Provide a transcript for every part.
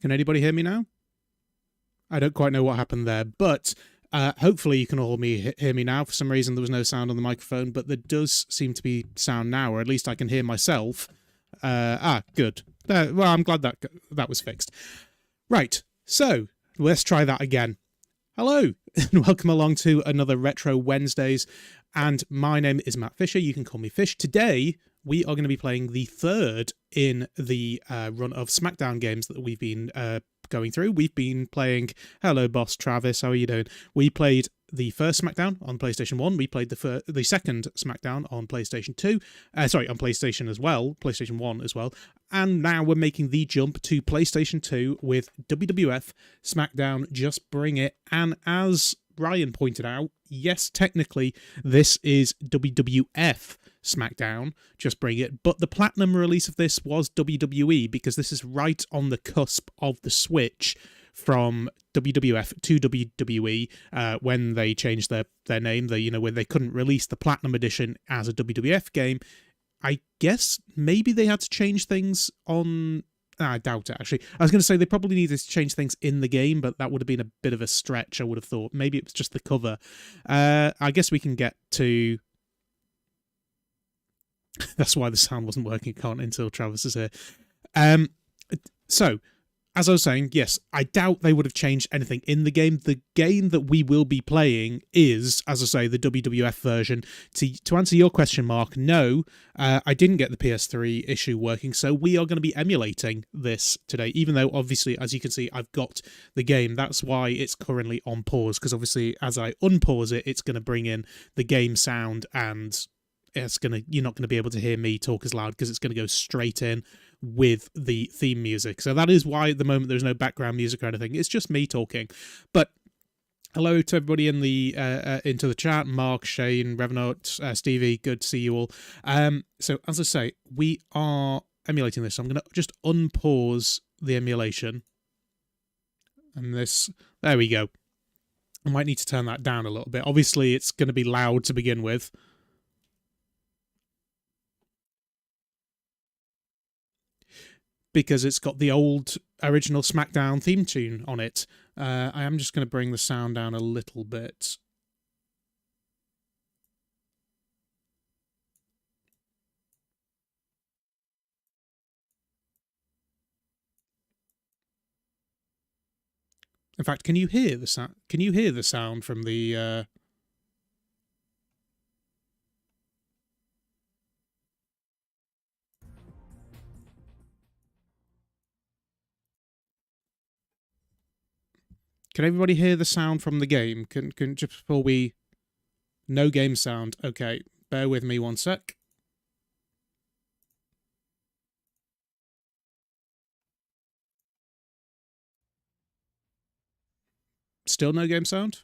Can anybody hear me now? I don't quite know what happened there, but hopefully you can all hear me now. For some reason, there was no sound on the microphone, but there does seem to be sound now, or at least I can hear myself. Good. Well, I'm glad that was fixed. Right, so let's try that again. Hello, and welcome along to another Retro Wednesdays, and my name is Matt Fisher. You can call me Fish. Today, we are going to be playing the third in the run of Smackdown games that we've been going through. We've been playing... Hello, boss Travis. How are you doing? We played the first Smackdown on PlayStation 1. We played the second Smackdown on PlayStation 2. On PlayStation as well. PlayStation 1 as well. And now we're making the jump to PlayStation 2 with WWF Smackdown Just Bring It. And as Ryan pointed out, yes, technically, this is WWF Smackdown, Just Bring It, but the platinum release of this was WWE, because this is right on the cusp of the switch from WWF to WWE when they changed their name, when they couldn't release the platinum edition as a WWF game. I guess maybe they had to change things on... I doubt it, actually. I was going to say they probably needed to change things in the game, but that would have been a bit of a stretch, I would have thought. Maybe it was just the cover. I guess we can get to... That's why the sound wasn't working, until Travis is here. So, as I was saying, yes, I doubt they would have changed anything in the game. The game that we will be playing is, as I say, the WWF version. To answer your question, Mark, no, I didn't get the PS3 issue working, so we are going to be emulating this today, even though, obviously, as you can see, I've got the game. That's why it's currently on pause, because obviously, as I unpause it, it's going to bring in the game sound, and you're not going to be able to hear me talk as loud, because it's going to go straight in with the theme music. So that is why at the moment there's no background music or anything. It's just me talking. But hello to everybody in the into the chat. Mark, Shane, Revenant, Stevie, good to see you all. So as I say, we are emulating this. So I'm going to just unpause the emulation. And there we go. I might need to turn that down a little bit. Obviously, it's going to be loud to begin with. Because it's got the old original Smackdown theme tune on it. I am just going to bring the sound down a little bit. In fact, can you hear the sound? Can you hear the sound from the... Can everybody hear the sound from the game? Can just before we... No game sound. Okay, bear with me one sec. Still no game sound?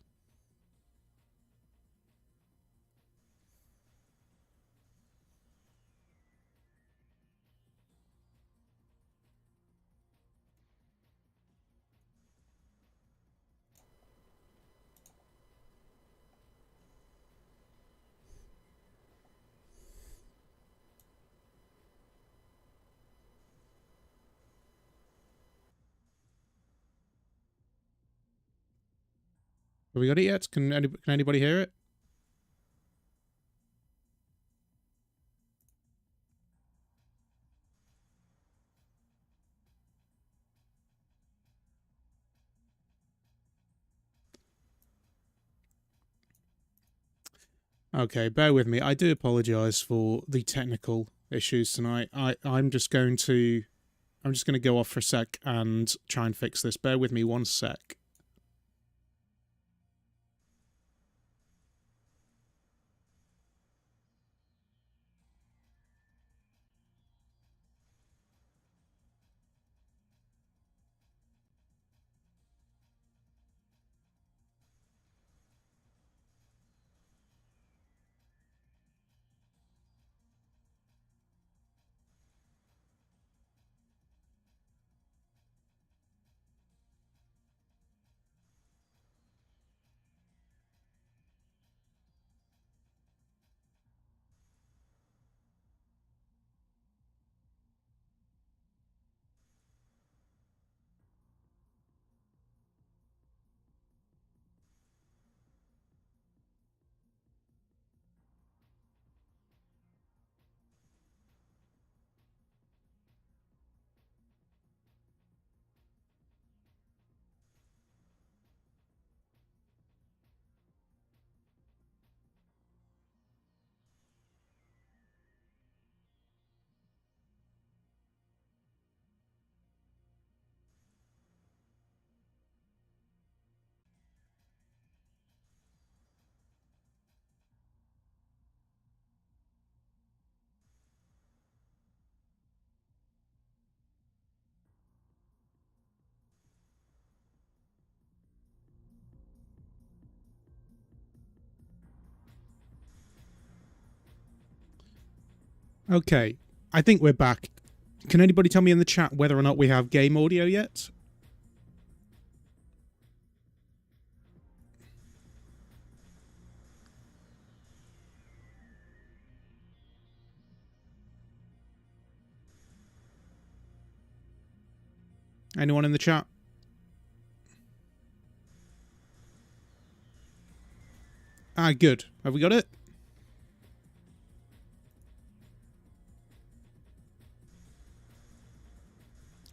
Have we got it yet? Can anybody hear it? Okay, bear with me. I do apologise for the technical issues tonight. I'm just going to go off for a sec and try and fix this. Bear with me one sec. Okay, I think we're back. Can anybody tell me in the chat whether or not we have game audio yet? Anyone in the chat? Ah, good. Have we got it?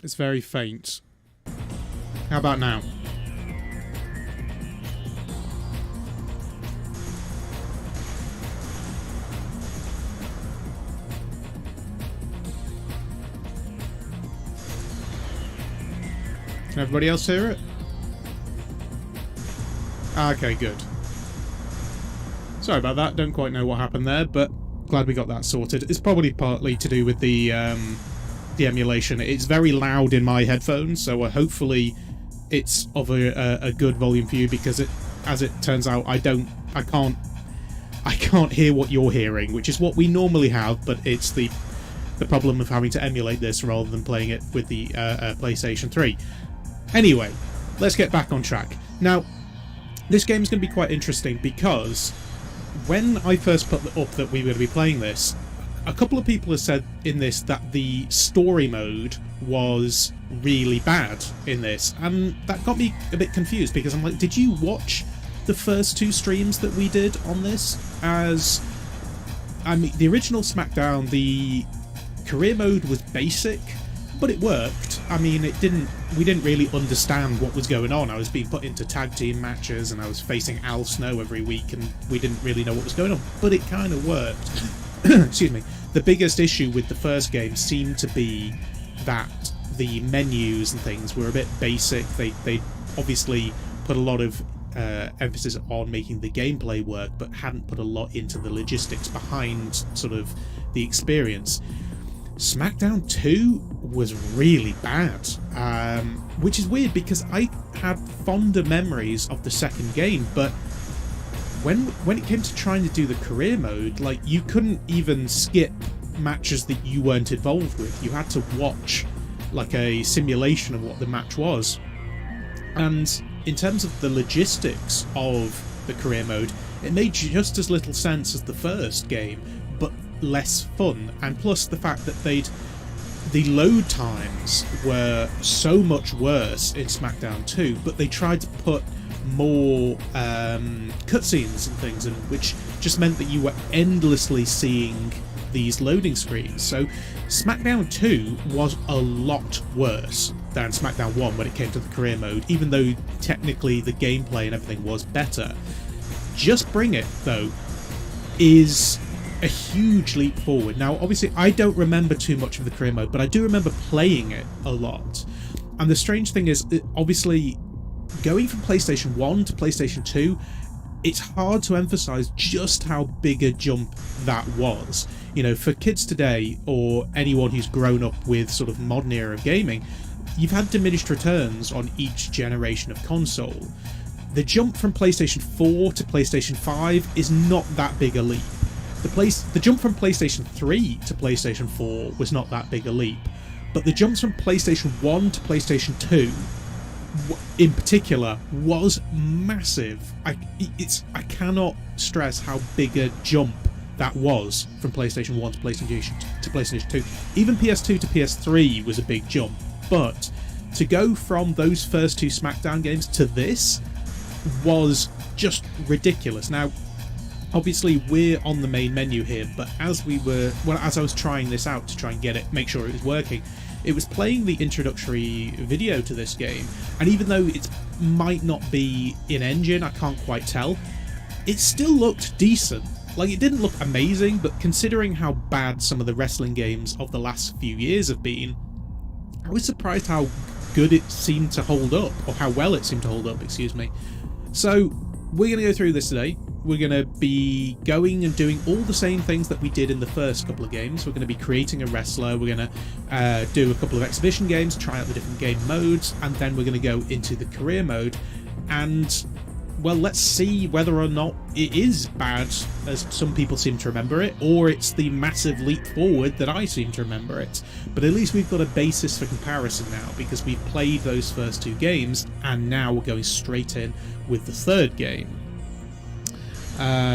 It's very faint. How about now? Can everybody else hear it? Okay, good. Sorry about that. Don't quite know what happened there, but glad we got that sorted. It's probably partly to do with the emulation. It's very loud in my headphones, so hopefully it's of a good volume for you, because as it turns out, I can't hear what you're hearing, which is what we normally have, but it's the problem of having to emulate this rather than playing it with the PlayStation 3. Anyway, let's get back on track. Now, this game's going to be quite interesting because when I first put up that we were going to be playing this, a couple of people have said in this that the story mode was really bad in this, and that got me a bit confused, because I'm like, did you watch the first two streams that we did on this? As, I mean, the original Smackdown, the career mode was basic, but it worked. I mean, we didn't really understand what was going on. I was being put into tag team matches and I was facing Al Snow every week, and we didn't really know what was going on, but it kind of worked. Excuse me. The biggest issue with the first game seemed to be that the menus and things were a bit basic. They obviously put a lot of emphasis on making the gameplay work, but hadn't put a lot into the logistics behind sort of the experience. Smackdown 2 was really bad, which is weird because I had fonder memories of the second game, but when it came to trying to do the career mode, like, you couldn't even skip matches that you weren't involved with. You had to watch like a simulation of what the match was. And in terms of the logistics of the career mode, it made just as little sense as the first game, but less fun. And plus the fact that the load times were so much worse in Smackdown 2, but they tried to put more cutscenes and things in, which just meant that you were endlessly seeing these loading screens. So Smackdown 2 was a lot worse than Smackdown 1 when it came to the career mode, even though technically the gameplay and everything was better. Just Bring It, though, is a huge leap forward. Now, obviously, I don't remember too much of the career mode, but I do remember playing it a lot. And the strange thing is, obviously, going from PlayStation 1 to PlayStation 2, it's hard to emphasize just how big a jump that was. You know, for kids today, or anyone who's grown up with sort of modern era of gaming, you've had diminished returns on each generation of console. The jump from PlayStation 4 to PlayStation 5 is not that big a leap. The jump from PlayStation 3 to PlayStation 4 was not that big a leap, but the jumps from PlayStation 1 to PlayStation 2 in particular was massive. I cannot stress how big a jump that was from PlayStation 1 to PlayStation 2. Even PS2 to PS3 was a big jump, but to go from those first two Smackdown games to this was just ridiculous. Now, obviously we're on the main menu here, but as I was trying this out to try and make sure it was working, it was playing the introductory video to this game, and even though it might not be in-engine, I can't quite tell, it still looked decent. Like, it didn't look amazing, but considering how bad some of the wrestling games of the last few years have been, I was surprised how good it seemed to hold up, or how well it seemed to hold up, excuse me. So, we're going to go through this today. We're going to be going and doing all the same things that we did in the first couple of games. We're going to be creating a wrestler, we're going to do a couple of exhibition games, try out the different game modes, and then we're going to go into the career mode. And well, let's see whether or not it is bad, as some people seem to remember it, or it's the massive leap forward that I seem to remember it. But at least we've got a basis for comparison now, because we've played those first 2 games, and now we're going straight in with the 3rd game.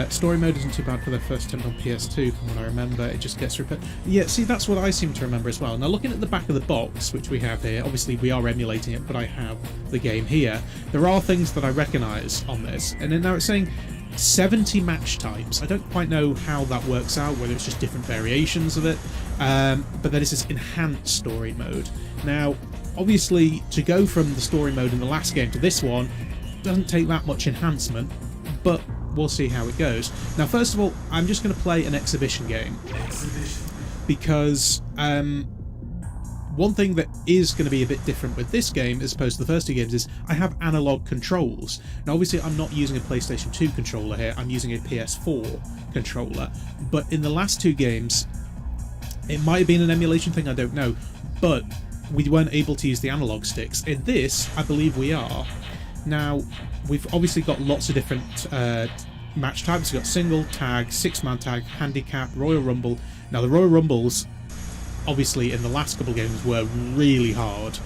Story mode isn't too bad for their first attempt on PS2, from what I remember. It just gets repaired. Yeah, see, that's what I seem to remember as well. Now, looking at the back of the box, which we have here, obviously we are emulating it, but I have the game here. There are things that I recognise on this, and then now it's saying 70 match types. I don't quite know how that works out, whether it's just different variations of it, but then it's this enhanced story mode. Now, obviously, to go from the story mode in the last game to this one doesn't take that much enhancement, but we'll see how it goes. Now, first of all, I'm just going to play an exhibition game. Because one thing that is going to be a bit different with this game as opposed to the first 2 games is I have analog controls. Now, obviously, I'm not using a PlayStation 2 controller here. I'm using a PS4 controller. But in the last 2 games, it might have been an emulation thing, I don't know. But we weren't able to use the analog sticks. In this, I believe we are. Now, we've obviously got lots of different match types. We've got single, tag, 6-man tag, handicap, Royal Rumble. Now, the Royal Rumbles, obviously, in the last couple of games were really hard.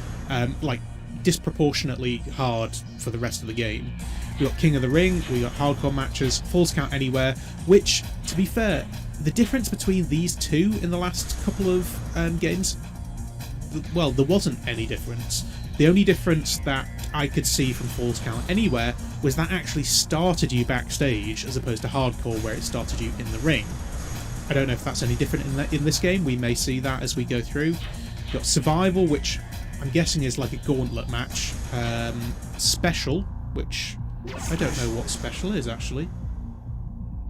Like, disproportionately hard for the rest of the game. We got King of the Ring, we got hardcore matches, Falls Count Anywhere, which, to be fair, the difference between these 2 in the last couple of games, well, there wasn't any difference. The only difference that I could see from Falls Count Anywhere was that actually started you backstage as opposed to hardcore where it started you in the ring. I don't know if that's any different in this game. We may see that as we go through. We've got Survival, which I'm guessing is like a gauntlet match. Special, which I don't know what Special is actually.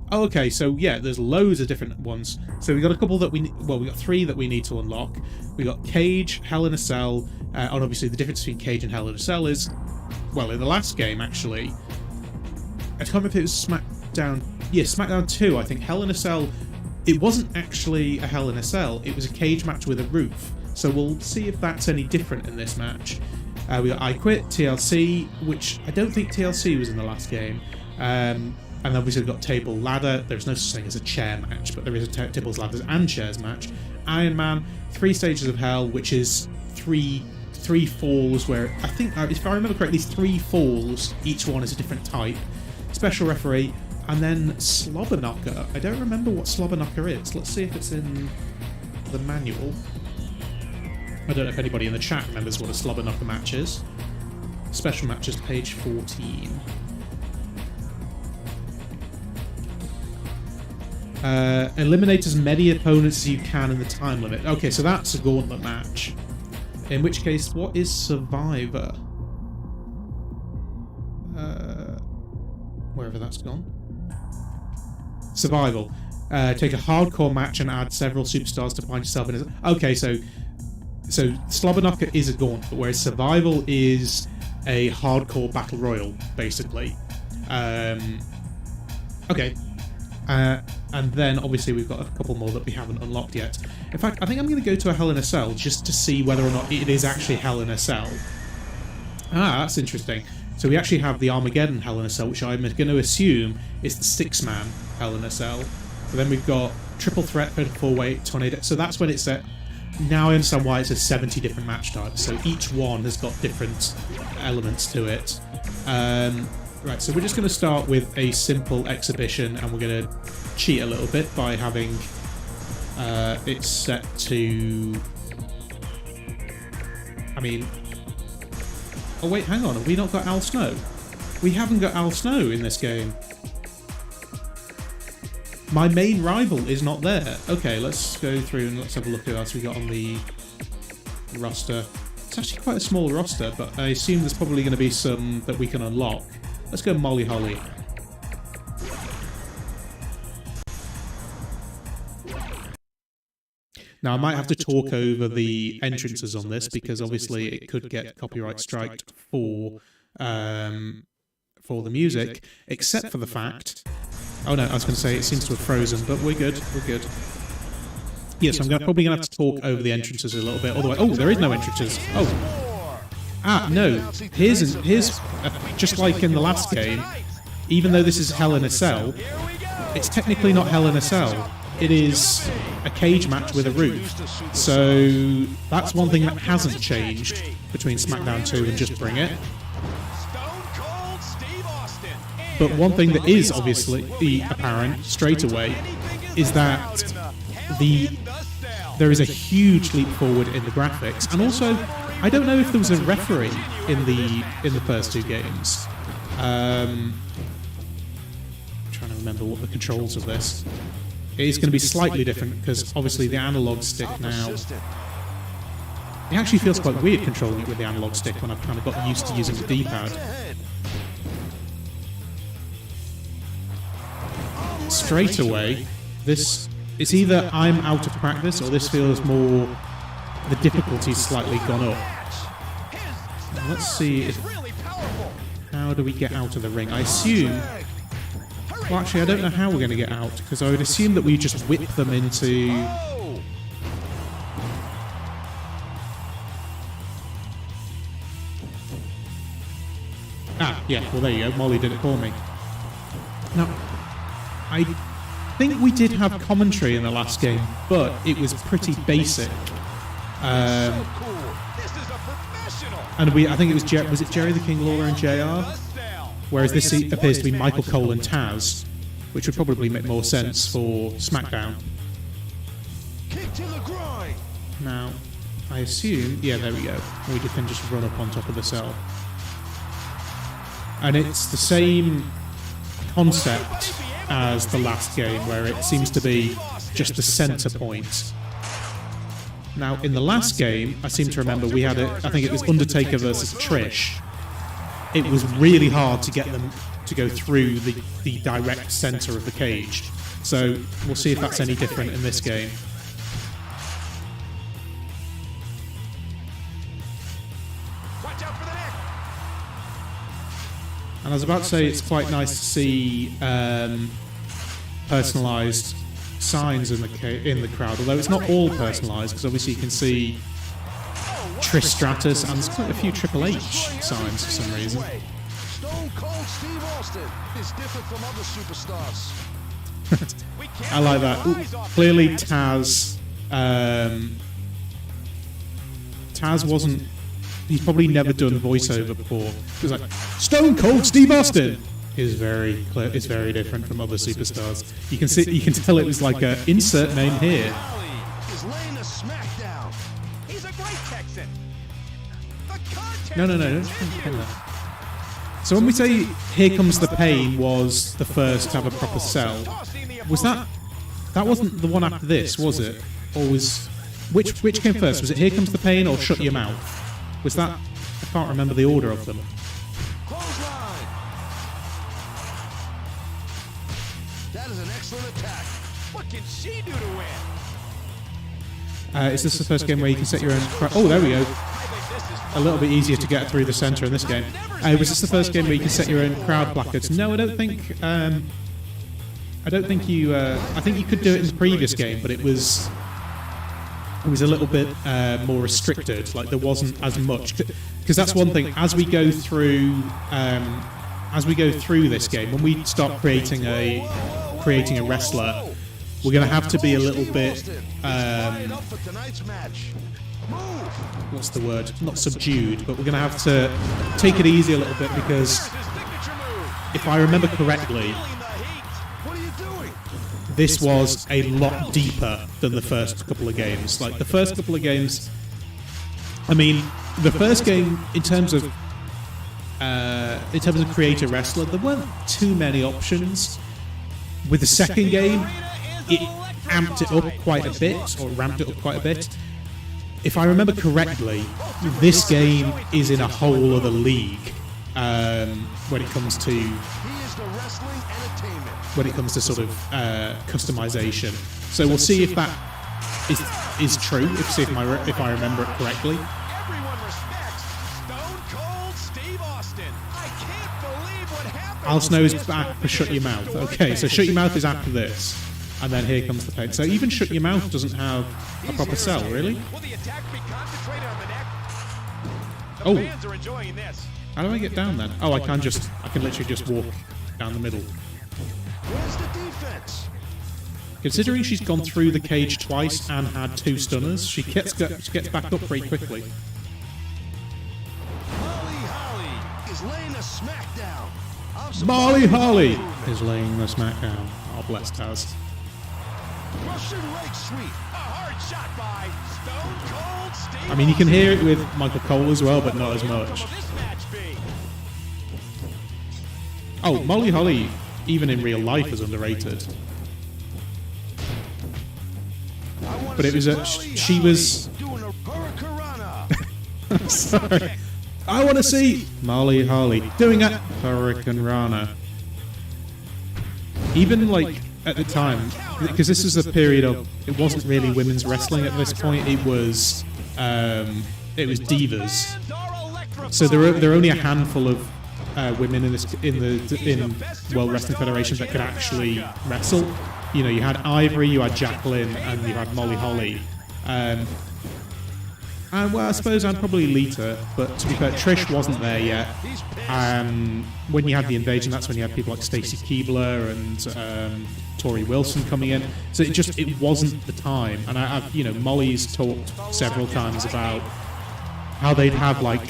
Oh, okay, so yeah, there's loads of different ones. So we got a couple that we got 3 that we need to unlock. We got Cage, Hell in a Cell, and obviously the difference between Cage and Hell in a Cell is, well, in the last game actually, I can't remember if it was Smackdown. Yeah, Smackdown 2. I think Hell in a Cell. It wasn't actually a Hell in a Cell. It was a cage match with a roof. So we'll see if that's any different in this match. We got I Quit, TLC, which I don't think TLC was in the last game. And obviously we've got Table Ladder. There's no such thing as a chair match, but there is a tables, ladders and chairs match. Iron Man, 3 Stages of Hell, which is three falls where, I think, if I remember correctly, 3 falls. Each one is a different type. Special Referee, and then Slobber Knocker. I don't remember what Slobber Knocker is. Let's see if it's in the manual. I don't know if anybody in the chat remembers what a Slobber Knocker match is. Special matches, page 14. Eliminate as many opponents as you can in the time limit. Okay, so that's a gauntlet match. In which case, what is Survivor? Wherever that's gone. Survival. Take a hardcore match and add several superstars to find yourself in it. Okay, so Slobber Knocker is a gauntlet, whereas Survival is a hardcore battle royal, basically. Okay. And then, obviously, we've got a couple more that we haven't unlocked yet. In fact, I think I'm going to go to a Hell in a Cell just to see whether or not it is actually Hell in a Cell. Ah, that's interesting. So we actually have the Armageddon Hell in a Cell, which I'm going to assume is the 6-man Hell in a Cell. But then we've got Triple Threat, 4-way Tornado. So that's when it's set. Now I understand why it says 70 different match types. So each one has got different elements to it. Right, so we're just going to start with a simple exhibition, and we're going to cheat a little bit by having it set to... I mean... Oh wait, hang on, have we not got Al Snow? We haven't got Al Snow in this game. My main rival is not there. Okay, let's go through and let's have a look at what else we got on the roster. It's actually quite a small roster, but I assume there's probably going to be some that we can unlock. Let's go Molly Holly. Now, I might have to talk over the entrances on this because obviously it could get copyright striked for the music, except for the fact... Oh no, I was going to say it seems to have frozen, but we're good, we're good. Yes, I'm probably going to have to talk over the entrances a little bit. Otherwise, oh, there is no entrances. Oh. Ah, no. Here's just like in the last game, even though this is Hell in a Cell, it's technically not Hell in a Cell. It is a cage match with a roof. So that's one thing that hasn't changed between Smackdown 2 and Just Bring It. But one thing that is obviously apparent straight away is that there is a huge leap forward in the graphics, and also I don't know if there was a referee in the first two games. I'm trying to remember what the controls of this. It is going to be slightly different because obviously the analog stick now. It actually feels quite weird controlling it with the analog stick when I've kind of got used to using the D-pad. Straight away, it's either I'm out of practice or this feels more, the difficulty's slightly gone up. Now let's see how do we get out of the ring. I assume, well actually I don't know how we're going to get out, because I would assume that we just whip them into... Ah, yeah, well there you go, Molly did it for me. Now, I think we did have commentary in the last game, but it was pretty basic. And I think it was it Jerry the King Lawler and JR? Whereas this appears to be Michael Cole and Taz, which would probably make more sense for Smackdown. Now, I assume, yeah, there we go. We can just run up on top of the cell. And it's the same concept as the last game, where it seems to be just the center point. Now, in the last game, I seem to remember we had I think it was Undertaker versus Trish. It was really hard to get them to go through the direct center of the cage. So we'll see if that's any different in this game. And I was about to say it's quite nice to see personalised signs in the crowd, although it's not all personalised, because obviously you can see Trish Stratus and there's quite a few Triple H signs for some reason. Stone Cold Steve Austin is different from other superstars. I like that. Ooh, clearly Taz wasn't... He's probably never done voiceover before. He was like, Stone Cold Steve Austin is very clear. It's very different from other superstars. You can tell it was like a insert name here. No, don't try that. So when we say Here Comes the Pain was the first to have a proper cell, was that wasn't the one after this, was it? Or was which came first? Was it Here Comes the Pain or Shut Your Mouth? Was that... I can't remember the order of them. That is an excellent attack. What can she do to win? Is this the first game where you can set your own... Oh, there we go. A little bit easier to get through the center in this game. Was this the first game where you can set your own crowd placards? No, I don't think... I think you could do it in the previous game, but it was a little bit more restricted. Like there wasn't as much, because that's one thing. As we go through this game, when we start creating a wrestler, we're going to have to be a little bit. What's the word? Not subdued, but we're going to have to take it easy a little bit, because if I remember correctly, this was a lot deeper than the first couple of games. Like the first couple of games, I mean, the first game in terms of create a wrestler, there weren't too many options. With the second game, it amped it up quite a bit, or ramped it up quite a bit. If I remember correctly, this game is in a whole other league when it comes to sort of customization. So we'll see if that is true. If I remember it correctly. Everyone respects Stone Cold Steve Austin. I can't believe what happened. Al Snow is back for Shut Your Mouth. Okay, so Shut Your Mouth is after this, and then Here Comes the Pain. So even Shut Your Mouth doesn't have a proper cell, really. Will the attack be concentrated on the neck? The Oh. fans are enjoying this. How do I get down then? Oh, I can literally just walk down the middle. Where's the defense? Considering she's gone through the cage twice and had 2 stunners, she gets back up pretty quickly. Molly Holly is laying a smackdown. Molly Holly is laying the smackdown. Oh, bless Taz. Russian leg sweep. A hard shot by Stone Cold Steve. I mean, you can hear it with Michael Cole as well, but not as much. What will this match be? Oh, Molly Holly, even in real life, is underrated. But it was she was. Doing a hurricanrana. Sorry. I want to see Molly Holly doing a Hurricane Rana. Even like at the time, because this was a period of it wasn't really women's wrestling at this point. It was divas. So there are only a handful of women in World Wrestling Federation that could actually wrestle. You know, you had Ivory, you had Jacqueline, and you had Molly Holly. And well, I suppose I'm probably Lita, but to be fair, Trish wasn't there yet. When you had the invasion, that's when you had people like Stacy Keibler and Tori Wilson coming in. So it wasn't the time. And I've Molly's talked several times about how they'd have like,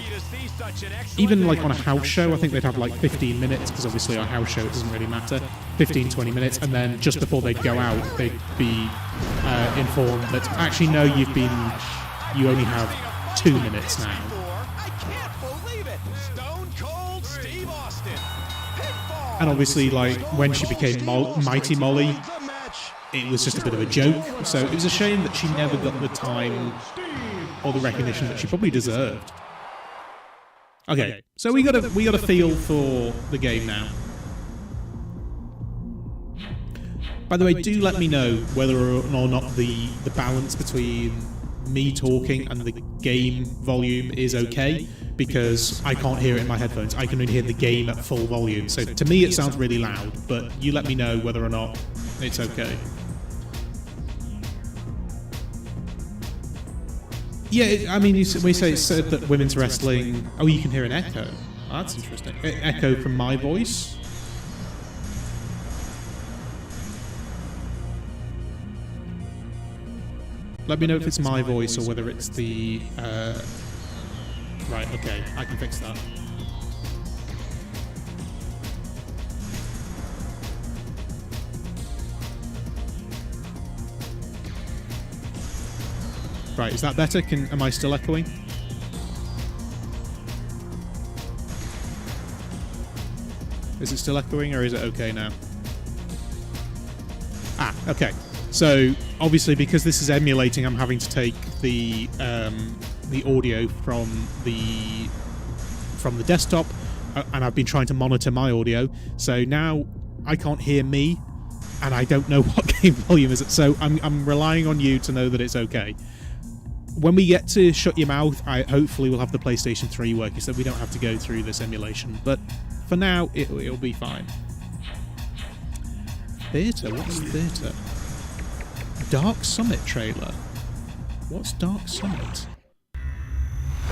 even like on a house show, I think they'd have like 15 minutes, because obviously on a house show it doesn't really matter, 15-20 minutes, and then just before they'd go out, they'd be informed that actually no, you only have 2 minutes now. I can't believe it. Stone Cold Steve Austin. Pinfall. And obviously, like, when she became Mighty Molly, it was just a bit of a joke. So it was a shame that she never got the time or the recognition that she probably deserved. Okay, so we got a feel for the game now. By the way, do let me know whether or not the balance between me talking and the game volume is okay, because I can't hear it in my headphones. I can only hear the game at full volume. So to me it sounds really loud, but you let me know whether or not it's okay. Yeah, I mean, we say it said that women's wrestling... Oh, you can hear an echo. Oh, that's interesting. Echo from my voice. Let me know if it's my voice or whether it's the... Right, okay, I can fix that. Right, is that better? Am I still echoing? Is it still echoing, or is it okay now? Ah, okay. So obviously, because this is emulating, I'm having to take the audio from the desktop, and I've been trying to monitor my audio. So now I can't hear me, and I don't know what game volume is it. So I'm relying on you to know that it's okay. When we get to Shut Your Mouth, hopefully we'll have the PlayStation 3 working, so we don't have to go through this emulation. But for now, it'll be fine. Theatre? What's theatre? Dark Summit trailer. What's Dark Summit?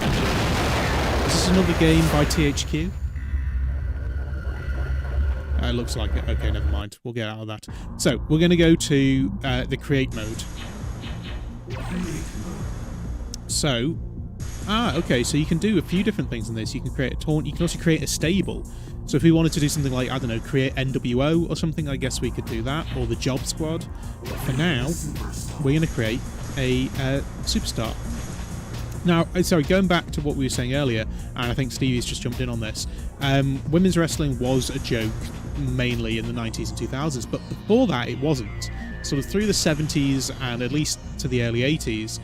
Is this another game by THQ? It looks like it. Okay, never mind. We'll get out of that. So, we're going to go to the create mode. So, okay, so you can do a few different things in this. You can create a taunt, you can also create a stable. So if we wanted to do something like, I don't know, create NWO or something, I guess we could do that, or the Job Squad. But for now, we're going to create a superstar. Now, sorry, going back to what we were saying earlier, and I think Stevie's just jumped in on this, women's wrestling was a joke mainly in the 90s and 2000s, but before that it wasn't. Sort of through the 70s and at least to the early 80s,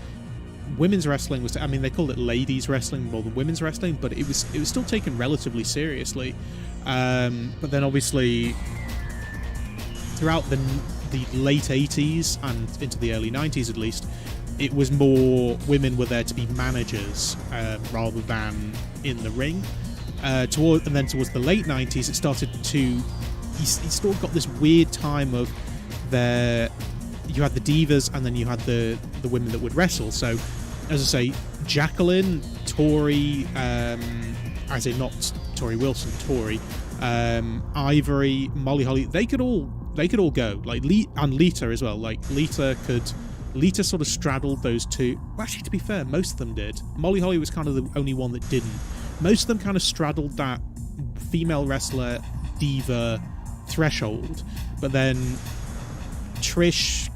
women's wrestling was, I mean, they called it ladies wrestling more than women's wrestling, but it was still taken relatively seriously. But then obviously throughout the late 80s and into the early 90s at least, it was more women were there to be managers rather than in the ring. And then towards the late 90s, it started to, you sort of got this weird time of you had the divas and then you had the women that would wrestle. So, as I say, Jacqueline, Tori, as in not Tori Wilson, Tori, Ivory, Molly Holly, they could all go. Like and Lita as well. Like Lita sort of straddled those two. Well, actually, to be fair, most of them did. Molly Holly was kind of the only one that didn't. Most of them kind of straddled that female wrestler diva threshold, but then Trish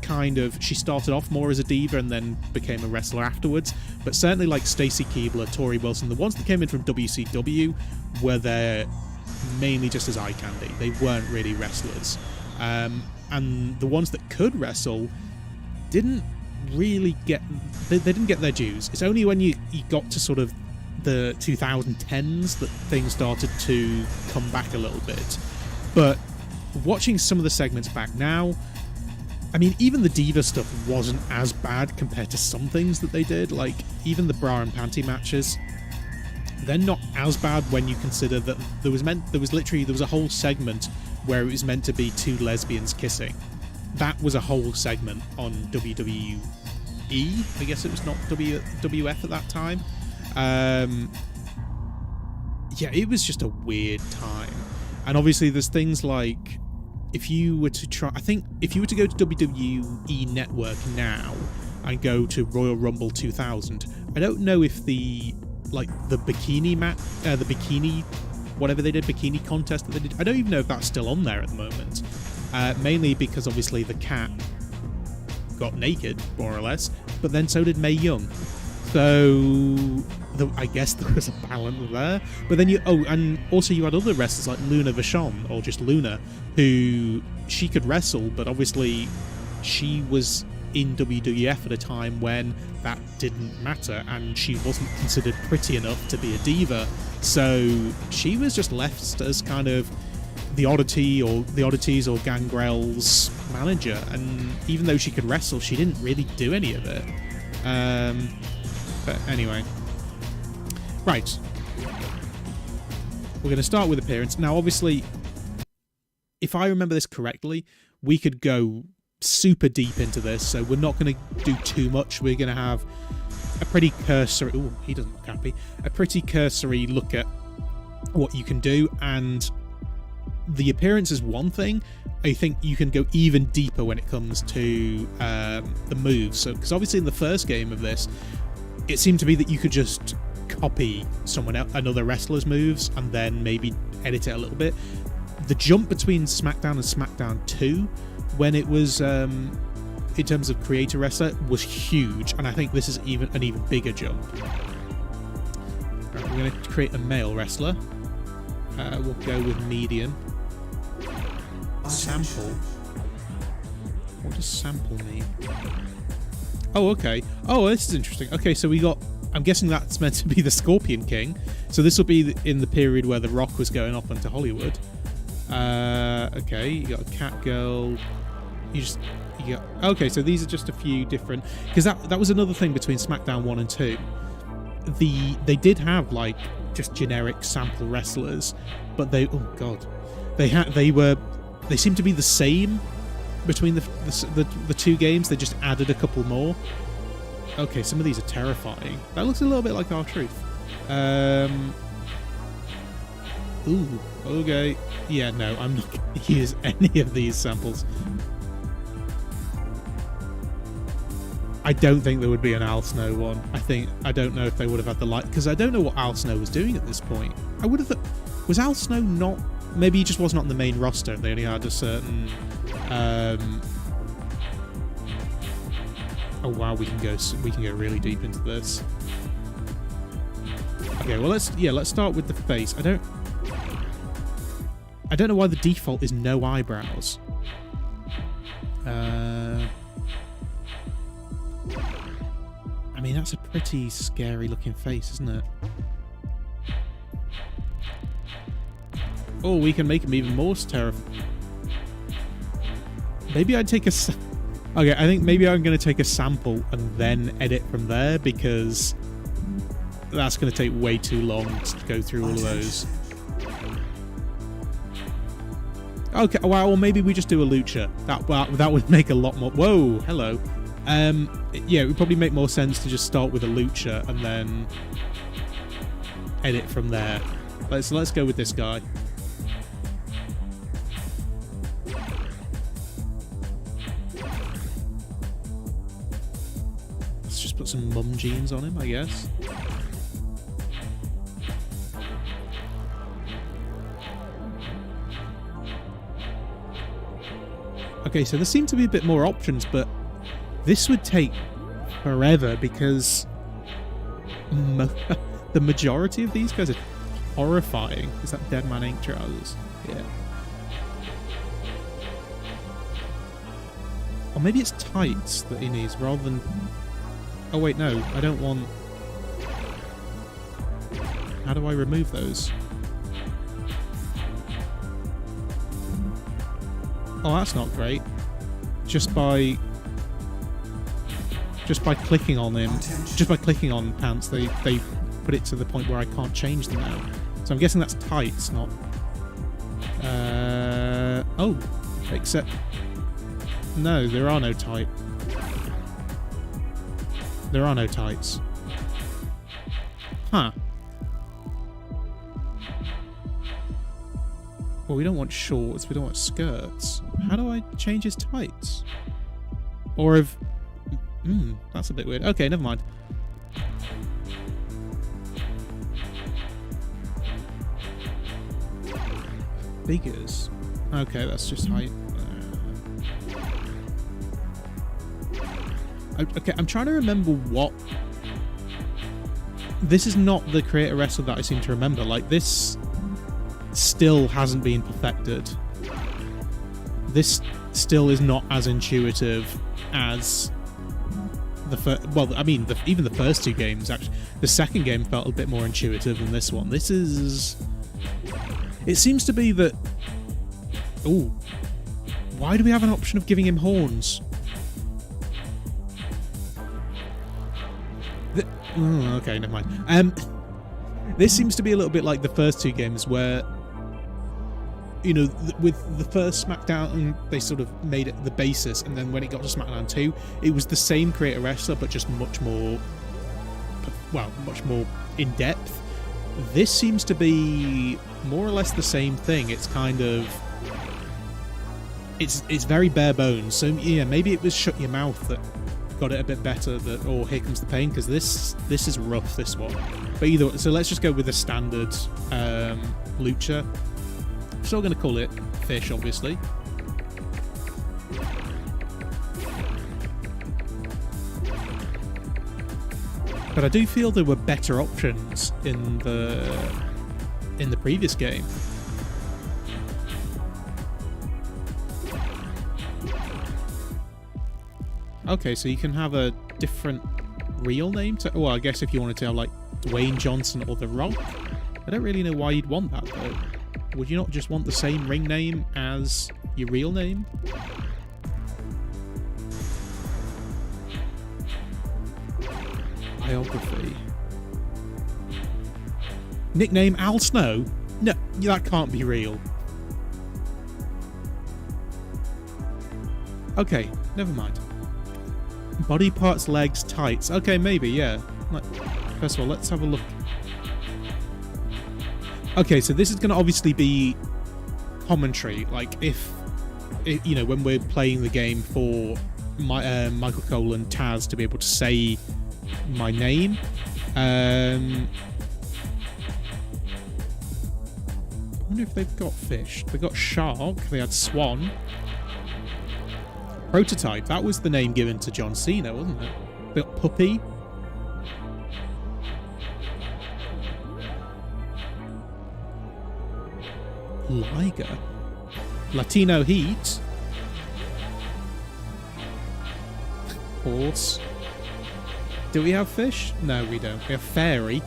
she started off more as a diva and then became a wrestler afterwards. But certainly like Stacy Keibler, Tori Wilson, the ones that came in from WCW were there mainly just as eye candy. They weren't really wrestlers. And the ones that could wrestle didn't really get... They didn't get their dues. It's only when you got to sort of the 2010s that things started to come back a little bit. But watching some of the segments back now, I mean, even the diva stuff wasn't as bad compared to some things that they did. Like, even the bra and panty matches, they're not as bad when you consider that there was a whole segment where it was meant to be two lesbians kissing. That was a whole segment on WWE. I guess it was not WWF at that time. Yeah, it was just a weird time. And obviously there's things like, if you were to go to WWE Network now and go to Royal Rumble 2000, I don't know if the bikini bikini contest that they did, I don't even know if that's still on there at the moment. Mainly because obviously the cat got naked, more or less, but then so did Mae Young. So I guess there was a balance there. But then and also you had other wrestlers like Luna Vachon, or just Luna, who she could wrestle, but obviously she was in WWF at a time when that didn't matter, and she wasn't considered pretty enough to be a diva. So she was just left as kind of the Oddities or Gangrel's manager, and even though she could wrestle, she didn't really do any of it. But anyway, right, we're going to start with appearance. Now obviously, if I remember this correctly, we could go super deep into this, so we're not going to do too much. We're going to have a pretty cursory... Oh, he doesn't look happy. A pretty cursory look at what you can do, and the appearance is one thing. I think you can go even deeper when it comes to the moves. So, because obviously in the first game of this, it seemed to be that you could just copy another wrestler's moves and then maybe edit it a little bit. The jump between Smackdown and Smackdown 2, when it was in terms of creator wrestler, was huge, and I think this is an even bigger jump. Right, we're going to create a male wrestler. We'll go with medium. Sample. What does sample mean? Oh, okay. Oh, this is interesting. Okay, so we got... I'm guessing that's meant to be the Scorpion King. So this will be in the period where The Rock was going off into Hollywood. Okay, you got a cat girl. Okay, so these are just a few different... Because that was another thing between SmackDown 1 and 2. They did have, like, just generic sample wrestlers, but they... Oh, God. They seemed to be the same between the two games. They just added a couple more. Okay, some of these are terrifying. That looks a little bit like R-Truth. Ooh, okay. Yeah, no, I'm not going to use any of these samples. I don't think there would be an Al Snow one. I don't know if they would have had the light, because I don't know what Al Snow was doing at this point. I would have thought... Was Al Snow not... Maybe he just wasn't on the main roster. They only had a certain... Oh wow, we can go really deep into this. Okay, well let's start with the face. I don't know why the default is no eyebrows. I mean, that's a pretty scary looking face, isn't it? Oh, we can make him even more terrifying. Maybe I'd take a... Okay, I think maybe I'm going to take a sample and then edit from there, because that's going to take way too long to go through all of those. Okay, well, or maybe we just do a lucha. That would make a lot more... Whoa, hello. Yeah, it would probably make more sense to just start with a lucha and then edit from there. Let's go with this guy. got some mum jeans on him, I guess. Okay, so there seem to be a bit more options, but this would take forever because the majority of these guys are horrifying. Is that Dead Man Ink trousers? Yeah. Or maybe it's tights that he needs rather than... Oh wait, no, I don't want... How do I remove those? Oh, that's not great. Just by clicking on him, just by clicking on pants, they put it to the point where I can't change them now. So I'm guessing that's tights, not... Oh, except... No, there are no tights. There are no tights. Huh. Well, we don't want shorts, we don't want skirts. How do I change his tights? Or if... that's a bit weird. Okay, never mind. Figures. Okay, that's just height. Okay, I'm trying to remember what... This is not the creator wrestler that I seem to remember. Like, this still hasn't been perfected. This still is not as intuitive as the first... Well, I mean, even the first two games, actually. The second game felt a bit more intuitive than this one. This is... It seems to be that... Ooh. Why do we have an option of giving him horns? Okay, never mind. This seems to be a little bit like the first two games where, you know, with the first Smackdown, they sort of made it the basis, and then when it got to Smackdown 2, it was the same creator wrestler, but just much more, well, much more in-depth. This seems to be more or less the same thing. It's kind of... It's very bare bones. So, yeah, maybe it was Shut Your Mouth that got it a bit better, or Here Comes the Pain, because this is rough, this one. But either way, so let's just go with the standard lucha. I'm still going to call it Fish, obviously. But I do feel there were better options in the previous game. Okay, so you can have a different real name to... Well, I guess if you wanted to have, like, Dwayne Johnson or The Rock. I don't really know why you'd want that, though. Would you not just want the same ring name as your real name? Biography. Nickname Al Snow? No, that can't be real. Okay, never mind. Body parts, legs, tights. Okay, maybe, yeah. First of all, let's have a look. Okay, so this is going to obviously be commentary. Like, if you know, when we're playing the game for Michael Cole and Taz to be able to say my name. I wonder if they've got fish. They got shark. They had swan. Prototype, that was the name given to John Cena, wasn't it? They got Puppy. Liger. Latino Heat. Horse. Do we have fish? No, we don't. We have Fairy.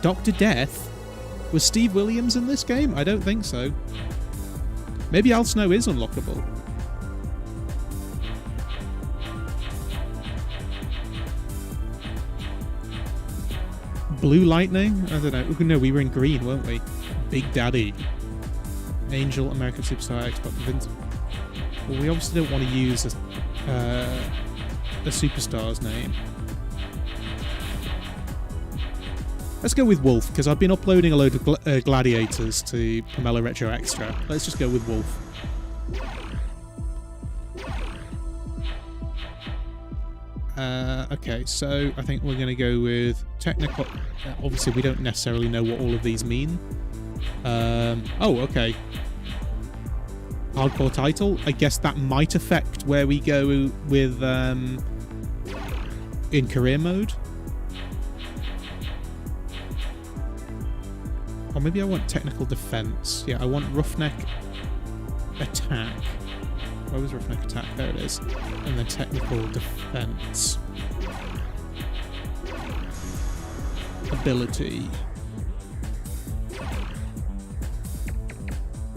Dr. Death. Was Steve Williams in this game? I don't think so. Maybe Al Snow is unlockable. Blue Lightning? I don't know. No, we were in green, weren't we? Big Daddy. Angel, American Superstar, Xbox, Vince. Well, we obviously don't want to use a superstar's name. Let's go with Wolf, because I've been uploading a load of gladiators to Pomelo Retro Extra. Let's just go with Wolf. Okay, so I think we're going to go with technical. Obviously, we don't necessarily know what all of these mean. Oh, okay. Hardcore title. I guess that might affect where we go with in career mode. Or maybe I want technical defense. Yeah, I want roughneck attack. Where was roughneck attack? There it is. And then technical defense. Ability.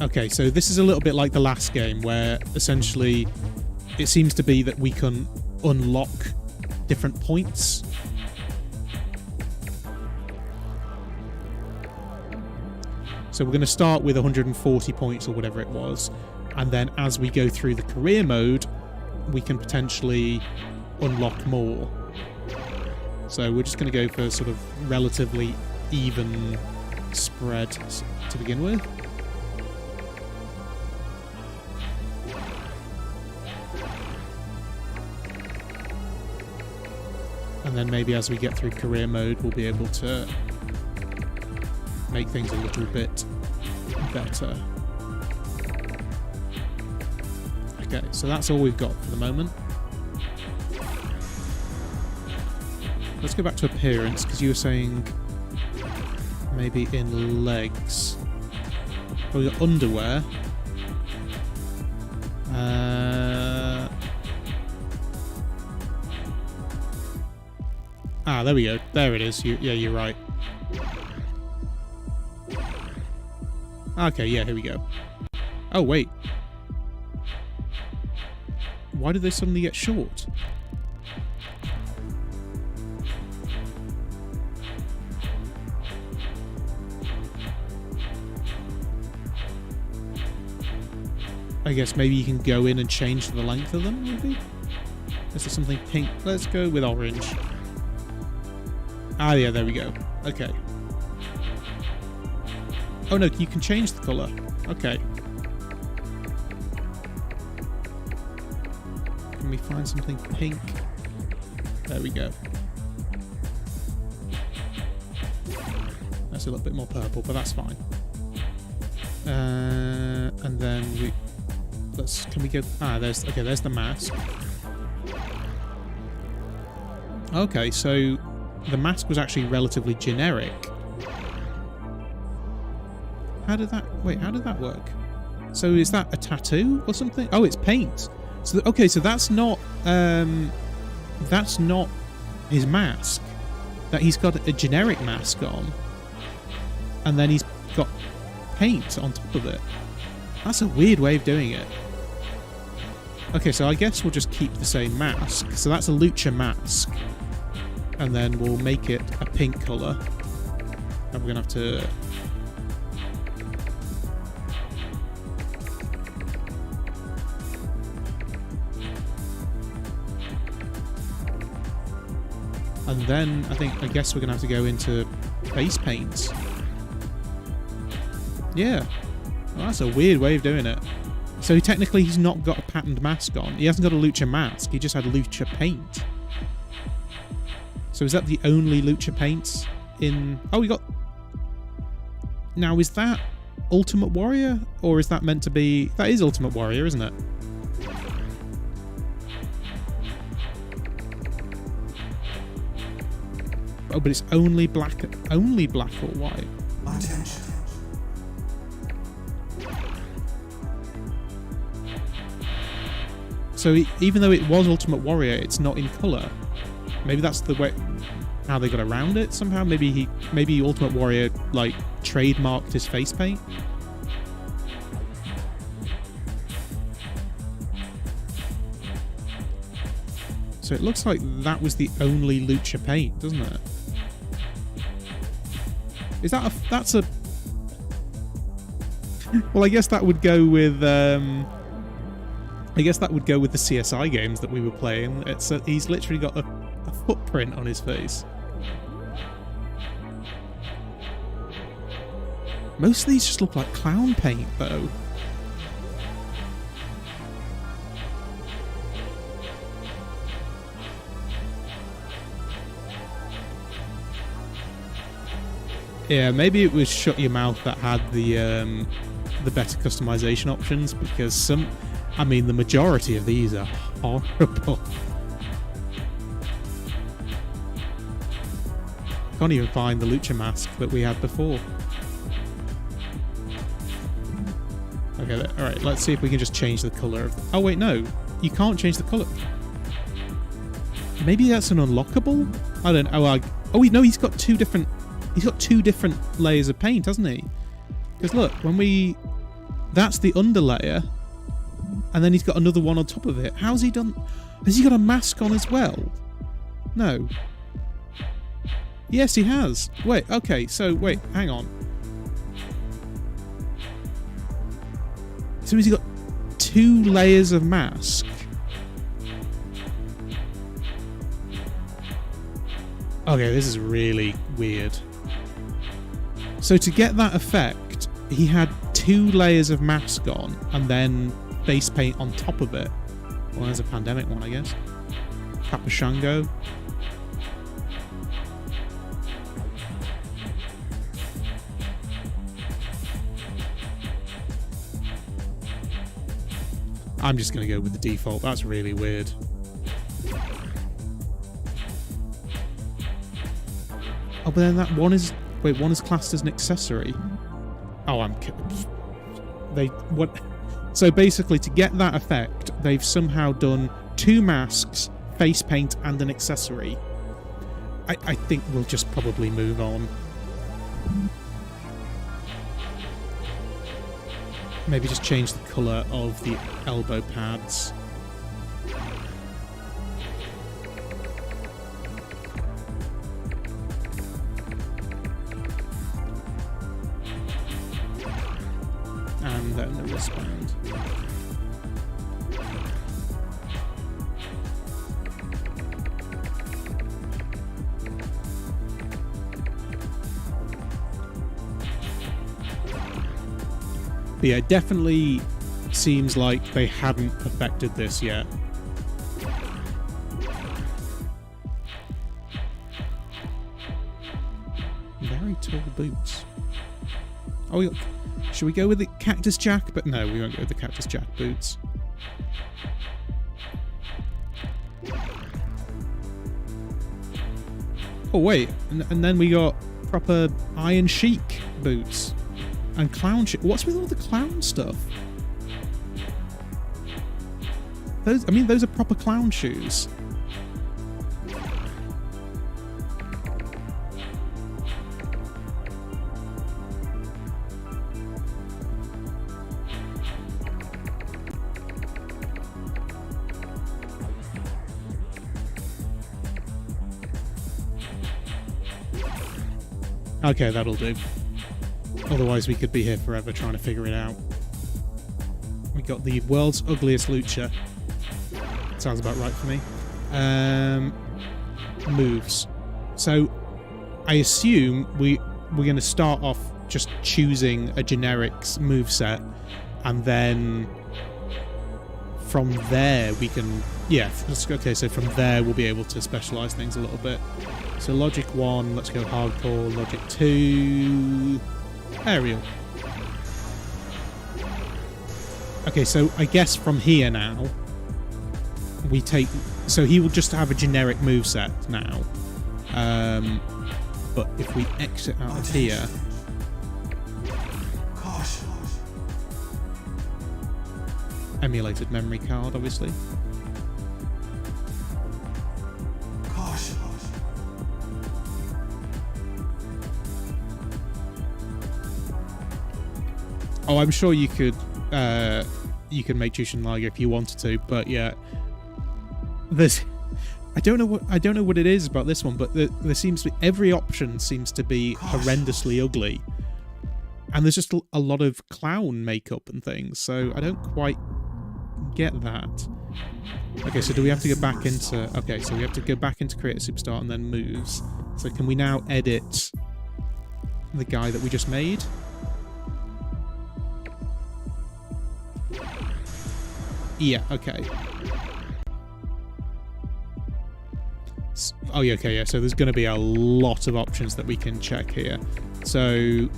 Okay, so this is a little bit like the last game, where essentially it seems to be that we can unlock different points. So we're going to start with 140 points or whatever it was, and then as we go through the career mode, we can potentially unlock more. So we're just going to go for sort of relatively even spread to begin with. And then maybe as we get through career mode, we'll be able to make things a little bit better. Okay, so that's all we've got for the moment. Let's go back to appearance, because you were saying maybe in legs. Oh, we got underwear. There we go. There it is. Yeah, you're right. Okay, yeah, here we go. Oh, wait. Why did they suddenly get short? I guess maybe you can go in and change the length of them, maybe? Is there something pink? Let's go with orange. Ah, yeah, there we go. Okay. Oh, no, you can change the colour. Okay. Can we find something pink? There we go. That's a little bit more purple, but that's fine. And then we... Can we go... there's the mask. Okay, so the mask was actually relatively generic. How did that work? So is that a tattoo or something? Oh, it's paint. So okay, so that's not his mask. That he's got a generic mask on, and then he's got paint on top of it. That's a weird way of doing it. Okay, so I guess we'll just keep the same mask. So that's a lucha mask, and then we'll make it a pink colour. And we're gonna have to. And then I guess we're gonna have to go into face paints. Yeah, well, that's a weird way of doing it. So technically, he's not got a patterned mask on. He hasn't got a lucha mask. He just had lucha paint. So is that the only lucha paints in? Oh, we got. Now is that Ultimate Warrior, or is that meant to be? That is Ultimate Warrior, isn't it? Oh, but it's only black or white. Attention. So even though it was Ultimate Warrior, it's not in colour. Maybe that's the way how they got around it somehow. Maybe Ultimate Warrior like trademarked his face paint. So it looks like that was the only lucha paint, doesn't it? Is that that's a... Well, I guess that would go with the CSI games that we were playing. He's literally got a footprint on his face. Most of these just look like clown paint, though. Yeah, maybe it was Shut Your Mouth that had the better customization options, because the majority of these are horrible. Can't even find the Lucha mask that we had before. Okay, alright, let's see if we can just change the colour of... Oh wait, no. You can't change the colour. Maybe that's an unlockable? I don't know. Oh wait, no, he's got two different layers of paint, hasn't he? Because look, when we... That's the underlayer. And then he's got another one on top of it. How's he done... Has he got a mask on as well? No. Yes, he has. Wait, okay, so wait, hang on. So he's got 2 layers of mask. Okay, this is really weird. So to get that effect, he had 2 layers of mask on and then face paint on top of it. Well, there's a pandemic one, I guess. Capashango. I'm just going to go with the default. That's really weird. Oh, but then that one is... Wait, one is classed as an accessory. Oh, I'm kidding. What? So basically, to get that effect, they've somehow done 2 masks, face paint, and an accessory. I think we'll just probably move on. Maybe just change the colour of the elbow pads. And then the wristband. But yeah, it definitely seems like they haven't perfected this yet. Very tall boots. Oh, should we go with the Cactus Jack? But no, we won't go with the Cactus Jack boots. Oh wait, and then we got proper Iron Sheik boots. And clown shit. What's with all the clown stuff? Those are proper clown shoes. Okay, that'll do. Otherwise, we could be here forever trying to figure it out. We got the world's ugliest lucha. Sounds about right for me. Moves. So, I assume we're going to start off just choosing a generic moveset, and then from there we can... Yeah, okay, so from there we'll be able to specialise things a little bit. So Logic 1, let's go hardcore. Logic 2... Aerial. Okay, so I guess from here now, we take... So he will just have a generic moveset now. But if we exit out of here... Emulated memory card, obviously. Oh, I'm sure you could make Jushin Liger if you wanted to, but yeah, there's I don't know what it is about this one, but there seems to be, every option seems to be horrendously ugly, and there's just a lot of clown makeup and things, so I don't quite get that. Okay, so do we have to go back into... Okay, so we have to go back into Create a Superstar and then Moves. So can we now edit the guy that we just made? Yeah, okay. Oh, yeah, okay, yeah. So there's going to be a lot of options that we can check here. So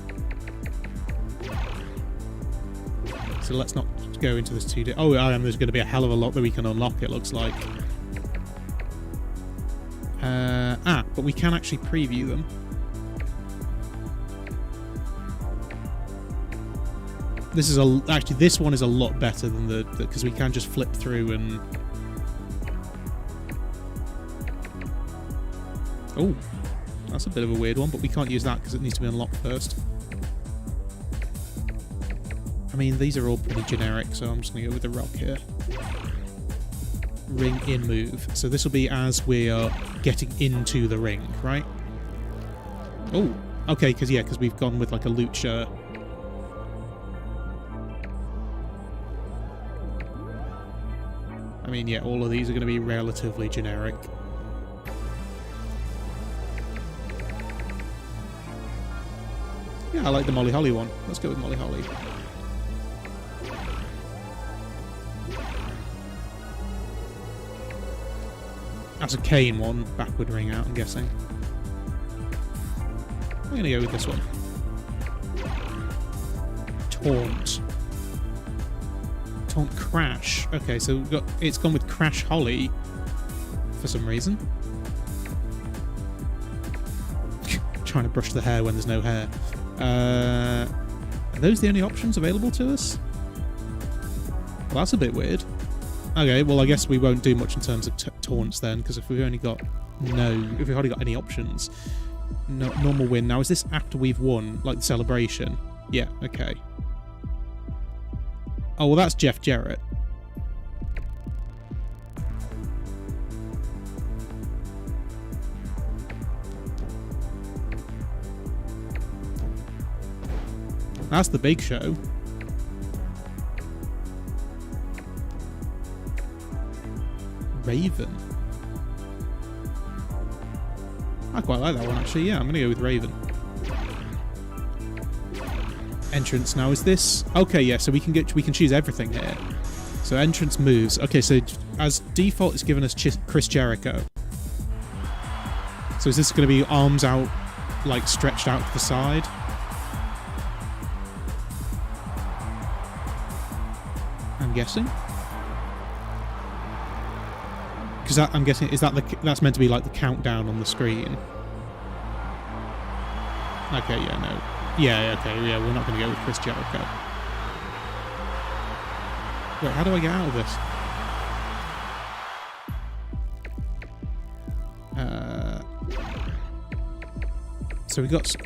let's not go into this 2D. Oh, there's going to be a hell of a lot that we can unlock, it looks like. But we can actually preview them. Actually, this one is a lot better than the because we can just flip through and... Oh, that's a bit of a weird one, but we can't use that because it needs to be unlocked first. I mean, these are all pretty generic, so I'm just going to go with the rock here. Ring in move. So this will be as we are getting into the ring, right? Oh, okay, because we've gone with like a lucha. I mean, yeah, all of these are going to be relatively generic. Yeah, I like the Molly Holly one. Let's go with Molly Holly. That's a Kane one. Backward ring out, I'm guessing. I'm going to go with this one. Taunt. Taunt Crash. Okay, so it's gone with Crash Holly for some reason. Trying to brush the hair when there's no hair. Are those the only options available to us? Well, that's a bit weird. Okay, well, I guess we won't do much in terms of taunts then, because if we've already got any options, no, normal win. Now, is this after we've won, like the celebration? Yeah, okay. Oh, well, that's Jeff Jarrett. That's the Big Show. Raven. I quite like that one, actually. Yeah, I'm going to go with Raven. Entrance now. Is this... Okay, yeah, so we can choose everything here. So entrance moves. Okay, so as default, it's given us Chris Jericho. So is this going to be arms out, like stretched out to the side? I'm guessing. Because I'm guessing, that's meant to be like the countdown on the screen. Okay, yeah, no. Yeah, okay, yeah, we're not going to go with Chris Jericho. Wait, how do I get out of this? So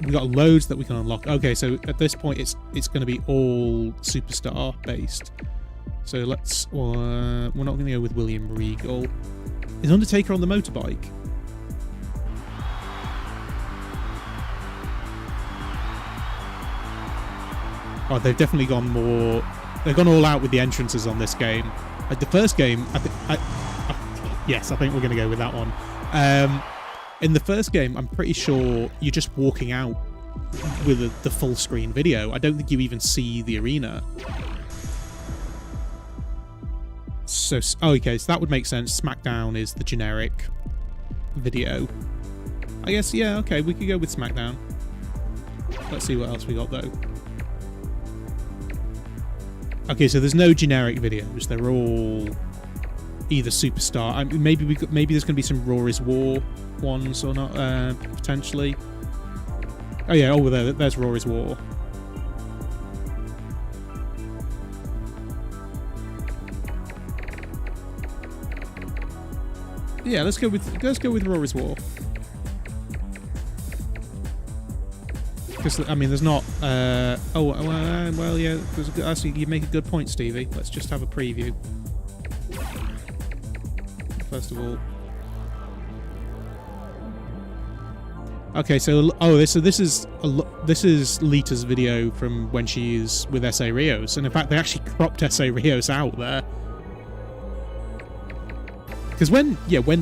we got loads that we can unlock. Okay, so at this point it's going to be all superstar based. So let's... we're not going to go with William Regal. Is Undertaker on the motorbike? Oh, they've definitely gone more... They've gone all out with the entrances on this game. Like the first game, yes, I think we're going to go with that one. In the first game, I'm pretty sure you're just walking out with the full screen video. I don't think you even see the arena. So, okay, so that would make sense. Smackdown is the generic video. I guess, yeah, okay, we could go with Smackdown. Let's see what else we got, though. Okay, so there's no generic videos. They're all either superstar. I mean, maybe there's going to be some Raw is War ones or not, potentially. Oh, yeah, there's Raw is War. Yeah, let's go with Raw is War. Because I mean, there's not. Well, yeah. Actually, you make a good point, Stevie. Let's just have a preview first of all. Okay, so this is Lita's video from when she's with S.A. Rios, and in fact, they actually cropped S.A. Rios out there. Because when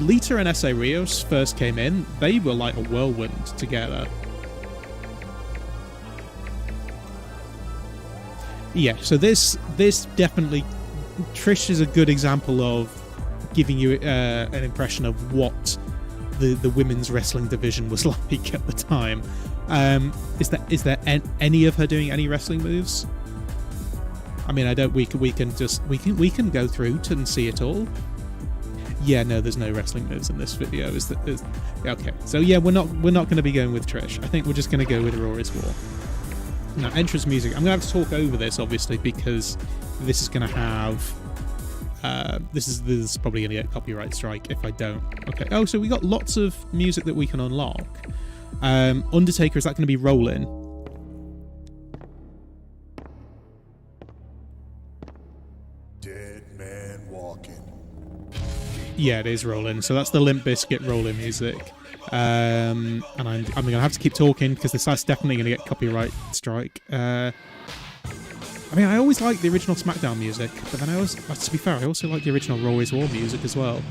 Lita and S.A. Rios first came in, they were like a whirlwind together. Yeah, so this definitely... Trish is a good example of giving you an impression of what the women's wrestling division was like at the time. Is there any of her doing any wrestling moves? I mean, I don't. We can go through to and see it all. Yeah, no, there's no wrestling moves in this video. Okay? So yeah, we're not going to be going with Trish. I think we're just going to go with Raw is War. Now, entrance music. I'm going to have to talk over this, obviously, because this is going to have. This is probably going to get copyright strike if I don't. Okay. Oh, so we got lots of music that we can unlock. Undertaker, is that going to be rolling? Dead man walking. Yeah, it is rolling. So that's the Limp Bizkit rolling music. And I'm going to have to keep talking because that's definitely going to get copyright strike. I mean, I always like the original Smackdown music, but then to be fair, I also like the original Raw is War music as well.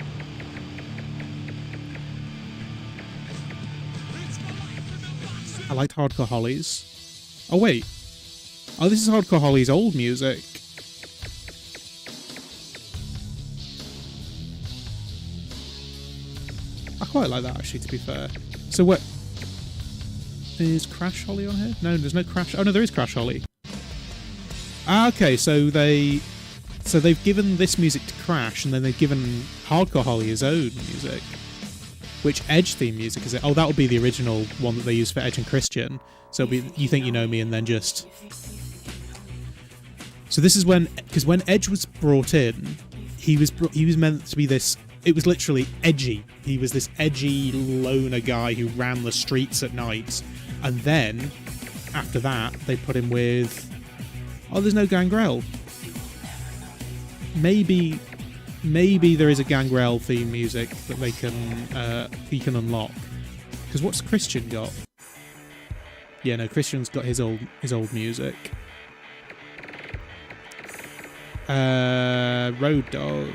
I liked Hardcore Holly's. Oh, wait. Oh, this is Hardcore Holly's old music. I quite like that, actually, to be fair. So what? Is Crash Holly on here? No, there's no Crash. Oh, no, there is Crash Holly. Ah, okay, so they've given this music to Crash, and then they've given Hardcore Holly his own music. Which Edge theme music is it? Oh, that would be the original one that they used for Edge and Christian. So it'll be You Think You Know Me, and then just... So this is because when Edge was brought in, he was meant to be this... It was literally edgy. He was this edgy loner guy who ran the streets at night. And then, after that, they put him with... Oh, there's no Gangrel. Maybe there is a Gangrel theme music that he can unlock. Because what's Christian got? Yeah, no, Christian's got his old music. Road Dogg.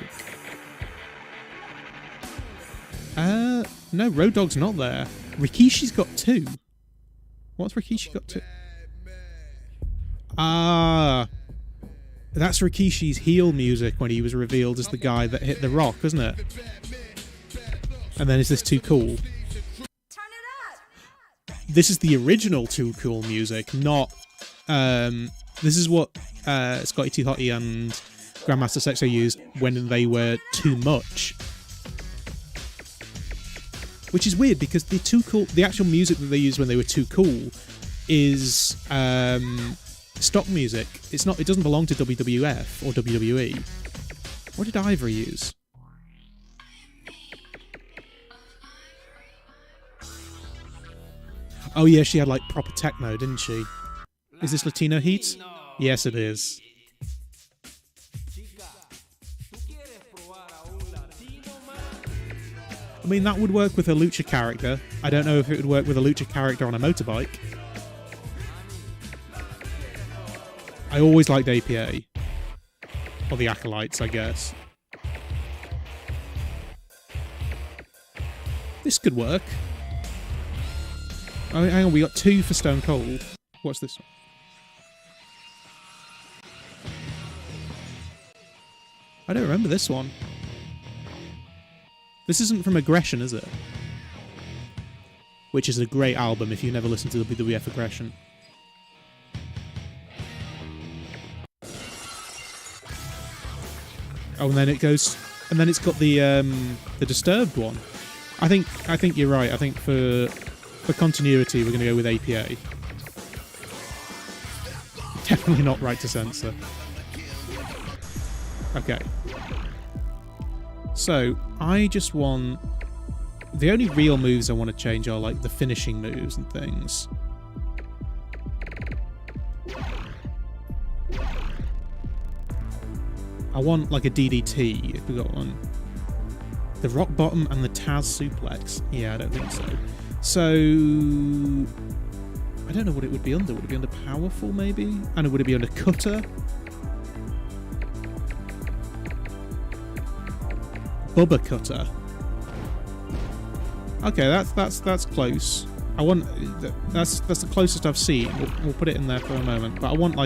No, Road Dogg's not there. Rikishi's got 2. What's Rikishi got 2? Ah, that's Rikishi's heel music when he was revealed as the guy that hit The Rock, isn't it? And then is this Too Cool? This is the original Too Cool music, not... this is what Scotty 2 Hotty and Grandmaster Sexo used when they were too much. Which is weird because the actual music that they used when they were too cool is stock music. It doesn't belong to WWF or WWE. What did Ivory use? Oh yeah, she had like proper techno, didn't she? Is this Latino Heat? Yes, it is. I mean, that would work with a lucha character. I don't know if it would work with a lucha character on a motorbike. I always liked APA. Or the Acolytes, I guess. This could work. Oh, hang on, we got 2 for Stone Cold. What's this one? I don't remember this one. This isn't from Aggression, is it? Which is a great album if you've never listened to WWF Aggression. Oh, and then it goes, and then it's got the Disturbed one. I think you're right. I think for continuity, we're going to go with APA. Definitely not Right to Censor. Okay. So, I just want... The only real moves I want to change are, like, the finishing moves and things. I want, like, a DDT, if we got one. The Rock Bottom and the Taz Suplex. Yeah, I don't think so. So... I don't know what it would be under. Would it be under Powerful, maybe? And would it be under Cutter? Bubba Cutter. Okay, that's close. I want that's the closest I've seen. We'll put it in there for a moment. But I want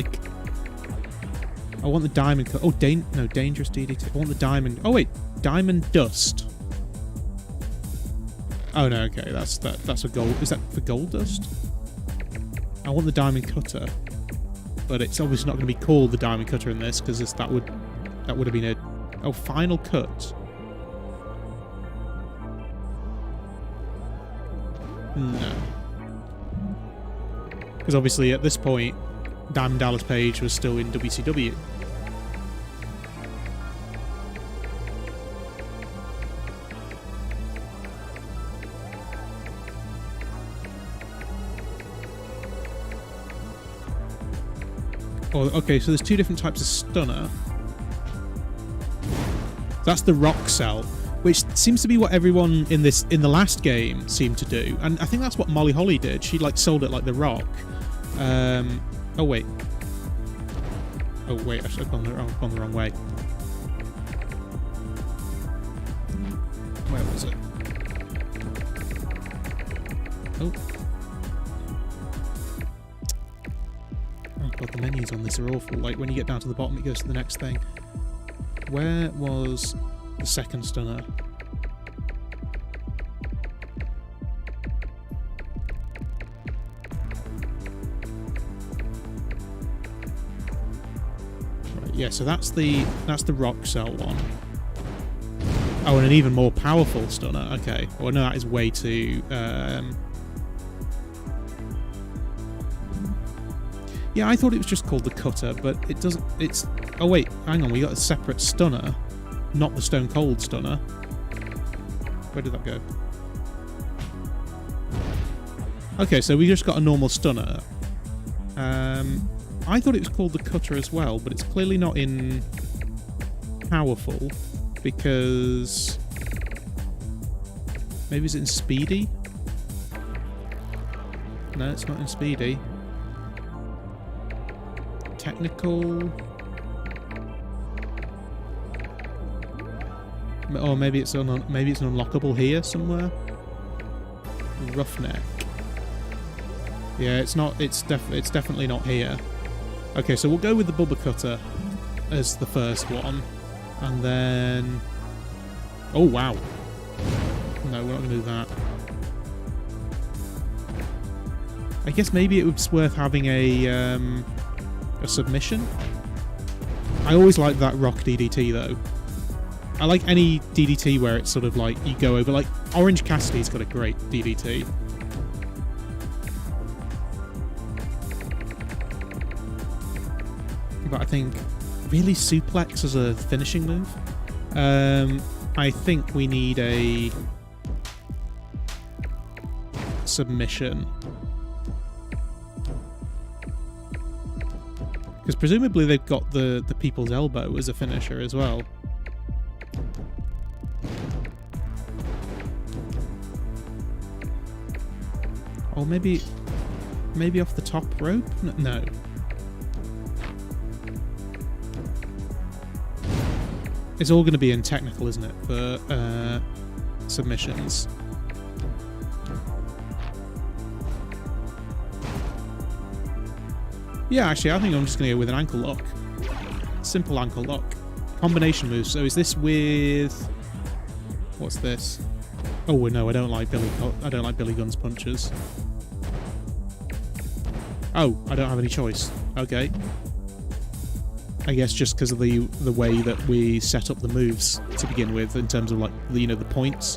the Diamond Cutter. Oh, Dangerous DDT. I want the Diamond. Oh wait, Diamond Dust. Oh no, okay, that's for gold. Is that for gold dust? I want the diamond cutter, but it's obviously not going to be called the diamond cutter in this because that would have been a final cut. No, because obviously at this point, Diamond Dallas Page was still in WCW. Oh, okay, so there's two different types of stunner. That's the rock cell, which seems to be what everyone in the last game seemed to do, and I think that's what Molly Holly did. She like sold it like the Rock. Oh wait, I should have gone the wrong way. Where was it? Oh. Oh god, the menus on this are awful. Like when you get down to the bottom, it goes to the next thing. Where was the second stunner? Right, yeah, so that's the rock cell one. Oh, and an even more powerful stunner. Okay. Well, no, that is way too. Yeah, I thought it was just called the cutter, but it doesn't. It's. Oh wait, hang on. We got a separate stunner, not the Stone Cold stunner. Where did that go? Okay, so we just got a normal stunner. I thought it was called the cutter as well, but it's clearly not in powerful because maybe it's in speedy. No, it's not in speedy. Technical, or maybe it's unlockable here somewhere. Roughneck. Yeah, it's not. It's definitely not here. Okay, so we'll go with the Bubba Cutter as the first one, and then. Oh wow! No, we're not going to do that. I guess maybe it was worth having a submission. I always like that rock DDT though. I like any DDT where it's sort of like you go over, like Orange Cassidy's got a great DDT. But I think really suplex as a finishing move. I think we need a submission. Because presumably they've got the people's elbow as a finisher as well. Or maybe off the top rope? No. It's all going to be in technical, isn't it, for submissions? Yeah, actually, I think I'm just going to go with an ankle lock. Simple ankle lock. Combination moves. So is this with... What's this? Oh, no, I don't like Billy Gunn's punches. Oh, I don't have any choice. Okay. I guess just because of the way that we set up the moves to begin with, in terms of like the points.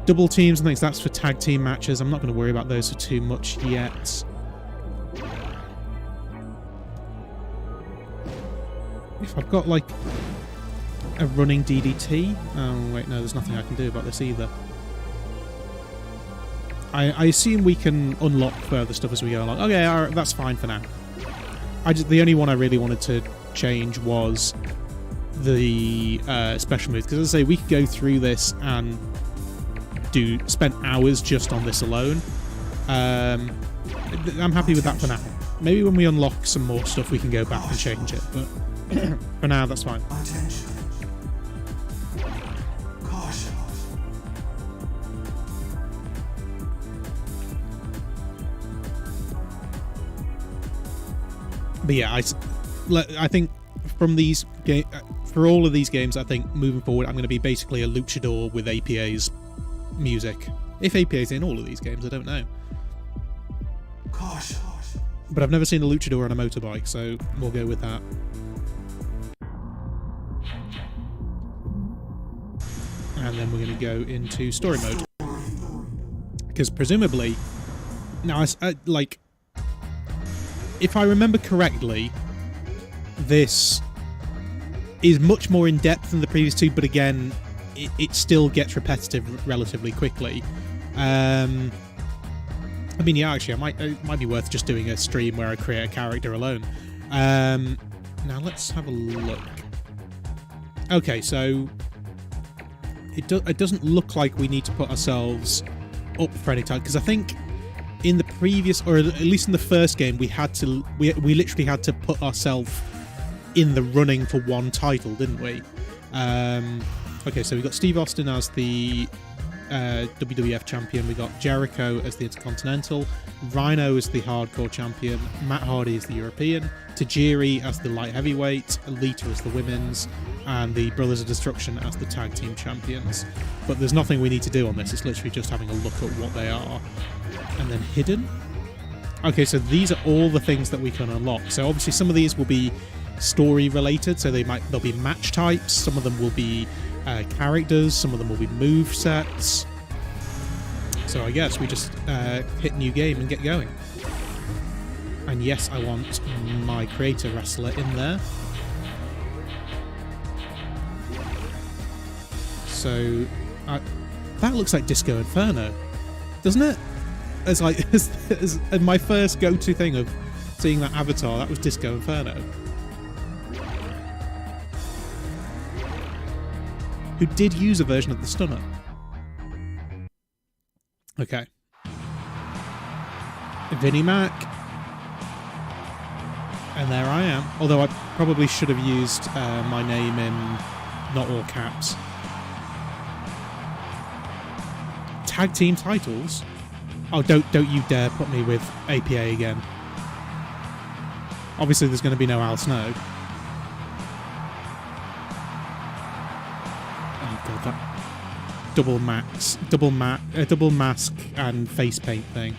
Double teams, I think that's for tag team matches. I'm not going to worry about those for too much yet. If I've got like a running DDT, oh wait, no, there's nothing I can do about this either. I assume we can unlock further stuff as we go along. Okay, all right, that's fine for now. The only one I really wanted to change was the special moves, because as I say, we could go through this and spend hours just on this alone. I'm happy with that for now. Maybe when we unlock some more stuff, we can go back and change it, but for now, that's fine. Attention. Caution. But yeah, I think for all of these games, I think moving forward, I'm going to be basically a luchador with APAs. music. If APA is in all of these games, I don't know. Caution. But I've never seen a luchador on a motorbike, so we'll go with that. And then we're going to go into story mode. Because presumably... Now, like... If I remember correctly, this is much more in-depth than the previous two, but again, it still gets repetitive relatively quickly. I mean, yeah, actually, it might be worth just doing a stream where I create a character alone. Now, let's have a look. Okay, so... It doesn't look like we need to put ourselves up for any time, because I think in the previous, or at least in the first game, we literally had to put ourselves in the running for one title, didn't we? Okay, so we got Steve Austin as the WWF champion, we got Jericho as the Intercontinental, Rhino as the Hardcore champion, Matt Hardy as the European, Tajiri as the light heavyweight, Lita as the women's, and the Brothers of Destruction as the tag team champions. But there's nothing we need to do on this, it's literally just having a look at what they are. And then hidden. Okay, so these are all the things that we can unlock. So obviously some of these will be story related, so they'll be match types, some of them will be characters, some of them will be move sets. So I guess we just hit new game and get going. And yes, I want my creator wrestler in there. So that looks like Disco Inferno, doesn't it? It's like as my first go-to thing of seeing that avatar, that was Disco Inferno. Who did use a version of the stunner. Okay. Vinnie Mac. And there I am. Although I probably should have used my name in not all caps. Tag team titles? Oh, don't you dare put me with APA again. Obviously there's going to be no Al Snow. That double mask and face paint thing.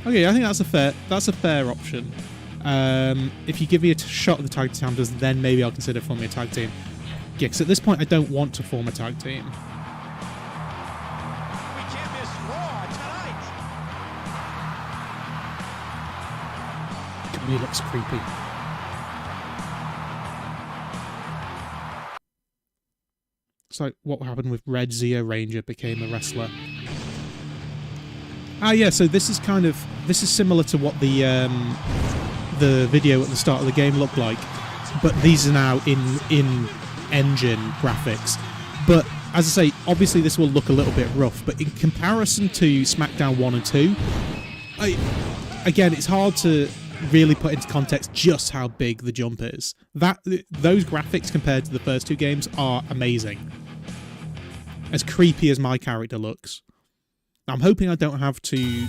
Okay, I think that's a fair option. If you give me a shot at the tag team, then maybe I'll consider forming a tag team. Yeah, because at this point I don't want to form a tag team. We can't miss Raw tonight. It really looks creepy. It's like what happened with Red Zeo Ranger became a wrestler. Ah, yeah. So this is similar to what the video at the start of the game looked like, but these are now in engine graphics. But as I say, obviously this will look a little bit rough, but in comparison to Smackdown 1 and 2, again, it's hard to really put into context just how big the jump is. Those graphics compared to the first two games are amazing. As creepy as my character looks. I'm hoping I don't have to...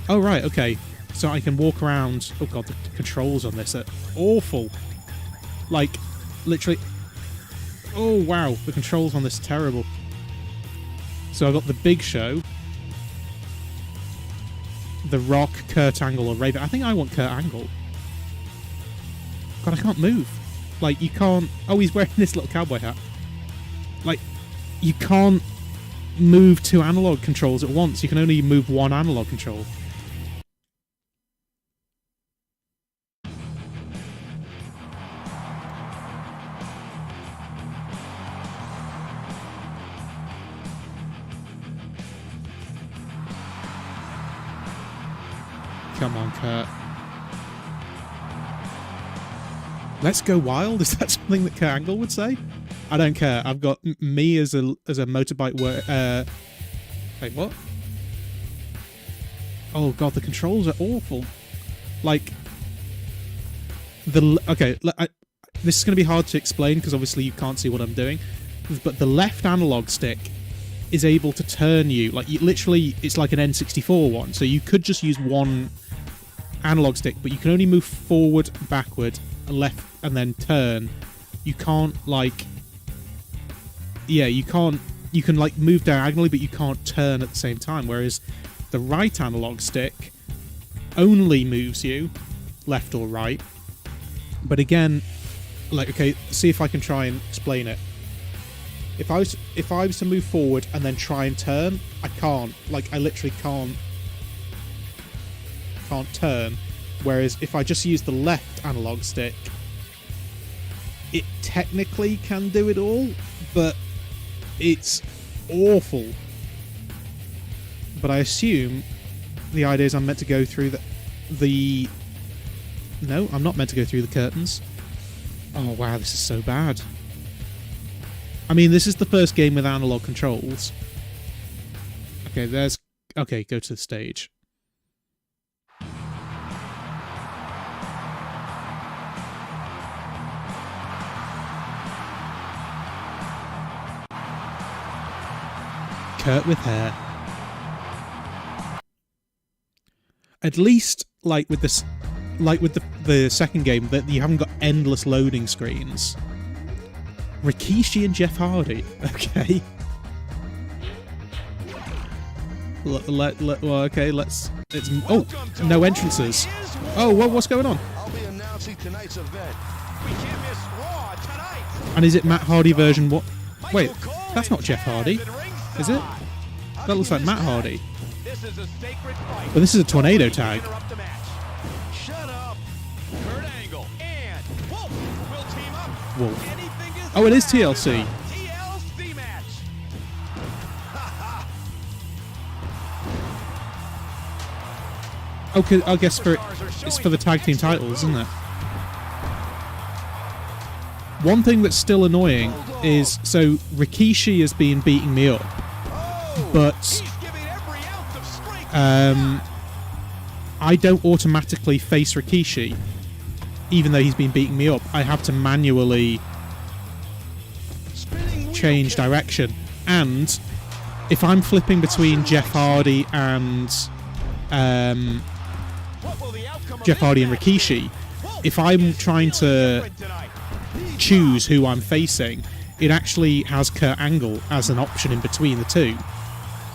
Oh, right, okay. So I can walk around... Oh, God, the controls on this are awful. Like, literally... Oh, wow, the controls on this are terrible. So I've got the Big Show. The Rock, Kurt Angle, or Raven. I think I want Kurt Angle. God, I can't move. Like, you can't... Oh, he's wearing this little cowboy hat. Like, you can't move two analog controls at once. You can only move one analog control. Come on, Kurt. Let's go wild? Is that something that Kurt Angle would say? I don't care. I've got me as a motorbike wait, what? Oh god, the controls are awful. Like okay, this is going to be hard to explain because obviously you can't see what I'm doing. But the left analog stick is able to turn you, like, literally, it's like an N64 one. So you could just use one analog stick, but you can only move forward, backward, left, and then turn you can't, like... Yeah, you can't... You can, like, move diagonally, but you can't turn at the same time, whereas the right analog stick only moves you left or right. But again, like, okay, see if I can try and explain it. If I was to move forward and then try and turn, I can't. Like, I literally can't turn. Whereas if I just use the left analog stick, it technically can do it all, but it's awful. But I assume the idea is I'm meant to go through the... No, I'm not meant to go through the curtains. Oh wow, this is so bad. I mean, this is the first game with analog controls. Okay, there's... Okay, go to the stage. Kurt with hair. At least, like with this, like with the second game, that you haven't got endless loading screens. Rikishi and Jeff Hardy. Okay. Well, okay, let's... It's... Oh, no entrances. Oh, what's going on? I'll be announcing tonight's event. We can't miss Raw tonight. And is it Matt Hardy version what? Wait, that's not Jeff Hardy. Is it? That looks like Matt Hardy. This is a sacred fight. But this is a tornado tag. Shut up. Kurt Angle and Wolf will team up. Wolf. Anything is Oh, it is allowed. TLC. TLC match. Okay, I guess it's for the tag team titles, isn't it? One thing that's still annoying is, so Rikishi has been beating me up, but He's giving every ounce of strength. I don't automatically face Rikishi, even though he's been beating me up. I have to manually change direction, and if I'm flipping between Jeff Hardy and Rikishi, if I'm trying to choose who I'm facing, it actually has Kurt Angle as an option in between the two.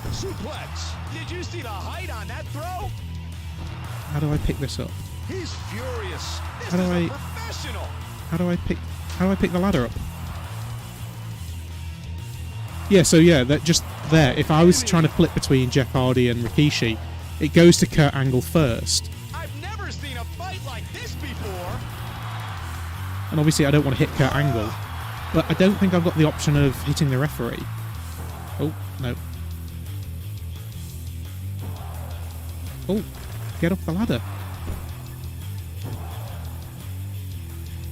Suplex. Did you see the height on that throw? How do I pick this up? He's furious. This How do is a I- professional. How do I pick the ladder up? Yeah, so yeah, that just there. If I was trying to flip between Jeff Hardy and Rikishi, it goes to Kurt Angle first. I've never seen a fight like this before. And obviously I don't want to hit Kurt Angle, but I don't think I've got the option of hitting the referee. Oh, no. Oh, get up the ladder.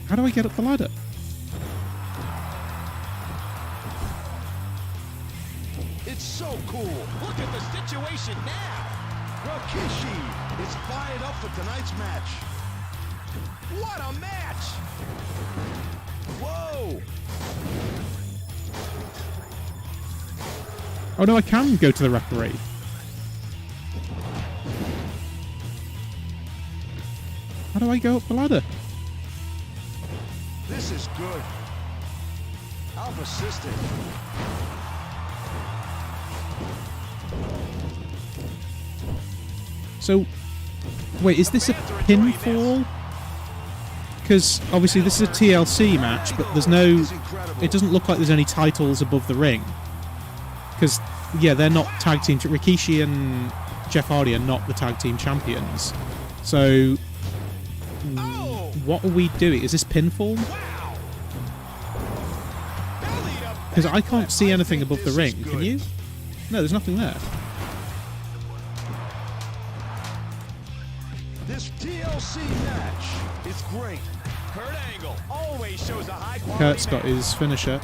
How do I get up the ladder? It's so cool. Look at the situation now. Rikishi is fired up for tonight's match. What a match! Whoa! Oh no, I can go to the referee. How do I go up the ladder? This is good. Alpha System. So, wait, is this a pinfall? Because obviously this is a TLC match, but there's no... It doesn't look like there's any titles above the ring. Because, yeah, they're not tag team... Rikishi and Jeff Hardy are not the tag team champions. So, what are we doing? Is this pinfall? Because I can't see anything above the ring. Can you? No, there's nothing there. This TLC match is great. Kurt Angle always shows a high quality. Kurt's got his finisher.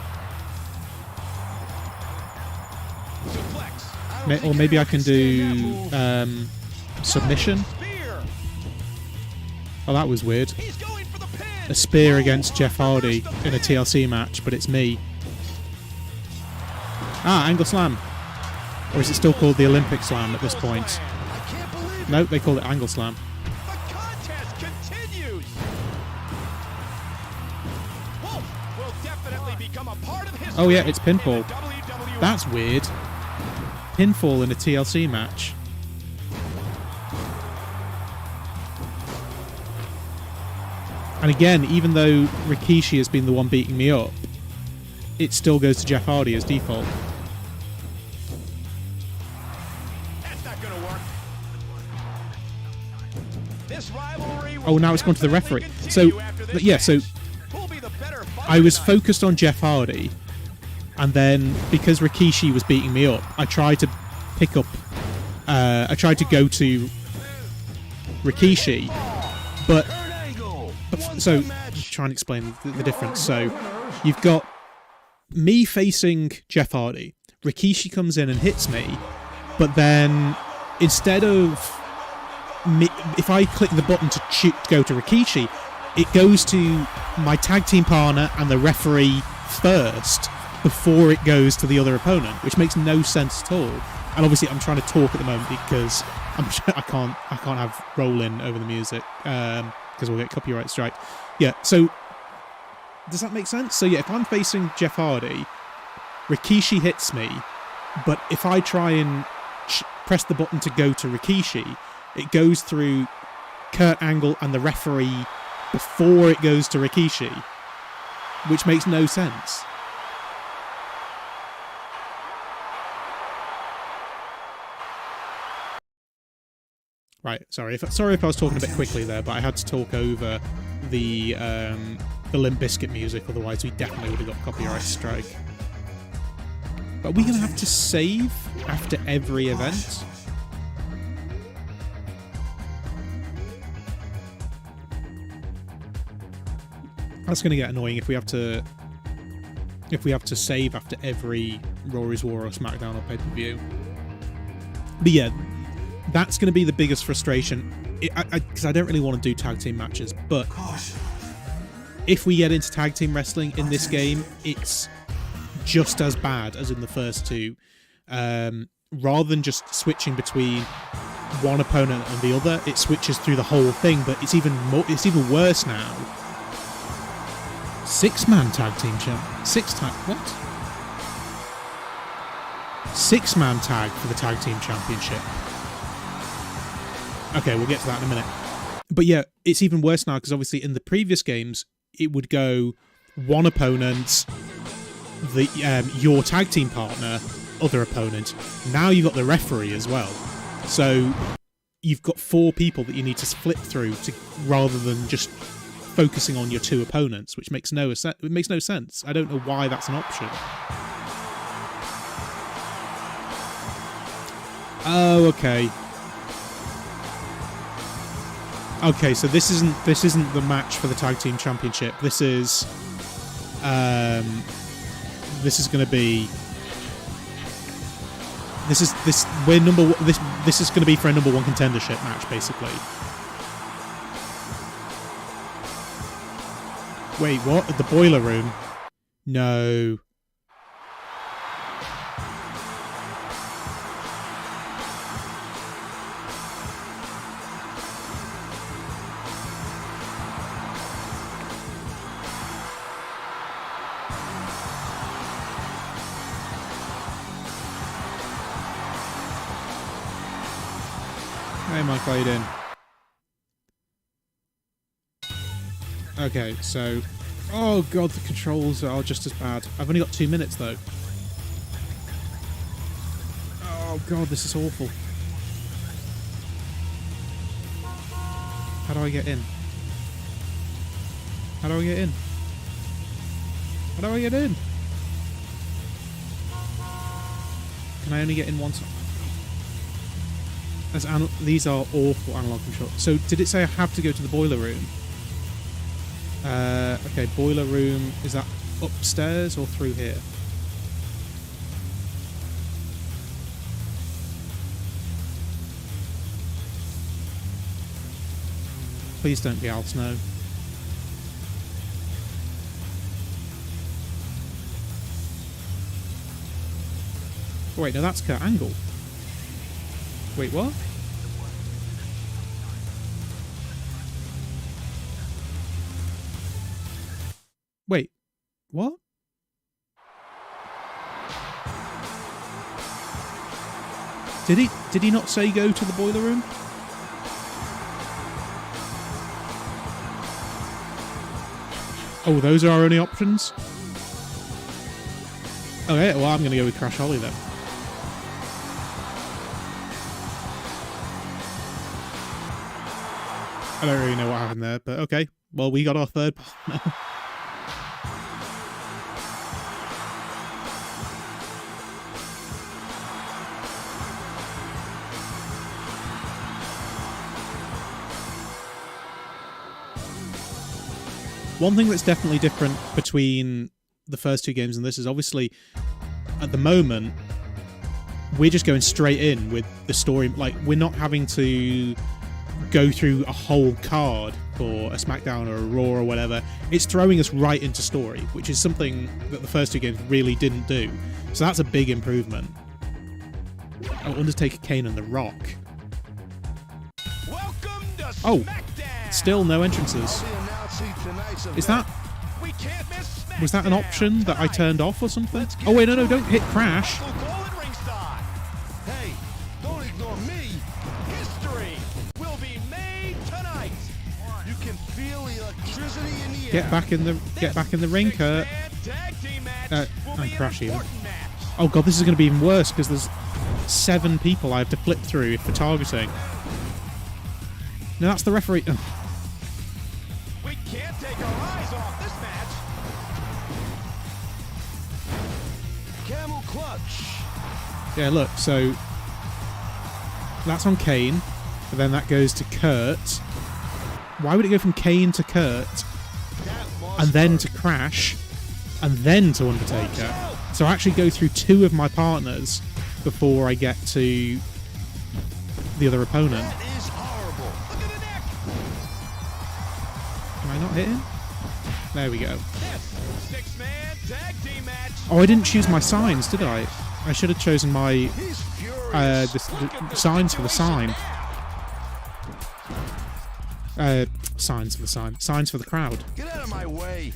Suplex. Or maybe I can do submission. Spear. Oh, that was weird. He's going for the pin. A spear against Jeff Hardy in a TLC match, but it's me. Ah, Angle Slam. Or is it still called the Olympic Slam at this point? I can't believe it. No, they call it Angle Slam. The contest continues. Wolf will Oh yeah, it's pinfall. That's weird. Pinfall in a TLC match. And again, even though Rikishi has been the one beating me up, it still goes to Jeff Hardy as default. That's not gonna work. This rivalry will Oh, now it's gone to the referee. So, continue after this yeah, so match. Who'll be the better fighter I was tonight? focused on Jeff Hardy, and then because Rikishi was beating me up, I tried to pick up. I tried to go to Rikishi, but Kurt Angle won so the match. try and explain the difference. So you've got me facing Jeff Hardy. Rikishi comes in and hits me, but then instead of me, if I click the button to go to Rikishi, it goes to my tag team partner and the referee first before it goes to the other opponent, which makes no sense at all. And obviously, I'm trying to talk at the moment because I can't have rolling over the music because we'll get copyright strike. Yeah, so does that make sense? So yeah, if I'm facing Jeff Hardy, Rikishi hits me, but if I try and press the button to go to Rikishi, it goes through Kurt Angle and the referee before it goes to Rikishi, which makes no sense. Right, sorry if I was talking a bit quickly there, but I had to talk over the Limp Bizkit music, otherwise we definitely would have got copyright strike. But are we going to have to save after every event? That's going to get annoying if we have to save after every Rory's War or SmackDown or pay-per-view. But yeah, that's going to be the biggest frustration, because I don't really want to do tag team matches, but if we get into tag team wrestling in this game, it's just as bad as in the first two. Rather than just switching between one opponent and the other, it switches through the whole thing, but it's even worse now. 6-man tag team champ. What? 6-man tag for the tag team championship. Okay, we'll get to that in a minute. But yeah, it's even worse now because obviously in the previous games, it would go one opponent, your tag team partner, other opponent. Now you've got the referee as well. So you've got 4 people that you need to flip through rather than just focusing on your 2 opponents, which makes no sense. I don't know why that's an option. Oh, okay. Okay, so this isn't the match for the tag team championship. This is going to be this is going to be for a number 1 contendership match, basically. Wait, what? At the boiler room? No. Hey, Mike, how you doing? Okay, so... Oh god, the controls are just as bad. I've only got 2 minutes, though. Oh god, this is awful. How do I get in? How do I get in? How do I get in? Can I only get in once? These are awful analog controls. So, did it say I have to go to the boiler room? Okay, boiler room. Is that upstairs or through here? Please don't be Al Snow. Oh, wait, no, that's Kurt Angle. Wait, what? Wait, what? Did he not say go to the boiler room? Oh, those are our only options? Okay, well, I'm going to go with Crash Holly then. I don't really know what happened there, but okay. Well, we got our third partner. One thing that's definitely different between the first two games and this is obviously, at the moment, we're just going straight in with the story. Like, we're not having to go through a whole card for a Smackdown or a Raw or whatever. It's throwing us right into story, which is something that the first two games really didn't do. So that's a big improvement. Oh, Undertaker, Kane and The Rock. Welcome to Smackdown! Still no entrances. Is that... Was that an option that I turned off or something? Oh wait, no, don't hit Crash. Hey, don't ignore me. History will be made tonight. You can feel the electricity in the air. Get back in the ring, Kurt. I'm Crash even. Oh god, this is going to be even worse because there's 7 people I have to flip through for targeting. No, that's the referee. Oh. We can't take our eyes off this match. Camel clutch. Yeah, look, so that's on Kane, and then that goes to Kurt. Why would it go from Kane to Kurt, and then to Crash, and then to Undertaker? So I actually go through 2 of my partners before I get to the other opponent. That is horrible. Look at the neck. Am I not hitting? There we go. Yes, 6-man tag team match. Oh, I didn't choose my signs, did I? I should have chosen my He's furious. the signs for the sign. Signs for the sign. Signs for the crowd. Get out of my way.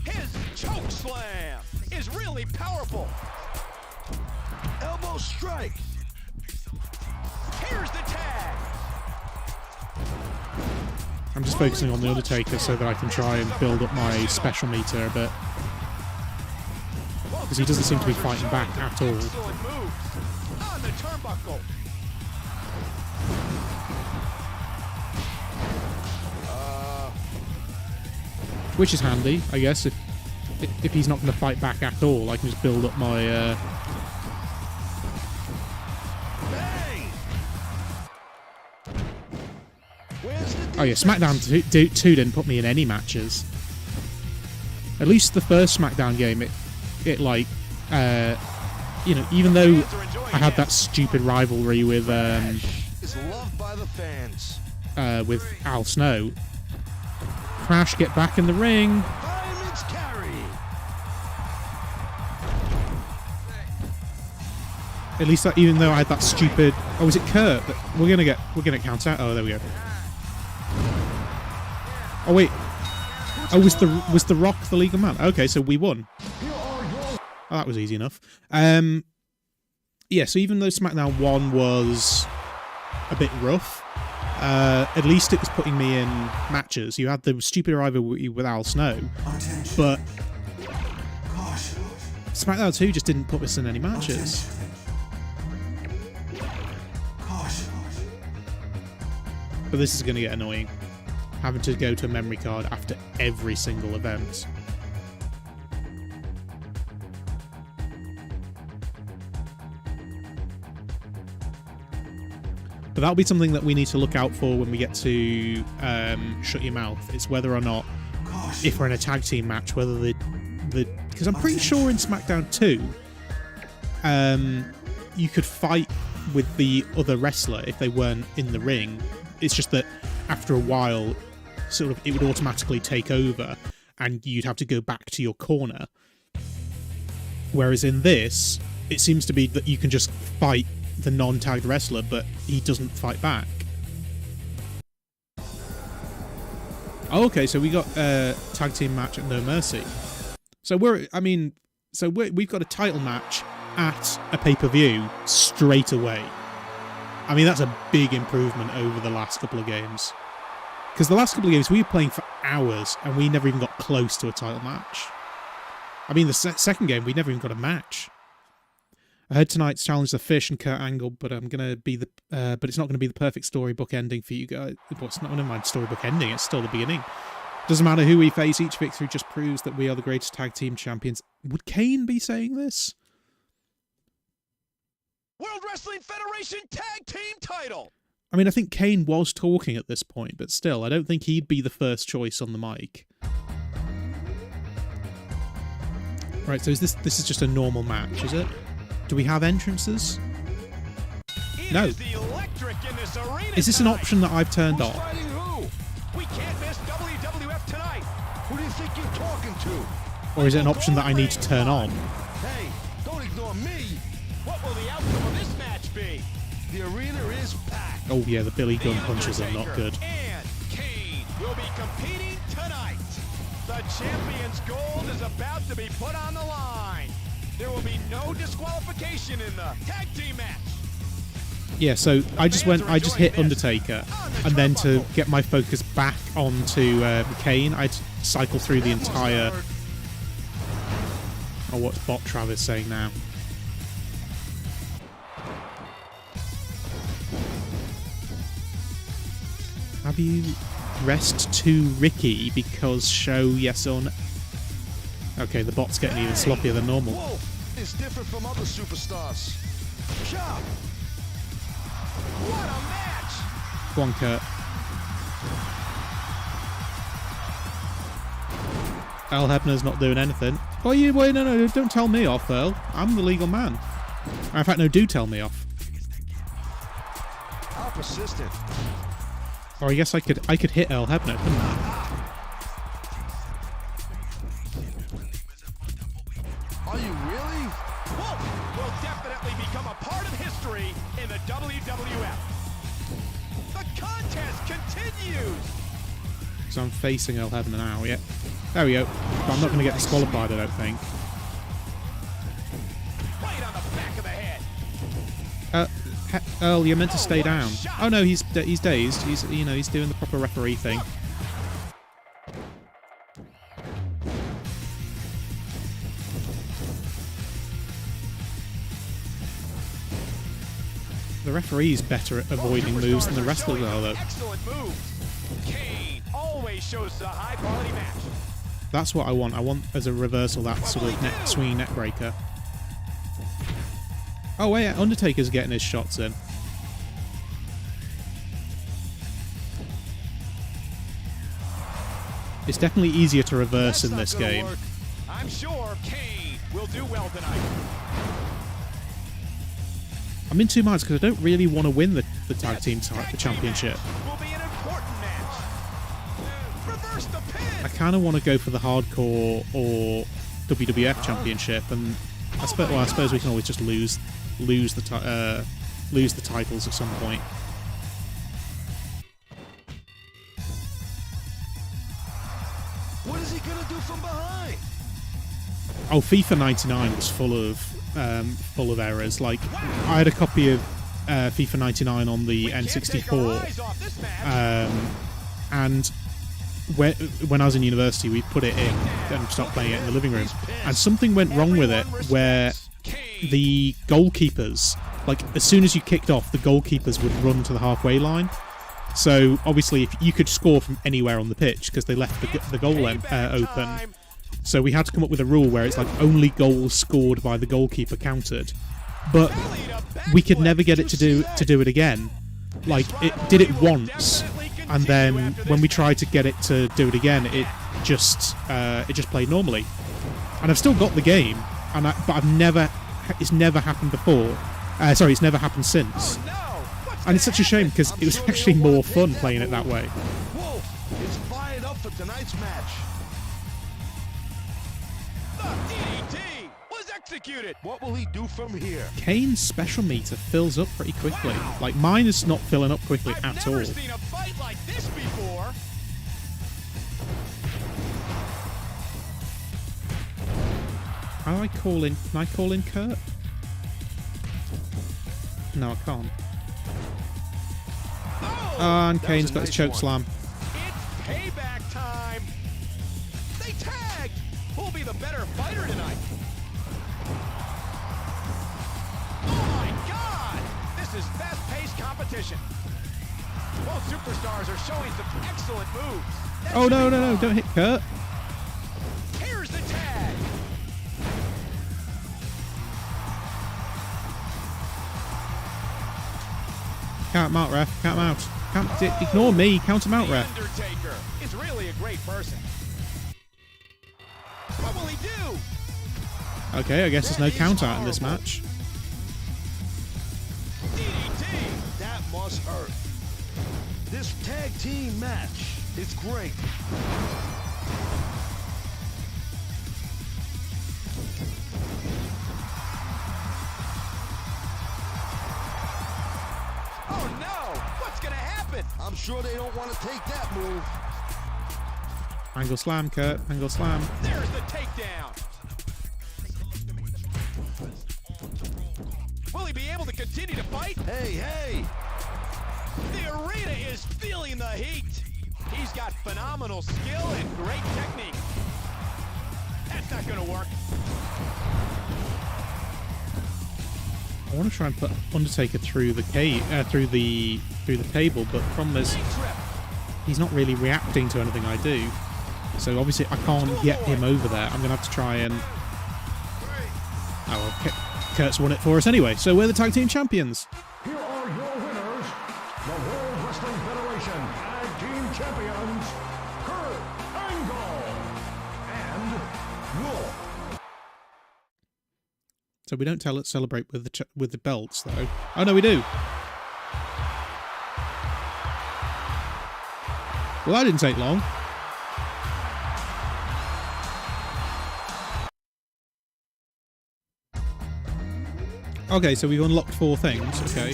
His choke slam is really powerful. Elbow strike. Here's the tag. I'm just focusing on the Undertaker so that I can try and build up my special meter a bit. Because he doesn't seem to be fighting back at all. Excellent moves on the turnbuckle. Which is handy, I guess. If he's not going to fight back at all, I can just build up my... Bang! Where's the Oh yeah, Smackdown 2 didn't put me in any matches. At least the first Smackdown game, it like, you know, even though I had that stupid rivalry with is loved by the fans. with Al Snow, Crash, get back in the ring. Fireman's carry. At least that, even though I had that stupid... Oh, was it Kurt? We're gonna count out. Oh, there we go. Oh wait. Oh, was the Rock the legal man? Okay, so we won. Oh, that was easy enough. Yeah, so even though SmackDown 1 was a bit rough, at least it was putting me in matches. You had the stupid rivalry with Al Snow, but SmackDown 2 just didn't put us in any matches. But this is going to get annoying, having to go to a memory card after every single event. But that'll be something that we need to look out for when we get to Shut Your Mouth. It's whether or not, if we're in a tag team match, whether the because I'm pretty sure in SmackDown 2, you could fight with the other wrestler if they weren't in the ring. It's just that after a while, sort of, it would automatically take over, and you'd have to go back to your corner. Whereas in this, it seems to be that you can just fight the non-tagged wrestler, but he doesn't fight back. Oh, okay, so we got a tag team match at No Mercy. So we've got a title match at a pay-per-view straight away. I mean, that's a big improvement over the last couple of games. Because the last couple of games, we were playing for hours, and we never even got close to a title match. I mean, the second game, we never even got a match. I heard tonight's challenge the Fish and Kurt Angle, but I'm gonna be the but it's not gonna be the perfect storybook ending for you guys. Well, it's not, never mind storybook ending. It's still the beginning. Doesn't matter who we face. Each victory just proves that we are the greatest tag team champions. Would Kane be saying this? World Wrestling Federation Tag Team title. I mean, I think Kane was talking at this point, but still, I don't think he'd be the first choice on the mic. Right, so is this is just a normal match, is it? Do we have entrances? No. Is this an option that I've turned off? We can't miss WWF tonight. Who do you think you're talking to? Or is it an option that I need to turn on? Hey, don't ignore me. What will the outcome of this match be? The arena is packed. Oh yeah, the Billy Gunn punches are not good. And Kane will be competing tonight. The champion's gold is about to be put on the line. There will be no disqualification in the tag team match. Yeah, so I just hit Undertaker, and then to get my focus back onto Kane, I'd cycle through the entire... Oh, what's Bot Travis saying now? Have you rest to Ricky because show yes or no? Okay, the bot's getting even sloppier than normal. Wolf is different from other superstars. Chop. What a match! Go on, Kurt. Earl Hebner's not doing anything. Oh, you wait, no, don't tell me off, Earl. I'm the legal man. In fact, no, do tell me off. How persistent. Or I guess I could hit Earl Hebner, couldn't I? Are you really? Wolf will definitely become a part of history in the WWF. The contest continues. So I'm facing Earl Hebner now, yeah. There we go. But I'm not going to get disqualified, I don't think. Right on the back of the head. Earl, you're meant to stay down. Oh no, he's dazed. He's doing the proper referee thing. The referee's better at avoiding moves than the wrestlers are, though. Excellent moves. Kane always shows a high quality match. That's what I want. I want, as a reversal, that sort of swinging neck breaker. Oh wait, Undertaker's getting his shots in. It's definitely easier to reverse in this game. I'm sure Kane will do well tonight. I'm in two minds because I don't really want to win the tag team championship. Will be an important match. Reverse the pin. I kind of want to go for the hardcore or WWF championship, and I suppose we can always just lose the titles at some point. What is he gonna do from behind? Oh, FIFA 99 was full of errors. Like, I had a copy of FIFA 99 on the N64, and when I was in university, we put it in and stopped playing it in the living room. And something went wrong with it, where the goalkeepers, like, as soon as you kicked off, the goalkeepers would run to the halfway line. So obviously, if you could score from anywhere on the pitch because they left the goal open. So we had to come up with a rule where it's like only goals scored by the goalkeeper counted. But we could never get it to do it again. Like, it did it once, and then when we tried to get it to do it again, it just played normally. And I've still got the game, but it's never happened before. Sorry, it's never happened since. And it's such a shame because it was actually more fun playing it that way. Wolf is fired up for tonight's match. The DDT was executed. What will he do from here? Kane's special meter fills up pretty quickly. Like, mine is not filling up quickly at all. I've never seen a fight like this before. How do I call in? Can I call in Kurt? No, I can't. And Kane's got his choke slam. It's payback time. They tagged. Who'll be the better fighter tonight? Oh my God! This is fast-paced competition. Both superstars are showing some excellent moves. That Oh, should no, be no, no. fun. Don't hit Kurt. Here's the tag. Count him out, ref. Count him out. Ignore me. Count him out, The ref. Undertaker is really a great person. What will he do? Okay, I guess there's no That is count out in this horrible. match. DDT. That must hurt. This tag team match is great. Oh no! What's gonna happen? I'm sure they don't want to take that move. Angle slam, Kurt. Angle slam. There's the takedown. Will he be able to continue to fight? Hey, hey! The arena is feeling the heat. He's got phenomenal skill and great technique. That's not gonna work. I want to try and put Undertaker through the through the table, but the problem is Leg trip. he's not really reacting to anything I do. So obviously I can't get him over there. I'm gonna have to try and. Oh well, Kurt's won it for us anyway. So we're the tag team champions. Here are your winners, the World Wrestling Federation Tag Team Champions, Kurt Angle and Wolf. So we don't celebrate with the belts though. Oh no, we do. Well, that didn't take long. Okay, so we've unlocked 4 things. Okay.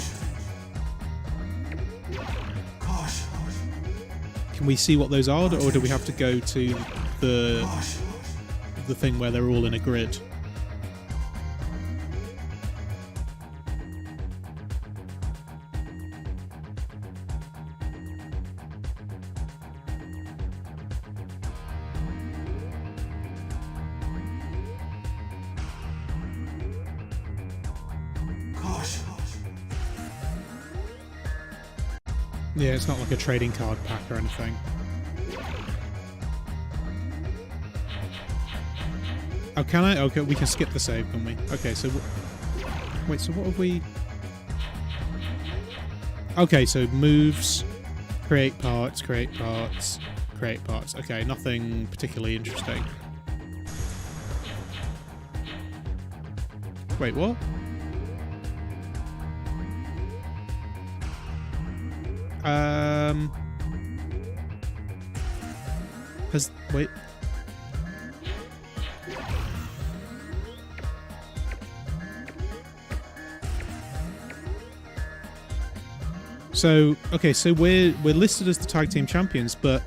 Caution. Can we see what those are, or do we have to go to the Caution. thing where they're all in a grid? Caution. Yeah, it's not like a trading card pack or anything. Oh, can I? Okay, we can skip the save, can we? Okay, so... Wait, so what have we... Okay, so moves, create parts, create parts, create parts. Okay, nothing particularly interesting. Wait, what? Wait. So, okay, so we're listed as the tag team champions, but...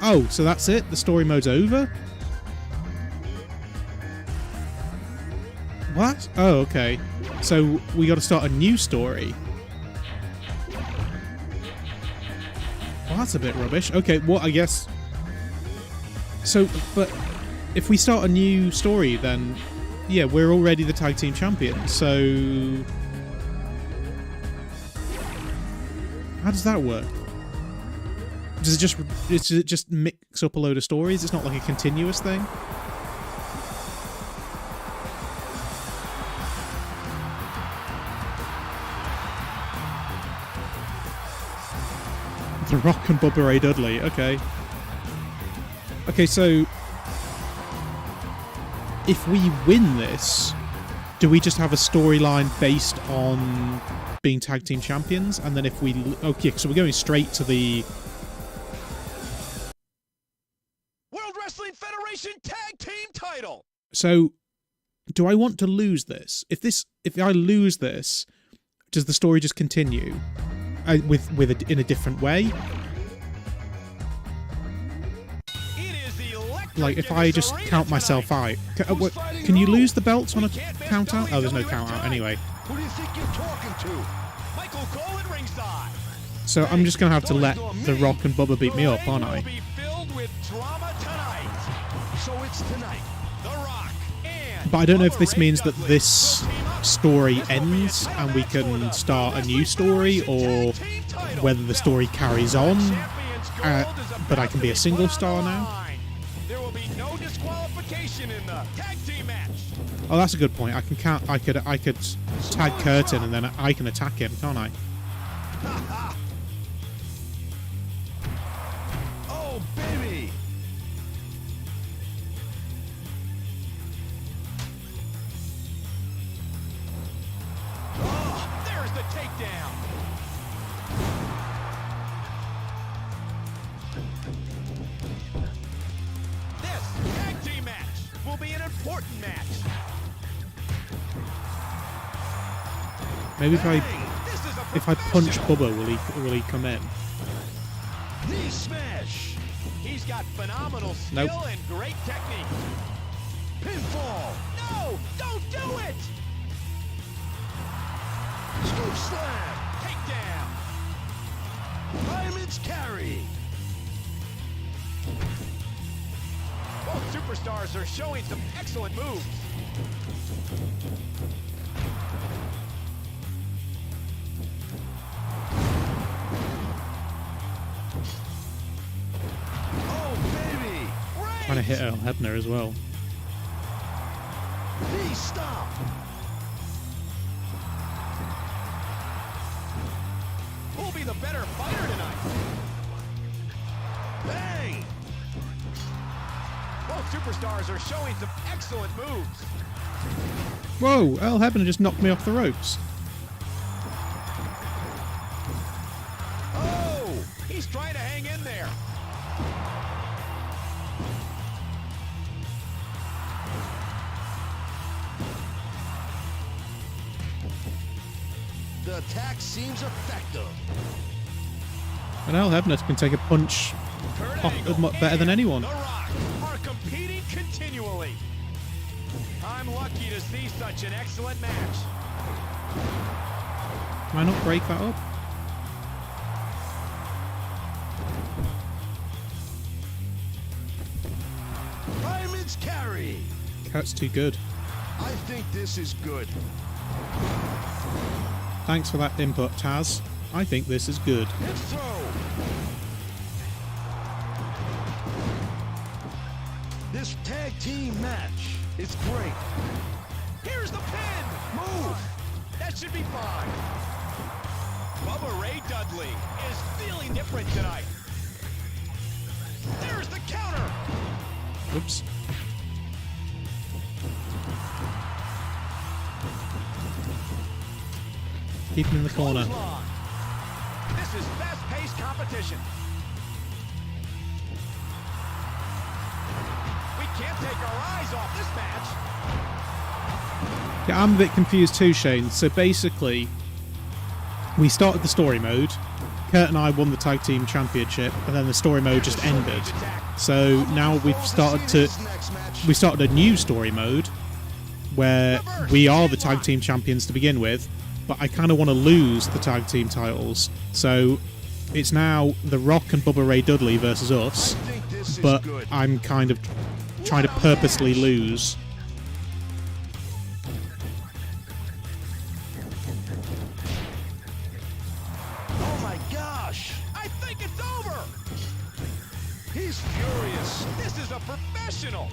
Oh, so that's it? The story mode's over? What? Oh, okay. So we got to start a new story. Well, that's a bit rubbish. Okay, well, I guess... So, but if we start a new story, then... Yeah, we're already the tag team champions, so... How does that work? Does it just mix up a load of stories? It's not like a continuous thing? The Rock and Bubba Ray Dudley, okay. Okay, so... If we win this, do we just have a storyline based on being tag team champions? And then if we... Okay, so we're going straight to the... World Wrestling Federation Tag Team title. So, do I want to lose this? If I lose this, does the story just continue in a different way? It is the electric Like, if in I this just arena count myself tonight. out... Can you lose the belts on a count out? Oh, there's no count out anyway. Who do you think you're talking to? Michael Cole at ringside. So I'm just going to have to let The Rock and Bubba beat me up, aren't I? Will be filled with drama tonight. So it's tonight. The Rock and But I don't know if Bubba this Ray means that Dudley this will team up. story This will be a ends title and we match for can the start a Wrestling new story, Federation or Tag Team title whether the story belt. carries The on, champion's gold is but I about can to be a single put on star the now. line. There will be no disqualification in the tag team match. Oh, that's a good point. I could tag Kurt in and then I can attack him, can't I? Oh, baby. Oh, there's the takedown. This tag team match will be an important match. Maybe This is a if I punch professional. Bubba, will he come in? Knee smash. He's got phenomenal skill Nope. and great technique. Pinfall. No, don't do it. Scoop slam. Takedown. Fireman's carry. Both superstars are showing some excellent moves. Oh, baby. Trying to hit Earl Hebner as well. Knee stop. Who'll be the better fighter tonight? Bang. Both superstars are showing some excellent moves. Whoa, Earl Hebner just knocked me off the ropes. Oh, he's trying to hang in there. The attack seems effective. And Earl Hebner can take a punch Kurt off Angle better than and anyone. The Rock are competing continually. I'm lucky to see such an excellent match. Can I not break that up? Fireman's carry. Kurt's too good. I think this is good. Thanks for that input, Taz. I think this is good. Hip throw. This tag team match is great. Here's the pin. Move. That should be fine. Bubba Ray Dudley is feeling different tonight. There's the counter. Oops. Keep him in the corner. Clothesline. This is fast-paced competition. We can't take our eyes off this match. Yeah, I'm a bit confused too, Shane. So basically, we started the story mode. Kurt and I won the tag team championship, and then the story mode just ended. So now we've we started a new story mode where we are the tag team champions to begin with, but I kind of want to lose the tag team titles. So it's now The Rock and Bubba Ray Dudley versus us, but I'm kind of trying to purposely lose. Oh my gosh. I think it's over. He's furious. This is a professional.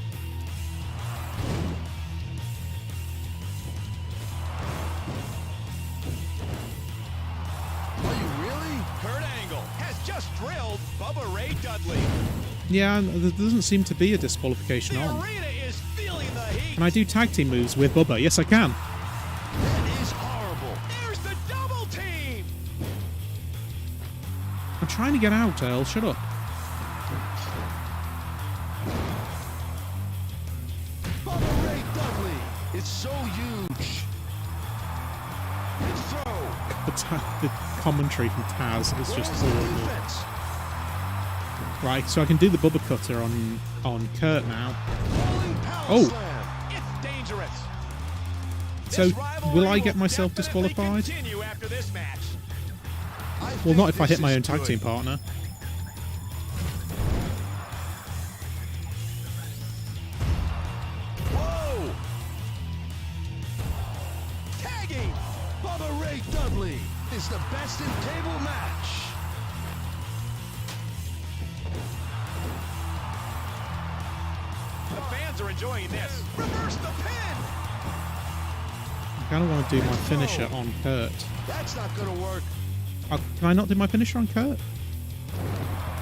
Are you really? Kurt Angle has just drilled Bubba Ray Dudley. Yeah, there doesn't seem to be a disqualification The on. arena is feeling the heat. Can I do tag team moves with Bubba? Yes, I can. That is horrible. There's the double team. I'm trying to get out, Earl. Shut up. Bubba Ray Dudley. It's so huge. Hip throw. The commentary from Taz is just Where's the horrible. defense? Right, so I can do the Bubba cutter on Kurt now. Rolling power Oh. slam. It's dangerous. So This rivalry will I get myself definitely disqualified? Continue after this match. Well, not if I hit my own tag team partner. Whoa! Tagging! Bubba Ray Dudley is the best in table match. The fans are enjoying this. Reverse the pin! I kind of want to do my finisher on Kurt. That's not gonna work. Oh, can I not do my finisher on Kurt?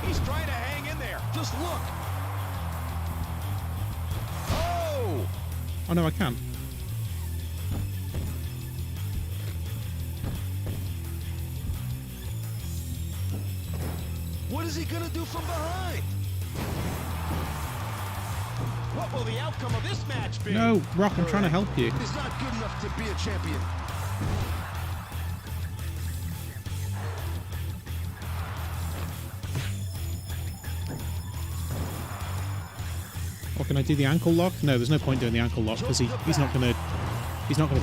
He's trying to hang in there. Just look. Oh! Oh, no, I can. What is he gonna do from behind? What will the outcome of this match be? No, Rock, I'm trying to help you. He's not good enough to be a champion. Or can I do the ankle lock? No, there's no point doing the ankle lock because he's not gonna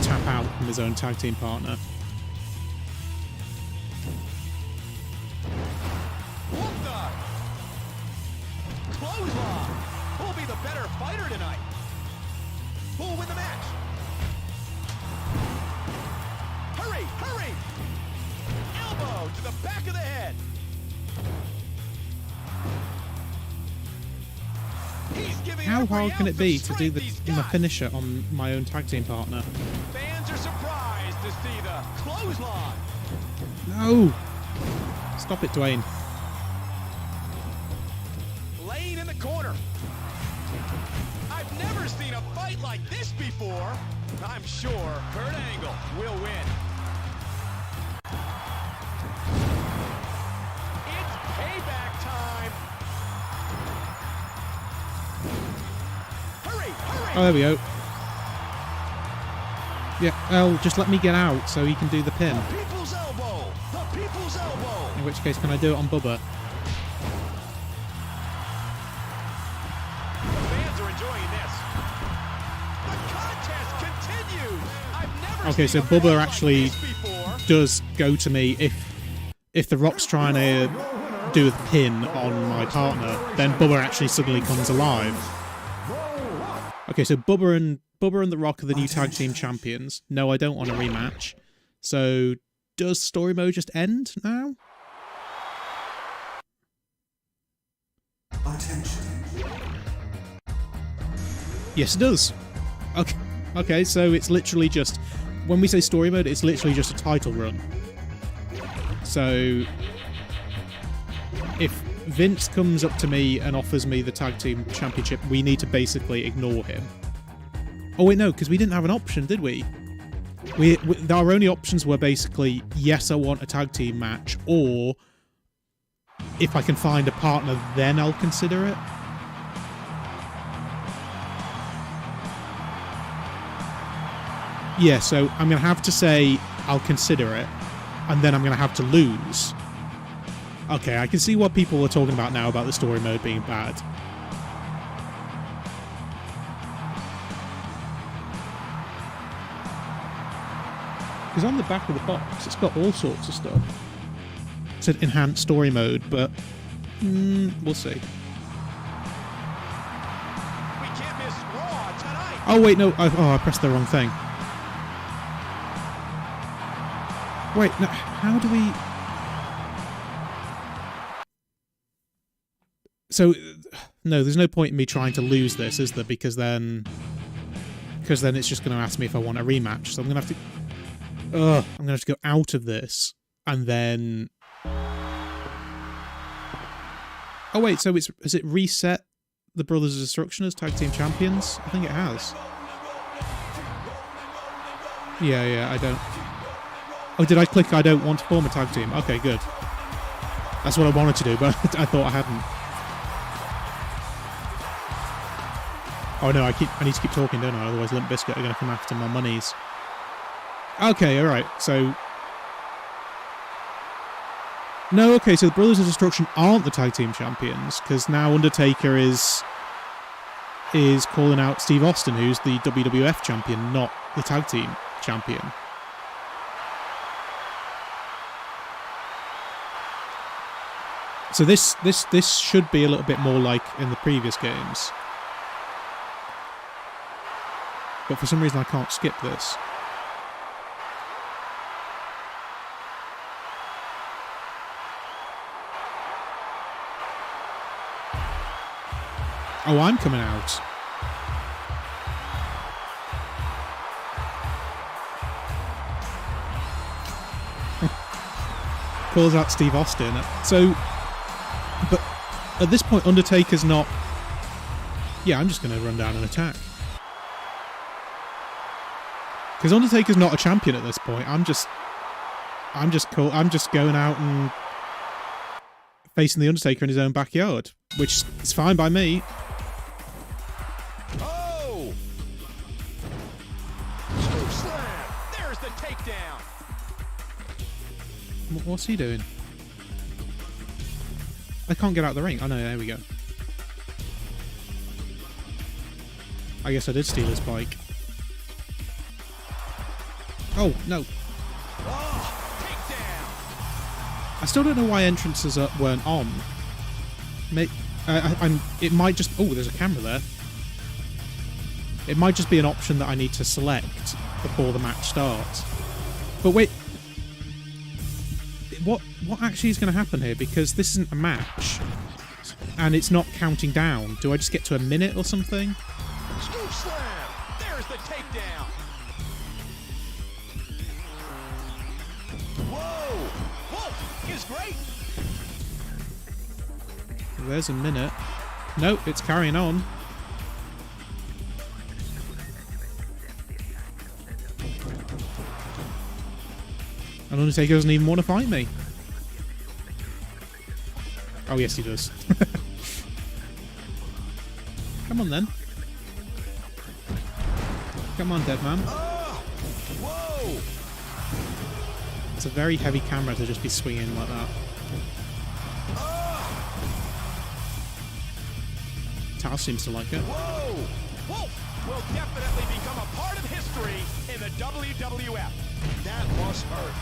tap out from his own tag team partner. What the? Clothesline! Who'll be the better fighter tonight? Who'll win the match? Hurry! Hurry! Elbow to the back of the head. He's giving How every hard can it ounce be of to do strength he's my got. finisher on my own tag team partner? Fans are surprised to see the clothesline. No! Stop it, Dwayne. Laying in the corner. I've never seen a fight like this before. I'm sure Kurt Angle will win. It's payback time. Hurry, hurry. Oh, there we go. Yeah, well, just let me get out so he can do the pin. The people's elbow. The people's elbow. In which case, can I do it on Bubba? The fans are enjoying this. The contest continues. I've never Okay, so seen a Bubba match actually like this before. does go to me if the Rock's trying to do a pin on my partner, then Bubba actually suddenly comes alive. Okay, so Bubba and the Rock are the new tag team champions. No, I don't want a rematch. So does story mode just end now? Yes, it does. Okay, okay, so it's literally just, when we say story mode, it's literally just a title run. So if Vince comes up to me and offers me the tag team championship, we need to basically ignore him. Oh wait, no, because we didn't have an option, did we? Our only options were basically, yes, I want a tag team match, or if I can find a partner, then I'll consider it. Yeah, so I'm going to have to say I'll consider it, and then I'm going to have to lose. Okay, I can see what people are talking about now about the story mode being bad. Because on the back of the box, it's got all sorts of stuff. It said enhanced story mode, but we'll see. We can't miss Raw tonight. Oh wait, no, I pressed the wrong thing. Wait, no, how do we... So, no, there's no point in me trying to lose this, is there? Because then it's just going to ask me if I want a rematch. So I'm going to have to... I'm going to have to go out of this, and then... Oh wait, so has it reset the Brothers of Destruction as tag team champions? I think it has. Yeah, I don't... Oh, did I click I don't want to form a tag team? Okay, good. That's what I wanted to do, but I thought I hadn't. Oh no, I need to keep talking, don't I? Otherwise Limp Bizkit are going to come after my monies. Okay, alright, so... No, okay, so the Brothers of Destruction aren't the tag team champions, because now Undertaker is calling out Steve Austin, who's the WWF champion, not the tag team champion. So this should be a little bit more like in the previous games. But for some reason I can't skip this. Oh, I'm coming out. Calls out Steve Austin. So, but at this point, Undertaker's not... Yeah, I'm just going to run down and attack. Because Undertaker's not a champion at this point. I'm just going out and facing the Undertaker in his own backyard, which is fine by me. Oh! Scoop slam! There's the takedown! What's he doing? I can't get out of the ring. Oh no, there we go. I guess I did steal his bike. Oh, no. Oh, takedown! I still don't know why entrances weren't on. It might just... Oh, there's a camera there. It might just be an option that I need to select before the match starts. But wait... What actually is going to happen here? Because this isn't a match. And it's not counting down. Do I just get to a minute or something? Scoop slam! There's the takedown! Whoa! Wolf is great! There's a minute. Nope, it's carrying on. And Undertaker doesn't even want to fight me. Oh, yes, he does. Come on, then. Come on, dead man. Whoa! It's a very heavy camera to just be swinging like that. Tal seems to like it. Whoa! Wolf will definitely become a part of history in the WWF. That must hurt.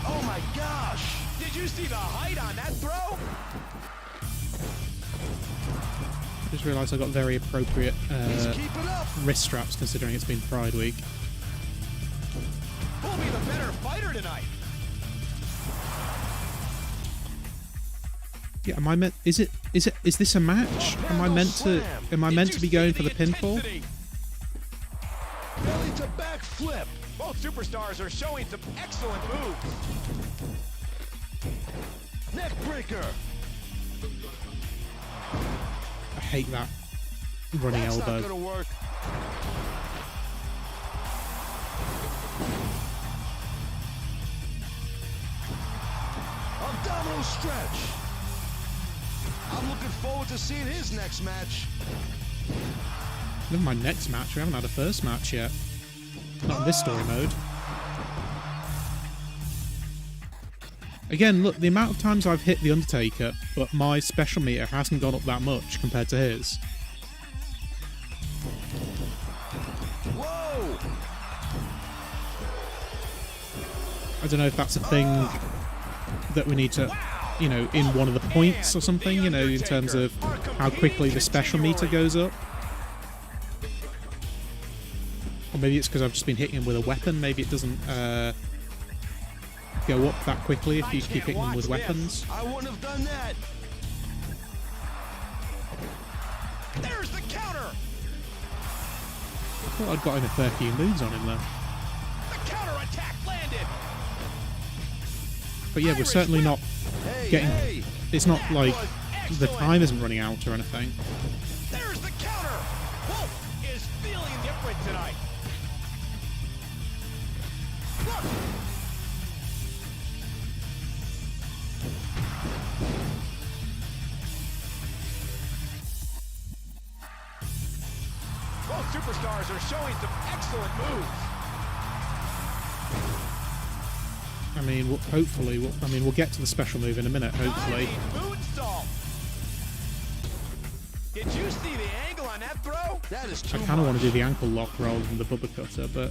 Oh my gosh! Did you see the height on that throw? Just realised I got very appropriate He's keeping up. wrist straps considering it's been Pride Week. Who'll be the better fighter tonight? Yeah, am I meant? Is this a match? Am I meant to be going for the pinfall? Belly to back flip. Both superstars are showing some excellent moves. Neck breaker. I hate that running That's elbow. not gonna work. Abdominal stretch. I'm looking forward to seeing his next match. Never mind next match. We haven't had a first match yet. Not in this story mode. Again, look, the amount of times I've hit the Undertaker, but my special meter hasn't gone up that much compared to his. Whoa! I don't know if that's a thing that we need to, you know, in one of the points or something, you know, in terms of how quickly the special meter goes up. Or maybe it's because I've just been hitting him with a weapon. Maybe it doesn't go up that quickly if you keep hitting him with weapons. I wouldn't have done that. There's the counter! I thought I'd got in a fair few moves on him though. The counter attack landed! But yeah, we're certainly not Hey, getting... hey. It's not like the Excellent. time isn't running out or anything. There's the counter! Wolf is feeling different tonight. Look! Both superstars are showing some excellent moves. I mean, hopefully, we'll get to the special move in a minute, hopefully. Moonsault. Did you see the angle on that throw? That is I too kind of want much. to do the ankle lock rather than the Bubba Cutter, but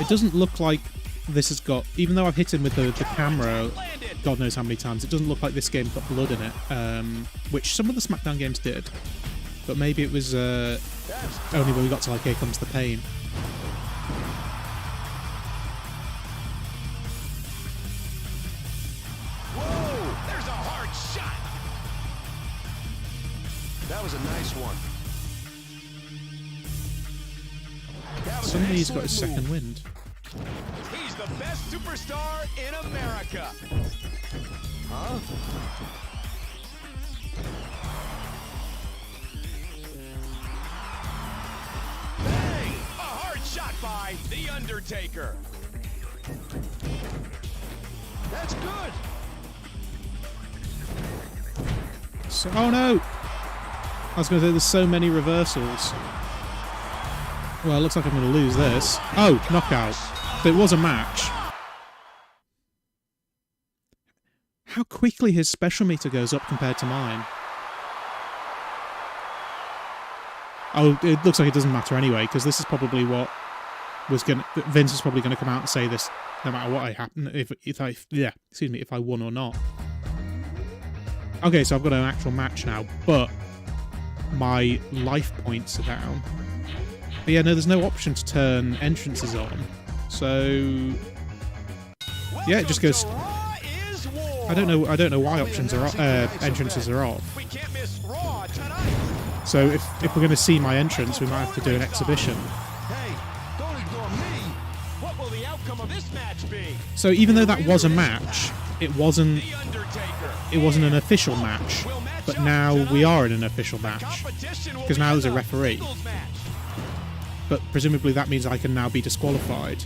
It doesn't look like this has got, even though I've hit him with the camera God knows how many times, it doesn't look like this game's got blood in it, which some of the Smackdown games did. But maybe it was only when we got to like Here Comes the Pain. Whoa, there's a hard shot. That was a nice one. Suddenly he's got his second wind. He's the best superstar in America. Huh? Bang! A hard shot by The Undertaker. That's good. So, oh no! I was going to say there's so many reversals. Well, it looks like I'm going to lose this. Oh, knockout. So it was a match. How quickly his special meter goes up compared to mine. Oh, it looks like it doesn't matter anyway, because this is probably what was going to... Vince is probably going to come out and say this no matter what happened, if I won or not. Okay, so I've got an actual match now, but my life points are down. But yeah, no, there's no option to turn entrances on. So yeah, it just goes. I don't know why options are entrances are off. We can't miss Raw tonight. So if we're going to see my entrance, we might have to do an exhibition. Hey, don't ignore me. What will the outcome of this match be? So even though that was a match, it wasn't The Undertaker. an official match. But now we are in an official match because now there's a referee. But presumably that means I can now be disqualified.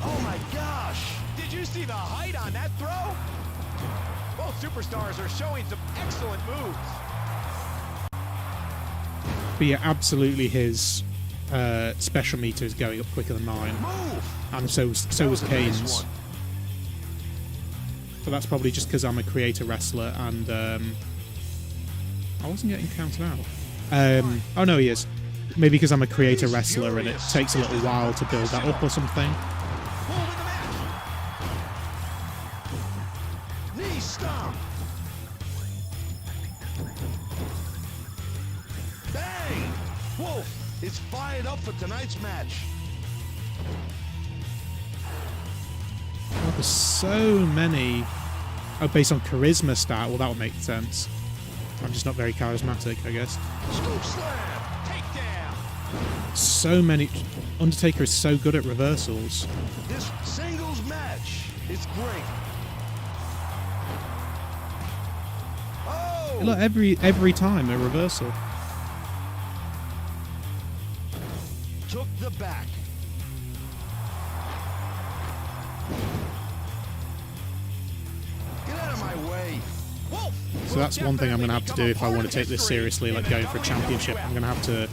Oh my gosh. Did you see the height on that throw? Both superstars are showing some excellent moves. But yeah, absolutely his special meter is going up quicker than mine. Move. And so was a nice Kane's. one. But that's probably just because I'm a creator wrestler and I wasn't getting counted out. Oh no, he is. Maybe because I'm a creator wrestler and it takes a little while to build that up or something. Moving the match. Knee stomp. Bang. Wolf is fired up for tonight's match. Oh, there's so many. Oh, based on charisma stat. Well, that would make sense. I'm just not very charismatic, I guess. Scoop slam. Takedown. So many. Undertaker is so good at reversals. This singles match is great. Oh. Look, every time a reversal. Took the back. Get out of my way. Wolf. So that's one thing I'm going to have to do if I want to take this seriously, like going for a championship. I'm going to have to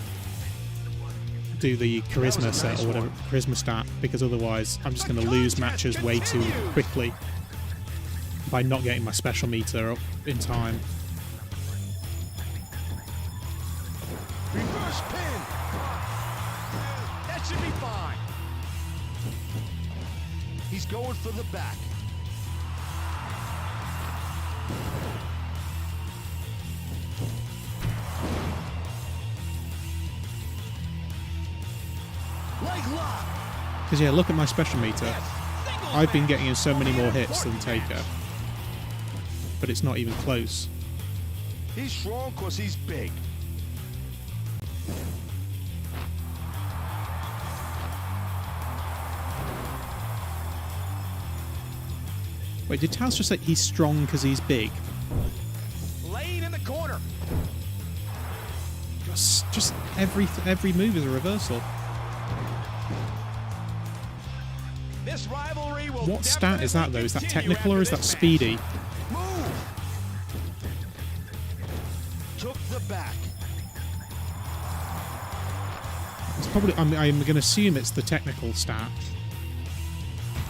do the charisma set or whatever, charisma stat, because otherwise I'm just going to lose matches way too quickly by not getting my special meter up in time. Reverse pin. That should be fine. He's going for the back. Leg lock. Because yeah, look at my special meter. I've been getting in so many more hits than Taker, but it's not even close. He's strong because he's big. Wait, did Taz just say he's strong because he's big? Laying in the corner. Just every move is a reversal. This rivalry will What stat is that though? Is that continue technical or after is that this speedy? Move. Took the back. It's probably. I'm going to assume it's the technical stat. match.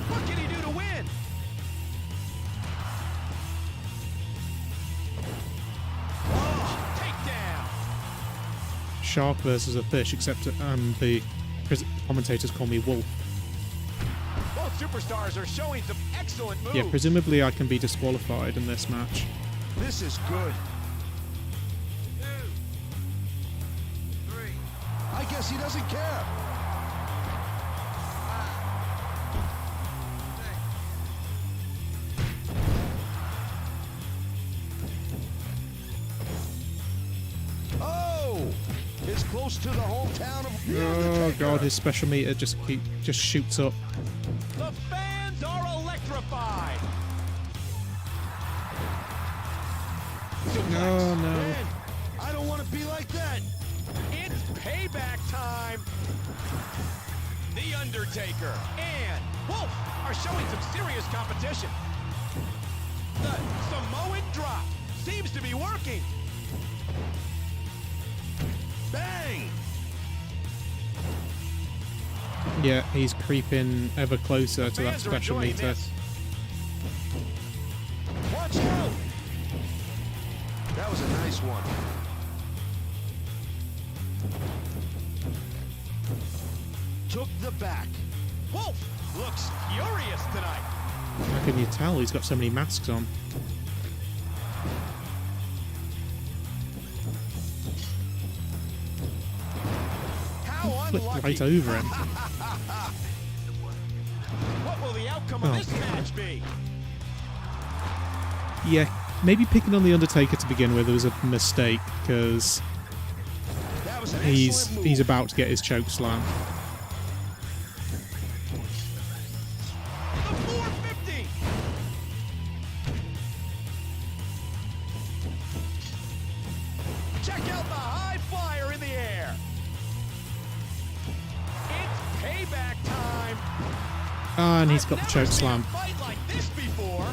What can he do to win? Oh, takedown. shark versus a fish, except the commentators call me wolf. Both superstars are showing some excellent moves. Yeah, presumably I can be disqualified in this match. This is good. 2, 3. I guess he doesn't care. Oh! It's close to the hometown of The Oh Undertaker. god, his special meter just shoots up. The fans are electrified. Oh no. Man, I don't want to be like that. It's payback time. The Undertaker and Wolf are showing some serious competition. The Samoan drop seems to be working. Bang! Yeah, he's creeping ever closer to that Fans are special enjoying meter. this. Watch out! That was a nice one. Took the back. Wolf looks furious tonight. How can you tell? He's got so many masks on. How Flipped unlucky. right over him. What will the outcome Oh. of this match be? Yeah, maybe picking on the Undertaker to begin with was a mistake, because That was an he's excellent move. about to get his choke slam. The 450. Check out the high flyer in the air. It's payback time. Ah, and he's got the I've choke never seen a slam. fight like this before.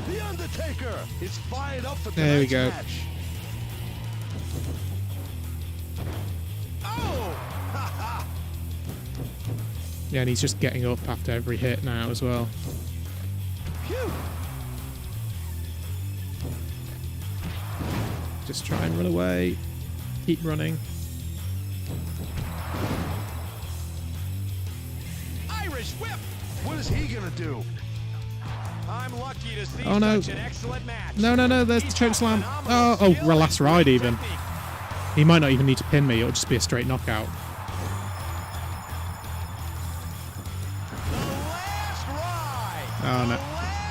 The Undertaker is fired up for There we tonight's go. match. Oh! Yeah, and he's just getting up after every hit now as well. Phew! Just try and run away. Keep running. Irish whip. What is he gonna do? I'm lucky to see Oh, no. such an excellent match. No, no, no, there's the He's choke got slam. phenomenal Oh, skill last and ride great even. technique. He might not even need to pin me, it'll just be a straight knockout. The last ride. Oh, no. The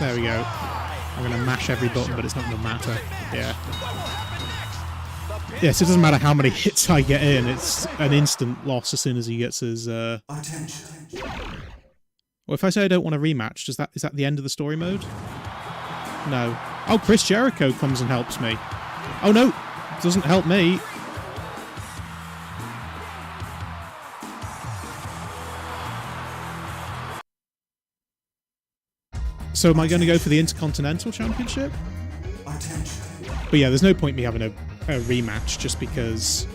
There we go. last ride. I'm going to Here's mash the every button, finisher. but it's not going to matter. Interesting match. Yeah. What will happen next? The Yes, it doesn't matter how many pinfall hits I get in, it's an instant loss as soon as he gets his... Well, if I say I don't want a rematch, is that the end of the story mode? No. Oh, Chris Jericho comes and helps me. Oh no, doesn't help me. So am I going to go for the Intercontinental Championship? But yeah, there's no point me having a rematch just because...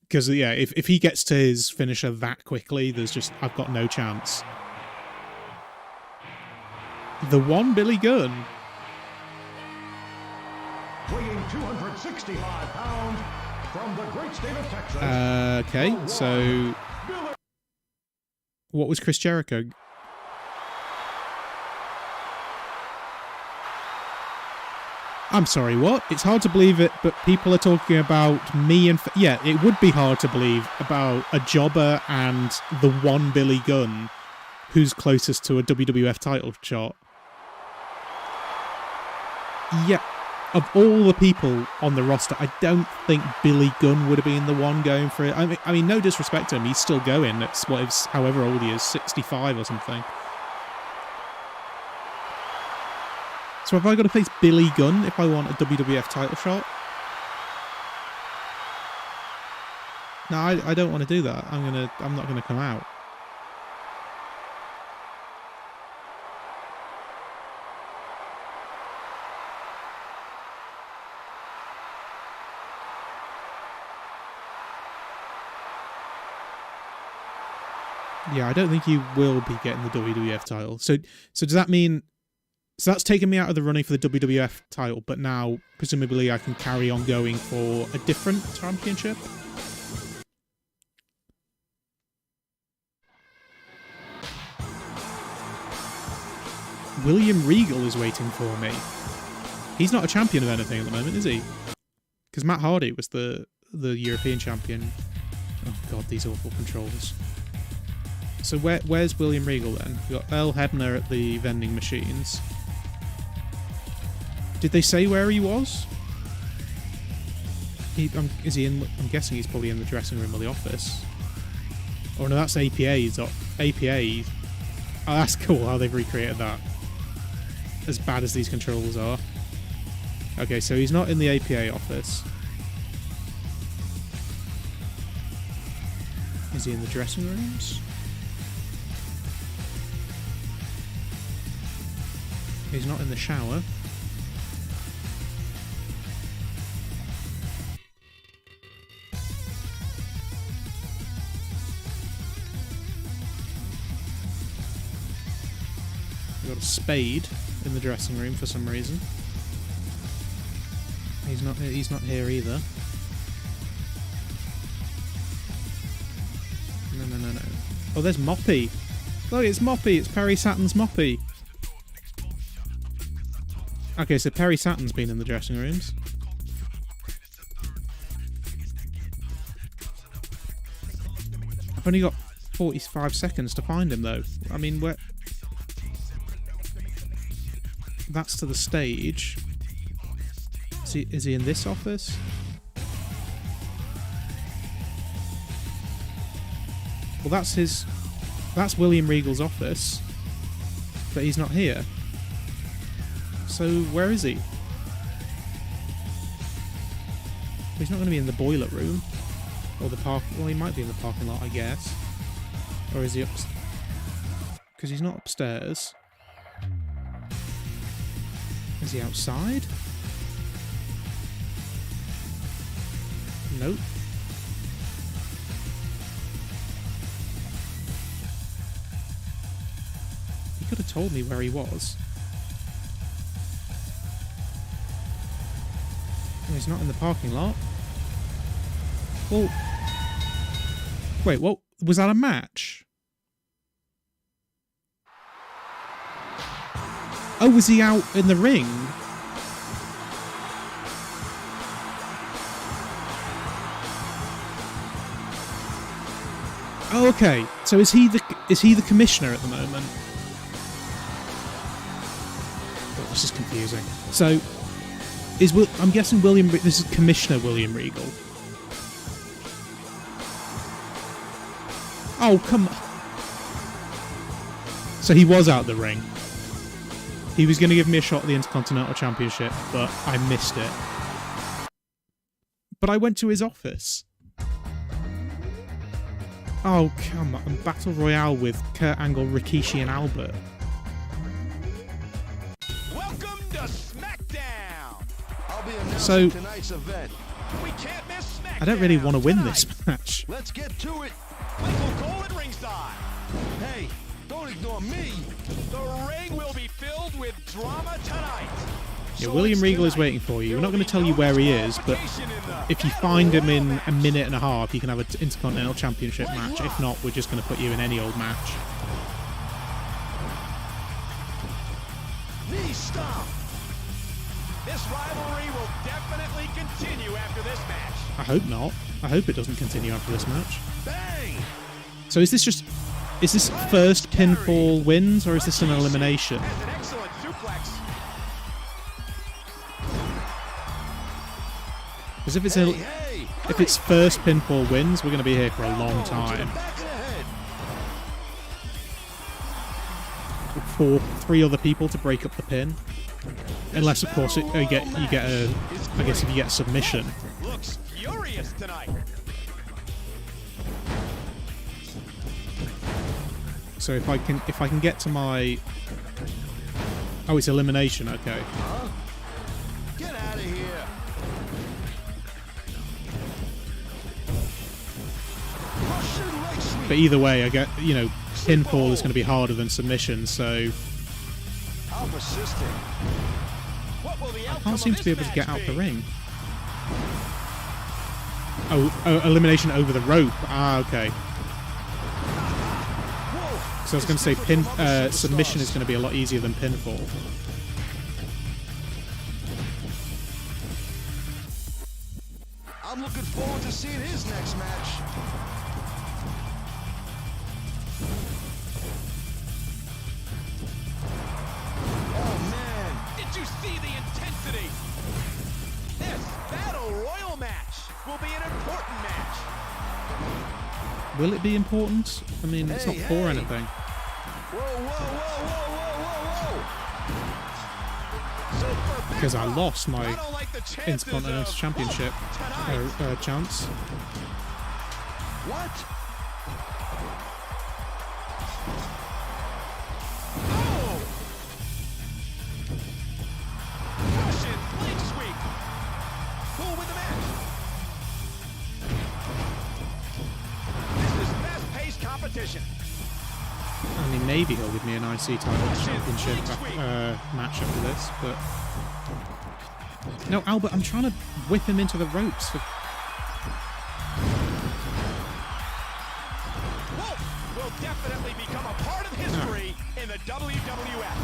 Because, yeah, if he gets to his finisher that quickly, I've got no chance. The one Billy Gunn. Weighing 265 pounds from the great state of Texas. Okay, so... What was Chris Jericho? I'm sorry, what? It's hard to believe it, but people are talking about me and... Yeah, it would be hard to believe about a jobber and the one Billy Gunn who's closest to a WWF title shot. Yeah, of all the people on the roster, I don't think Billy Gunn would have been the one going for it. I mean, no disrespect to him, he's still going. It's however old he is, 65 or something. So have I got to face Billy Gunn if I want a WWF title shot? No, I don't want to do that. I'm not gonna come out. Yeah, I don't think you will be getting the WWF title. So does that mean So that's taken me out of the running for the WWF title, but now, presumably, I can carry on going for a different championship. William Regal is waiting for me. He's not a champion of anything at the moment, is he? Because Matt Hardy was the European champion. Oh god, these awful controls. So where's William Regal then? We've got Earl Hebner at the vending machines. Did they say where he was? Is he in? I'm guessing he's probably in the dressing room or the office. Oh no, that's APA. APA. Oh, that's cool how they've recreated that. As bad as these controls are. Okay, so he's not in the APA office. Is he in the dressing rooms? He's not in the shower. We've got a spade in the dressing room for some reason. He's not here either. No. Oh, there's Moppy. Look, it's Moppy. It's Perry Saturn's Moppy. Okay, so Perry Saturn's been in the dressing rooms. I've only got 45 seconds to find him, though. I mean, where... That's to the stage. Is he in this office? Well, that's William Regal's office, but he's not here. So where is he? He's not going to be in the boiler room or the park. Well, he might be in the parking lot, I guess. Or is he upstairs? Because he's not upstairs. Is he outside? Nope. He could have told me where he was. Oh, he's not in the parking lot. Well... Wait, what? Was that a match? Oh, was he out in the ring? Oh, okay. So is he the commissioner at the moment? Oh, this is confusing. So I'm guessing this is Commissioner William Regal. Oh, come on. So he was out the ring. He was going to give me a shot at the Intercontinental Championship, but I missed it. But I went to his office. Oh, come on. Battle Royale with Kurt Angle, Rikishi, and Albert. Welcome to Smackdown. I'll be announcing So, tonight's event. We can't miss Smackdown. I don't really want to win this tonight. match. Let's get to it. Michael Cole at ringside. Hey, don't ignore me. The ring will be filled with drama tonight. Yeah, So William it's Regal is tonight. waiting for you. There We're not will going be to tell you no where he is, but disqualification in the if you Battle find him Royal in match. a minute and a half, you can have an Intercontinental Championship match. If not, we're just going to put you in any old match. Knee stomp. This rivalry will definitely continue after this match. I hope not. I hope it doesn't continue after this match. Bang. So is this first pinfall wins, or is this an elimination? Has an excellent suplex. Because if Hey. if it's first pinfall wins, we're going to be here for a long Elbow to the time. back of the head. For 3 other people to break up the pin, unless of course you get a. I guess if you get a submission. Looks furious tonight. So if I can get to my. Oh, it's elimination. Okay. Get out of here. Russian leg sweep. But either way, I get pinfall is going to be harder than submission. So How persistent. What will the I outcome can't seem of to be this able to get match out the be? ring. Oh, elimination over the rope. Ah, okay. Whoa. So I was going to say submission is going to be a lot easier than pinfall. I'm looking forward to seeing his next match. Oh, man. Did you see the intensity? This Battle Royal match will be an important match. Will it be important? I mean, it's not Hey, for hey. anything. Whoa, whoa, whoa, whoa, whoa, whoa, whoa. Super Because I Big lost Boss. my I don't like the chances Intercontinental of Championship tonight. chance. What? Oh! Russian leg sweep. Who will win the match? This is fast-paced competition. I mean, maybe he'll give me an IC title championship match after this, but... No, Albert, I'm trying to whip him into the ropes. Wolf will definitely become a part of history in the WWF.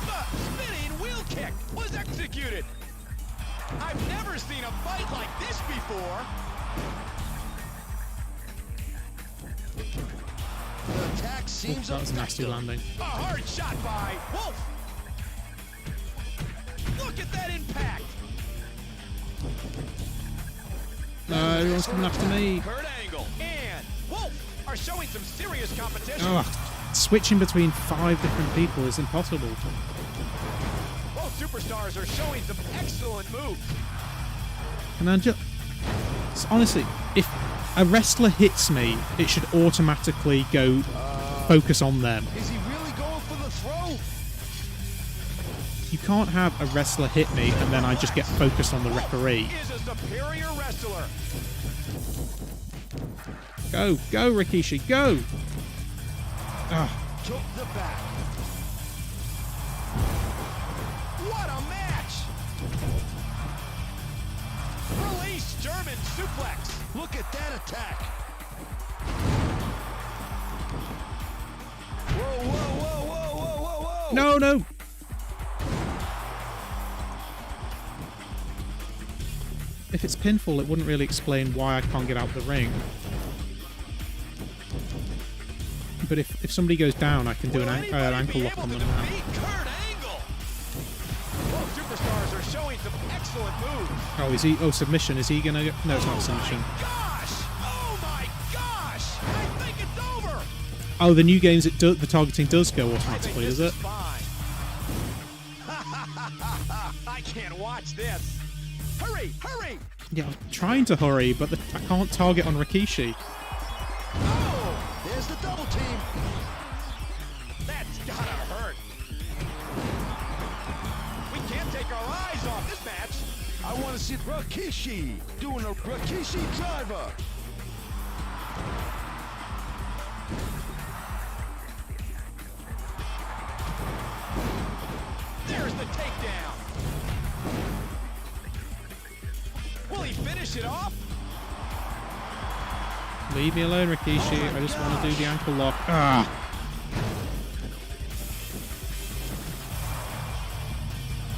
The spinning wheel kick was executed. I've never seen a fight like this before. The attack seems That was a nasty effective. landing. A hard shot by Wolf. Look at that impact. Everyone's coming after me. Kurt Angle and Wolf are showing some serious competition. Oh, switching between 5 different people is impossible. Both superstars are showing some excellent moves. And then just... Honestly, if a wrestler hits me, it should automatically go focus on them. Is he really going for the throw? You can't have a wrestler hit me and then I just get focused on the referee. Is a superior wrestler. Go, go, Rikishi, go! Ah, Took the back. What a match! Release German suplex. Look at that attack. Whoa, whoa, whoa, whoa, whoa, whoa, whoa. no, no! If it's pinfall, it wouldn't really explain why I can't get out the ring. But if somebody goes down, I can do an ankle lock on them now. Kurt Angle. Both superstars are showing some excellent moves. Oh, is he? Oh, submission. Is he gonna? No, it's not a submission. Gosh! Oh my gosh! I think it's over. Oh, the new games, the targeting does go I think automatically, this does it? is fine. I can't watch this. Hurry! Hurry! Yeah, I'm trying to hurry, but I can't target on Rikishi. Oh! There's the double team. That's gotta hurt. We can't take our eyes off this match. I want to see Rikishi doing a Rikishi driver. There's the takedown. Will he finish it off? Leave me alone, Rikishi. I just want to do the ankle lock. Ah!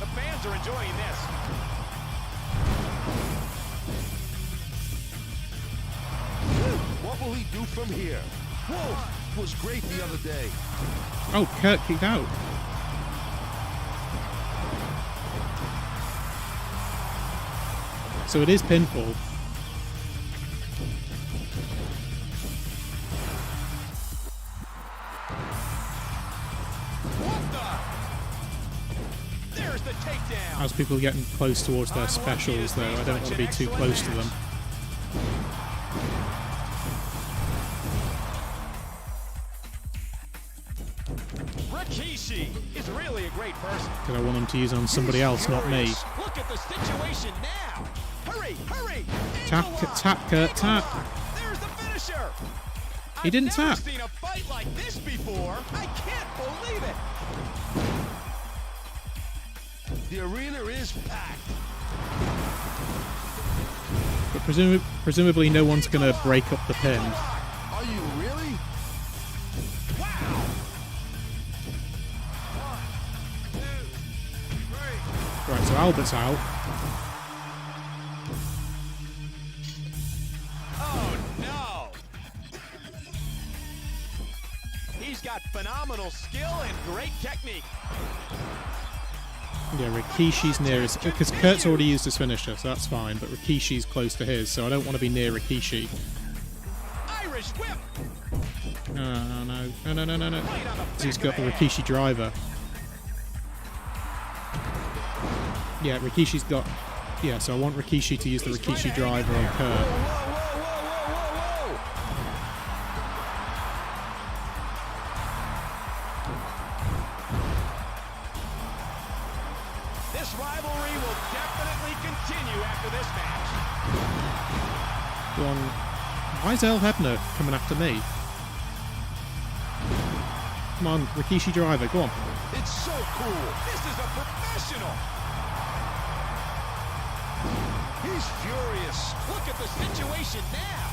The fans are enjoying this. What will he do from here? Wolf was great the other day. Oh, Kurt kicked out. So it is pinfall. What the? There's the takedown. As people are getting close towards their specials, though, I don't want to be too close to them. Rikishi is really a great person. Because I want them to use it on somebody else, not me. Look at the situation now. Hurry, hurry. Tap, Angle lock. tap, Kurt, Angle tap. lock. There's the finisher. He didn't I've tap. never seen a fight like this before. I can't believe it. The arena is packed. But presumably no one's going to break up the pin. Are you really? Wow. Right, so Albert's out. Oh, no. He's got phenomenal skill and great technique. Yeah, Rikishi's nearest, because Kurt's already used his finisher, so that's fine, but Rikishi's close to his, so I don't want to be near Rikishi. Irish whip. No. He's got the Rikishi driver. Yeah, Rikishi's got... Yeah, so I want Rikishi to use the Rikishi driver on Kurt. Whoa. This rivalry will definitely continue after this match. Go on. Why is El Hebner coming after me? Come on, Rikishi driver, go on. It's so cool. This is a professional. He's furious. Look at the situation now.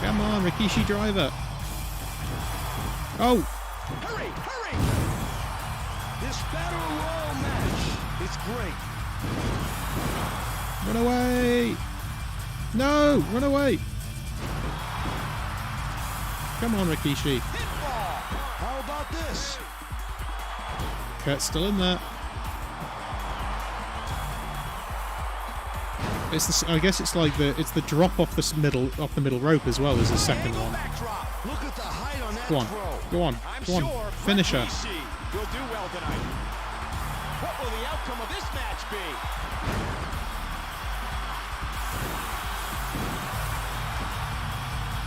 Come on, Rikishi driver. Oh! Hurry. This battle royal match is great. Run away! No! Run away! Come on, Rikishi. Pinfall. How about this? Kurt's still in there. It's the, I guess it's like the drop off the middle rope as well as the second Angle one. backdrop. Look at the height on that Go on, throw. go on, I'm go on. sure Finish her. Rikishi will do well tonight. What will the outcome of this match be?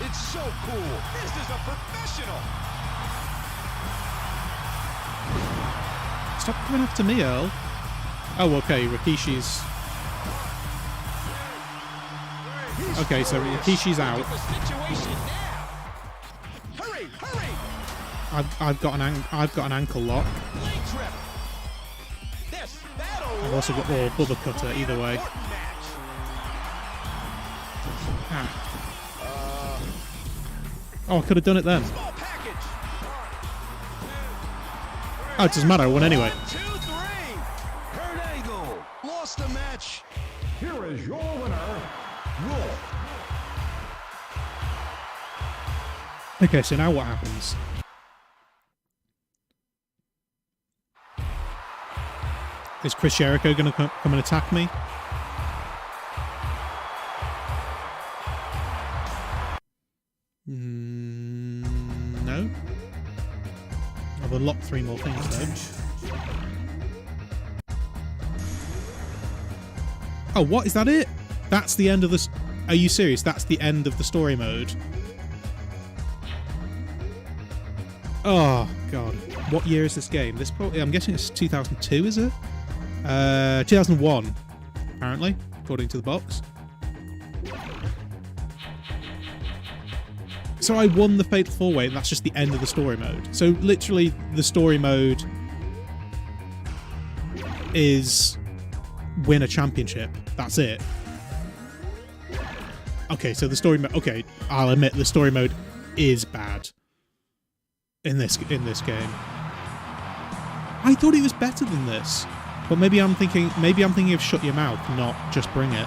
It's so cool. This is a professional. Stop coming after me, Earl. Oh, okay. Rikishi's. Okay, so Rikishi's out. Look at the situation now. Hurry. I've got an ankle lock. Leg trip. This battle I've also got royal Bubba match Cutter will be an either way. important match. Ah. Oh, I could have done it then. Small package. Oh, it doesn't matter. I won anyway. 1, 2, 3. Kurt Angle lost the match. Here is your winner, Wolf. Okay, so now what happens? Is Chris Jericho going to come and attack me? No. I've unlocked 3 more things though. Oh, what? Is that it? That's the end of this. Are you serious? That's the end of the story mode. Oh god. What year is this game? This probably, I'm guessing it's 2002, is it? 2001, apparently, according to the box. So I won the Fatal 4-Way, and that's just the end of the story mode. So literally, the story mode is win a championship. That's it. Okay, so the story mode. Okay, I'll admit the story mode is bad in this game. I thought it was better than this, but maybe I'm thinking of Shut Your Mouth, not Just Bring It.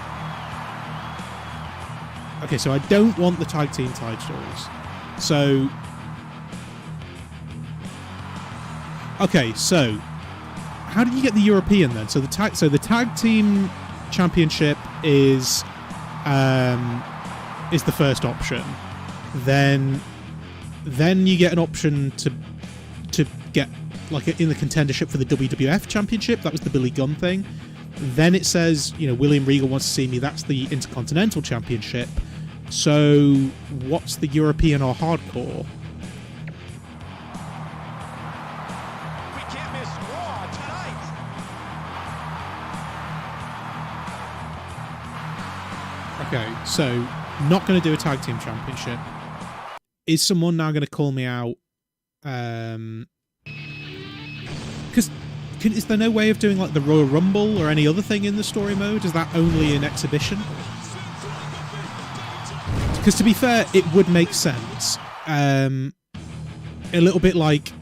Okay, so I don't want the tag team titles. So, okay, so how did you get the European then? So the tag team championship is the first option. Then you get an option to get like in the contendership for the WWF championship. That was the Billy Gunn thing. Then it says, you know, William Regal wants to see me. That's the Intercontinental Championship. So what's the European or hardcore? We can't miss Raw tonight. Okay, so Not going to do a tag team championship. Is someone now going to call me out? Because is there no way of doing like the Royal Rumble or any other thing in the story mode? Is that only an exhibition? Because to be fair, it would make sense. A little bit like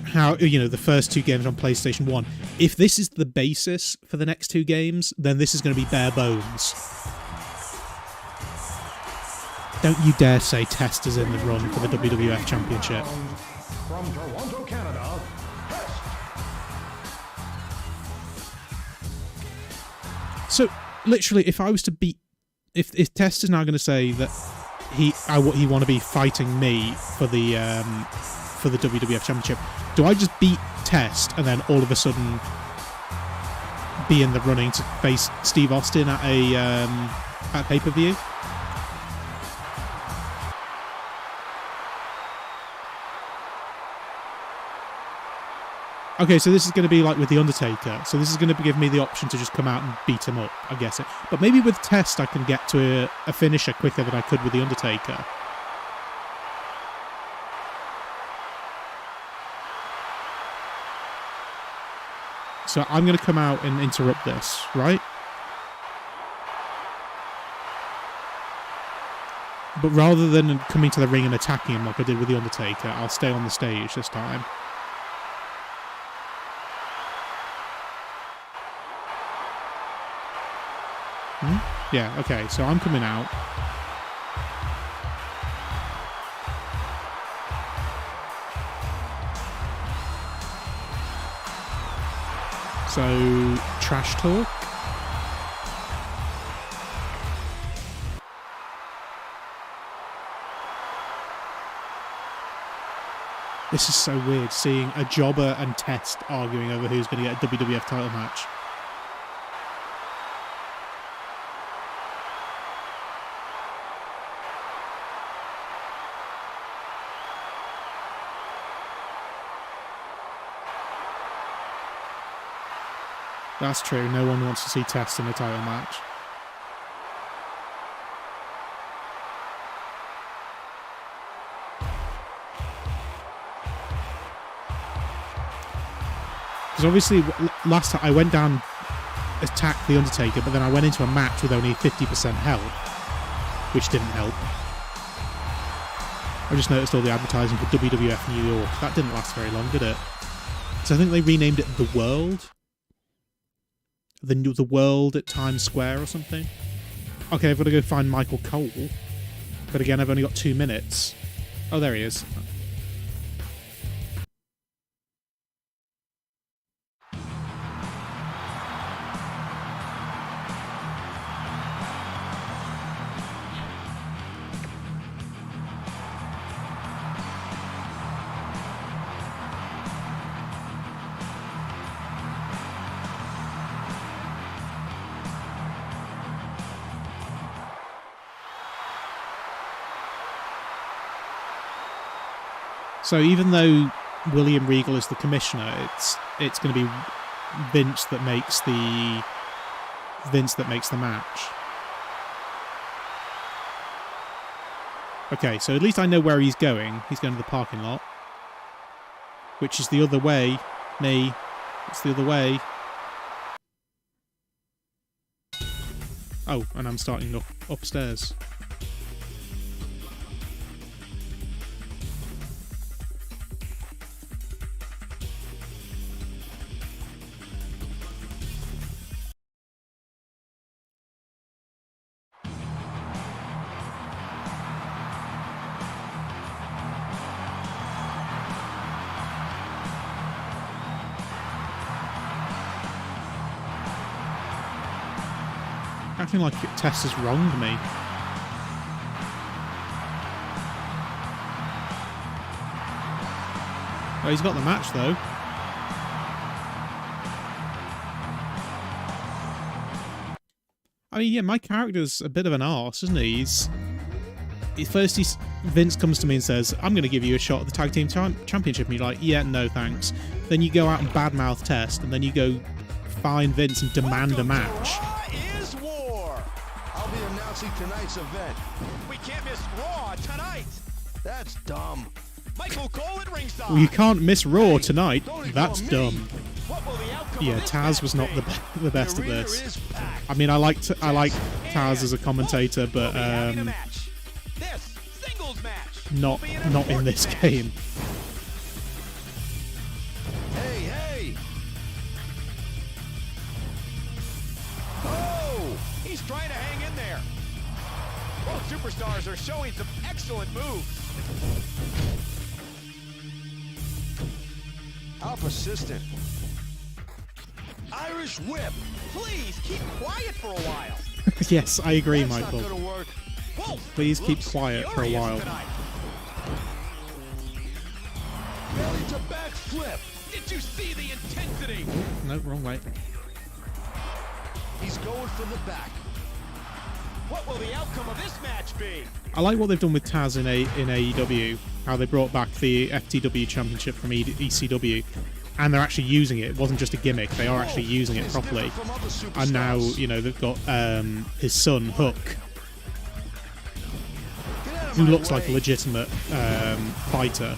how, you know, the first 2 games on PlayStation 1. If this is the basis for the next 2 games, then this is going to be bare bones. Don't you dare say Test is in the run for the WWF Championship. From Toronto, Canada, So, literally, if I was to beat... If Test is now going to say that he want to be fighting me for the WWF Championship, do I just beat Test and then all of a sudden be in the running to face Steve Austin at a pay-per-view? Okay, so this is going to be like with The Undertaker. So this is going to give me the option to just come out and beat him up, I guess. But maybe with Test I can get to a finisher quicker than I could with The Undertaker. So I'm going to come out and interrupt this, right? But rather than coming to the ring and attacking him like I did with The Undertaker, I'll stay on the stage this time. Yeah, okay, so I'm coming out. So, trash talk. This is so weird, seeing a jobber and Test arguing over who's going to get a WWF title match. That's true, no one wants to see Test in a title match. Because obviously, last time I went down, attacked The Undertaker, but then I went into a match with only 50% health, which didn't help. I just noticed all the advertising for WWF New York. That didn't last very long, did it? So I think they renamed it The World. The World at Times Square or something. Okay, I've got to go find Michael Cole. But again, I've only got 2 minutes. Oh, there he is. So even though William Regal is the commissioner, it's going to be Vince that makes the match. Okay, so at least I know where he's going. He's going to the parking lot, which is the other way. Nay, it's the other way. Oh, and I'm starting upstairs. Acting like Tess has wronged me. Oh, he's got the match though. I mean, yeah, my character's a bit of an arse, isn't he? Vince comes to me and says, "I'm going to give you a shot at the tag team championship," and you're like, "Yeah, no, thanks." Then you go out and badmouth Test, and then you go find Vince and demand a match. I'll be announcing tonight's event. We can't miss Raw tonight. That's dumb. Michael Cole at ringside. Well, you can't miss Raw tonight. don't That's ignore me. dumb. What will the outcome Yeah, of this Taz match was not be? the best The at arena this. is packed. I mean, I like Taz as a commentator, We'll but be having a match. This singles match not will be an in important this match. game. Hey, hey! Oh! He's trying to hang in there. Both superstars are showing some excellent moves. How persistent. Irish whip. Please keep quiet for a while. Yes, I agree, That's Michael. not gonna work. Whoa, Please keep looks quiet for a furious while. tonight. Belly to back flip. Did you see the intensity? No, wrong way. He's going for the back. What will the outcome of this match be? I like what they've done with Taz in AEW, how they brought back the FTW Championship from ECW, and they're actually using it. It wasn't just a gimmick; they are actually using it It's properly. different from other superstars. And now, you know, they've got his son Hook, Get out of who my looks like a way. legitimate fighter.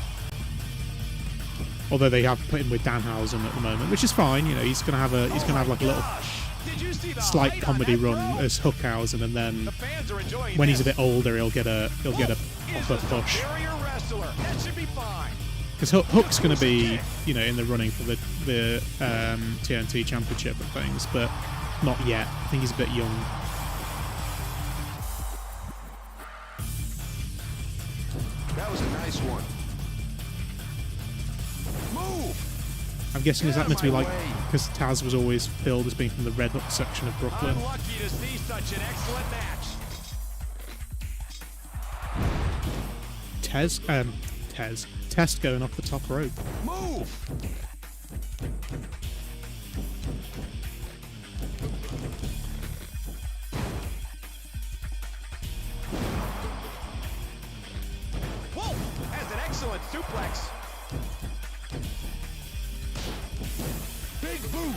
Although they have put him with Danhausen at the moment, which is fine. You know, he's gonna have like a little Gosh, did you see the slight height on comedy that run throw? as Hookhausen, and then The fans are enjoying when he's a this. bit older, he'll get a proper push. Superior wrestler. That should be fine. Because Hook's going to be, you know, in the running for the TNT Championship and things, but not yet. I think he's a bit young. That was a nice one. Move! I'm guessing, is that meant to be like, Get out of my way. because Taz was always billed as being from the Red Hook section of Brooklyn. Unlucky to see such an excellent match. Test going off the top rope. Move! Whoa! Has an excellent suplex. Big boot!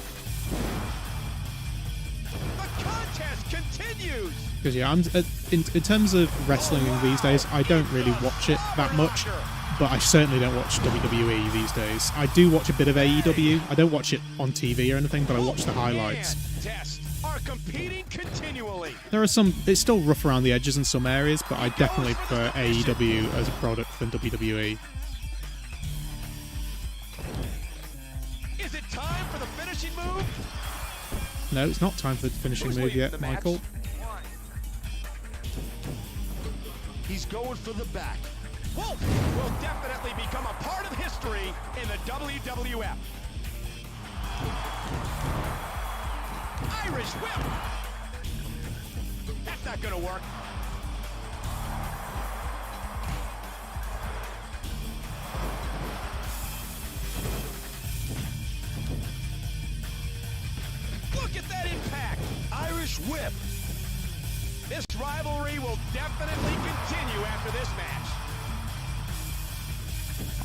The contest continues. Because yeah, in terms of wrestling these days, I don't really watch it that much, but I certainly don't watch WWE these days. I do watch a bit of AEW. I don't watch it on TV or anything, but I watch the highlights. And Test are competing continually. There are some, it's still rough around the edges in some areas, but I definitely prefer AEW as a product than WWE. Is it time for the finishing move? No, it's not time for the finishing Who's move leading yet, the match? Michael. He's going for the back. Wolf will definitely become a part of history in the WWF. Irish whip. That's not gonna work. Look at that impact. Irish whip! This rivalry will definitely continue after this match.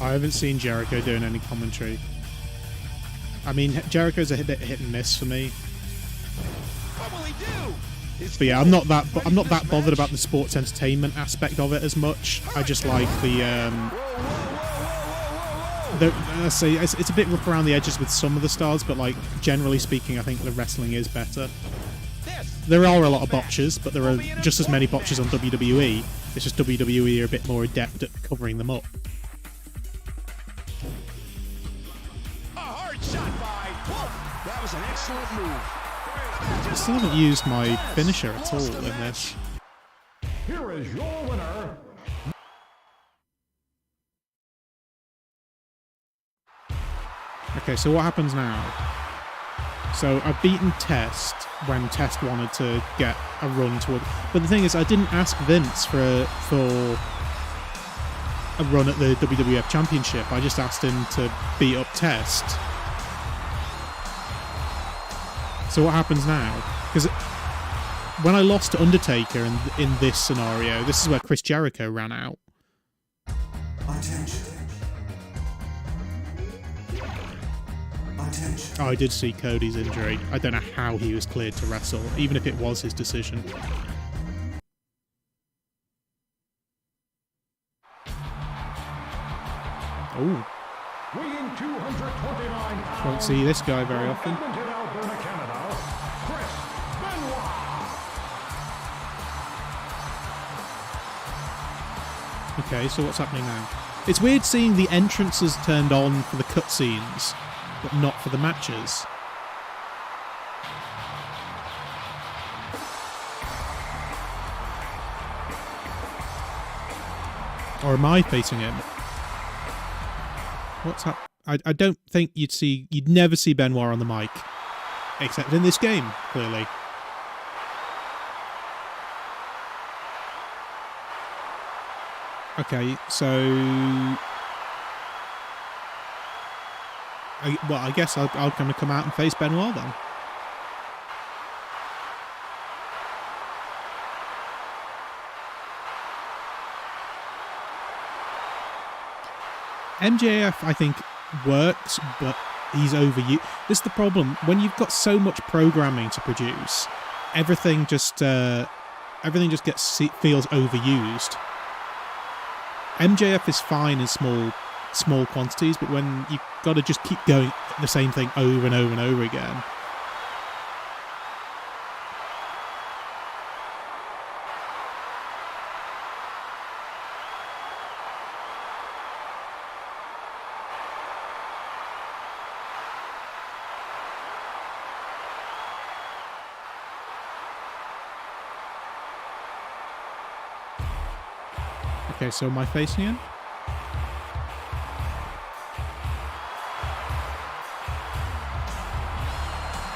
I haven't seen Jericho doing any commentary. I mean, Jericho's a bit hit and miss for me. What will he do? But yeah, I'm not that bothered about the sports entertainment aspect of it as much. I just like let's say it's a bit rough around the edges with some of the stars, but like generally speaking, I think the wrestling is better. There are a lot of botches, but there are just as many botches on WWE. It's just WWE are a bit more adept at covering them up. A hard shot by Wolf. That was an excellent move. I still haven't used my finisher at all in this. Here is your winner, Okay, so what happens now? So I've beaten Test when Test wanted to get a run toward. But the thing is, I didn't ask Vince for a run at the WWF Championship. I just asked him to beat up Test. So what happens now? Because when I lost to Undertaker in this scenario, this is where Chris Jericho ran out. Attention. Attention. Oh, I did see Cody's injury. I don't know how he was cleared to wrestle, even if it was his decision. Oh, Weighing 229 pounds. won't see this guy very from often. Edmonton, Alberta, Canada, Chris Benoit. Okay, so what's happening now? It's weird seeing the entrances turned on for the cutscenes, but not for the matches. Or am I facing him? What's hap- I don't think you'd never see Benoit on the mic, except in this game, clearly. Okay, so I guess I'm going to come out and face Benoit then. MJF, I think, works, but he's overused. This is the problem. When you've got so much programming to produce, everything just feels overused. MJF is fine in small quantities, but when you've got to just keep going the same thing over and over and over again. Okay, so am I facing him?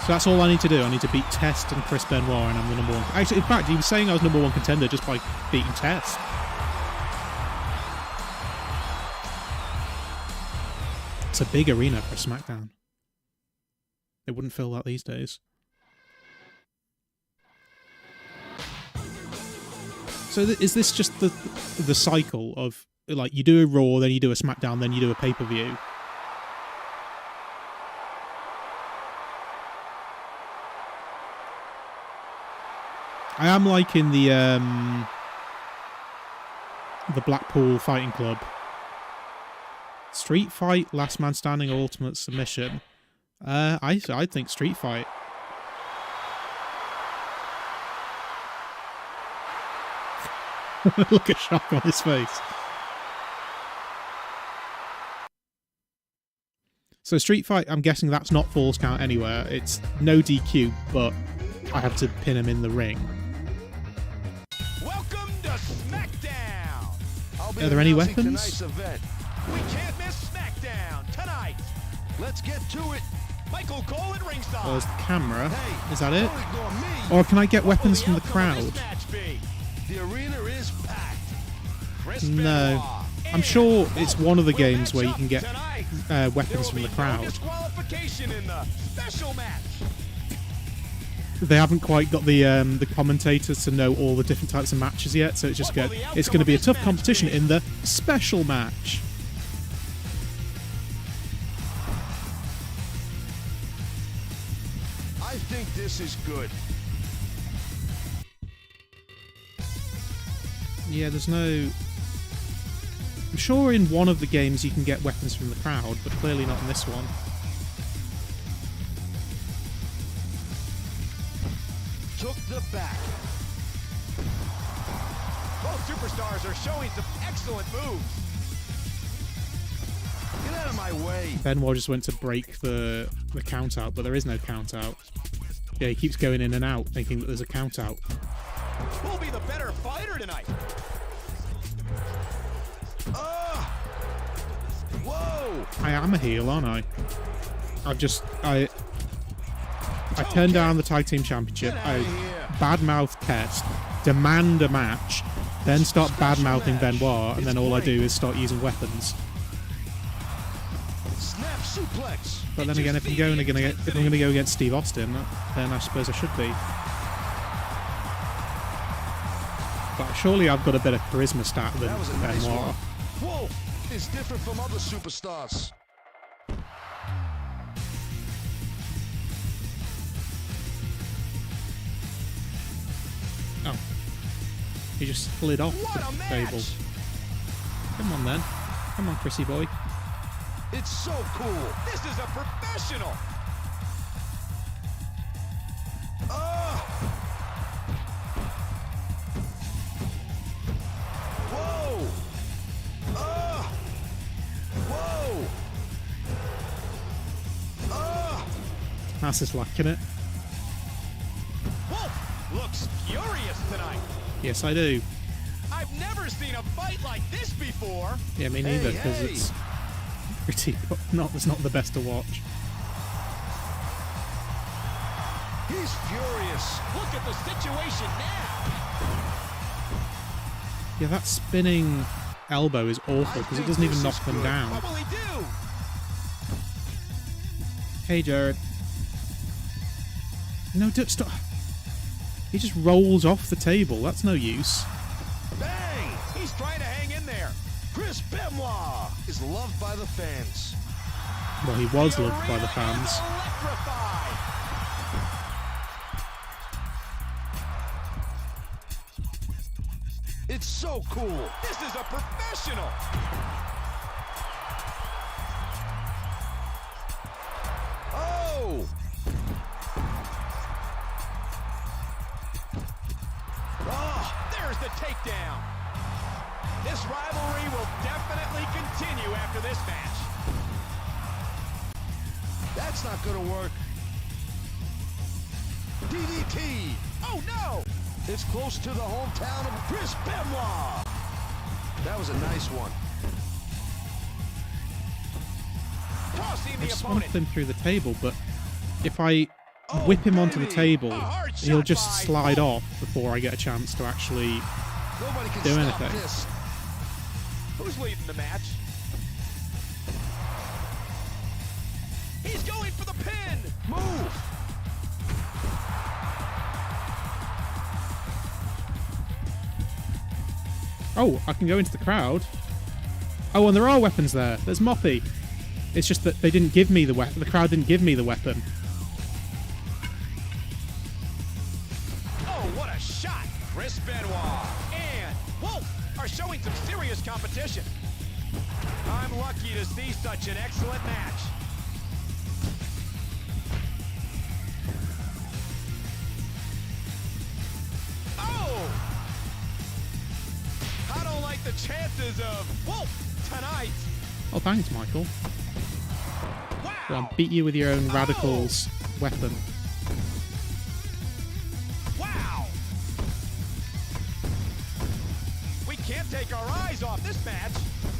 So that's all I need to do. I need to beat Test and Chris Benoit, and I'm the number one. Actually, in fact, he was saying I was number one contender just by beating Test. It's a big arena for Smackdown. They wouldn't fill that these days. So is this just the cycle of, like, you do a Raw, then you do a Smackdown, then you do a pay-per-view? I am liking the Blackpool Fighting Club. Street Fight, Last Man Standing, Ultimate Submission. I think Street Fight. Look at shock on his face. So Street Fight, I'm guessing that's not Falls Count anywhere. It's no DQ, but I have to pin him in the ring. Welcome to Smackdown. I'll be Are there any announcing weapons? tonight's event. We can't miss Smackdown tonight. Let's get to it. Michael Cole at ringside. There's the camera. Hey, Is that it? don't ignore me. Or can I get What will weapons from the outcome of this crowd? match be? The arena is packed. Chris No. Benoit I'm sure and it's Cole one of the will games match where you up can get tonight. weapons from There the will be no crowd. disqualification in the special match. They haven't quite got the commentators to know all the different types of matches yet, so it's just it's going to be a tough competition in the special match. I think this is good. Yeah, there's no... I'm sure in one of the games you can get weapons from the crowd, but clearly not in this one. Took the back. Both superstars are showing some excellent moves. Get out of my way. Benoit just went to break the count out, but there is no count out. Yeah, he keeps going in and out, thinking that there's a count out. Who'll be the better fighter tonight? Whoa! I am a heel, aren't I? I turned down the tag team championship. Get I outta here. badmouth Test, demand a match, then start badmouthing Benoit, and then all I do is start using weapons. Snap suplex. But then again, if I'm going to go against Steve Austin, then I suppose I should be. But surely I've got a better charisma stat than That was a nice Benoit. one. Whoa! It's different from other superstars. Oh, he just slid off What the a match! table. Come on then, come on, Chrissy boy. It's so cool. This is a professional. Whoa! Whoa! Mass is liking it. Wolf looks furious tonight. Yes, I do. I've never seen a fight like this before. Yeah, me neither, Hey, because hey. it's pretty it's not the best to watch. He's furious. Look at the situation now. Yeah, that spinning elbow is awful because it doesn't even knock them What down. will he do? Hey, Jared. No, don't stop. He just rolls off the table. That's no use. Bang! He's trying to hang in there. Chris Benoit is loved by the fans. Well, he was The loved by the arena fans. is electrified. It's so cool. This is a professional. Oh! There's the takedown. This rivalry will definitely continue after this match. That's not gonna work. DDT! Oh no! It's close to the hometown of Chris Benoit. That was a nice one. Tossing I the just opponent. swamped him through the table, but if I whip him onto the baby. table, A hard he'll shot just by slide Wolf. off before I get a chance to actually... Nobody can Do stop anything. this. Who's leading the match? He's going for the pin. Move! Oh, I can go into the crowd. Oh, and there are weapons there. There's Moppy. It's just that they didn't give me the weapon. The crowd didn't give me the weapon. Oh, what a shot. Chris Benoit and Wolf are showing some serious competition. I'm lucky to see such an excellent match. Oh! I don't like the chances of Wolf tonight. Oh, thanks, Michael. Wow! Go on, beat you with your own Radical's weapon. Wow! We can't take our eyes off this match.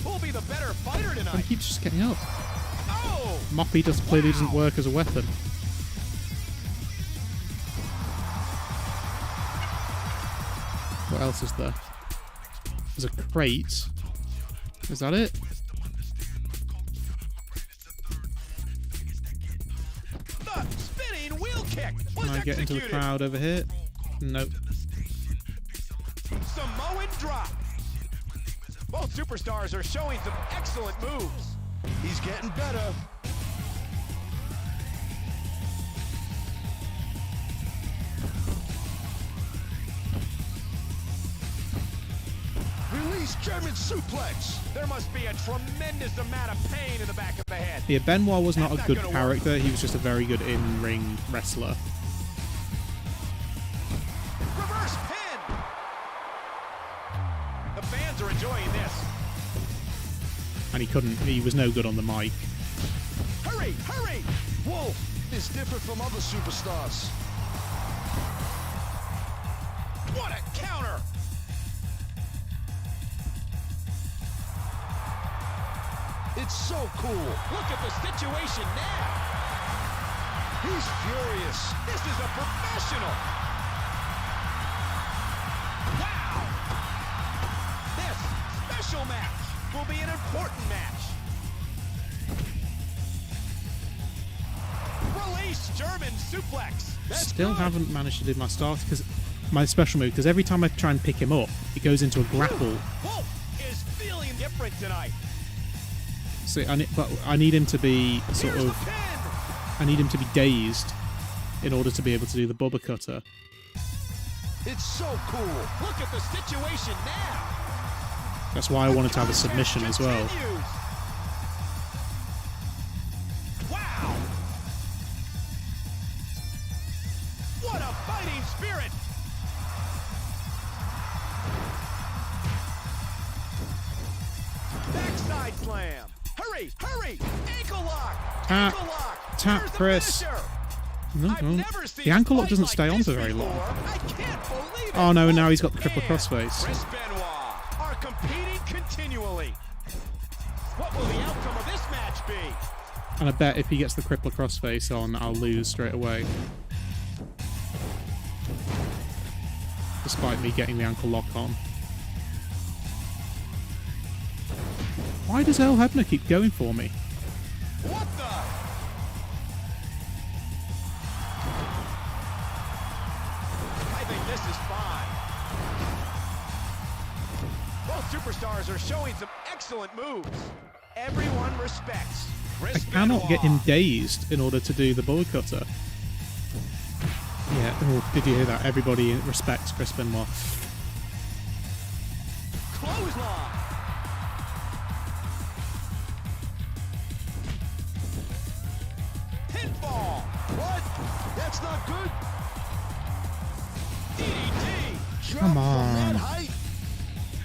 Who'll be the better fighter And tonight? he keeps just getting up. Oh! Moppy clearly doesn't work as a weapon. What else is there? There's a crate. Is that it? The spinning wheel kick was Can I get into the executed. crowd over here? Nope. Samoan drop. Both superstars are showing some excellent moves. He's getting better. Release German suplex. There must be a tremendous amount of pain in the back of the head. Yeah, Benoit was not That's a not good gonna work. character. He was just a very good in-ring wrestler. Reverse pin. The fans are enjoying this. And he was no good on the mic. Hurry, hurry. Wolf is different from other superstars. What a counter. It's so cool. Look at the situation now. He's furious. This is a professional. Wow. This special match will be an important match. Release German suplex. That's Still good. haven't managed to do my special move, because every time I try and pick him up, it goes into a grapple. Wolf is feeling different tonight. So I need him to be sort Here's the of... pin. I need him to be dazed in order to be able to do the Bubba Cutter. It's so cool. Look at the situation now. That's why I wanted to have a submission as well. Continues. slam. Hurry, hurry! Ankle lock! Tap. Ankle lock! Tap, Here's the Chris. finisher. No, I've no. never seen The ankle a lock fight doesn't like stay on this for very long. before. I can't believe it. Oh no, and now he's got the crippler And crossface. Chris Benoit are competing continually. What will the outcome of this match be? And I bet if he gets the crippler crossface on, I'll lose straight away. Despite me getting the ankle lock on. Why does Earl Hebner keep going for me? What the? I think this is fine. Both superstars are showing some excellent moves. Everyone respects Chris I cannot get him Benoit. dazed in order to do the bullet cutter. Yeah, oh, did you hear that? Everybody respects Chris Benoit. Clothesline. Pinfall. What? That's not good. DDT. Drop Come from on. that height.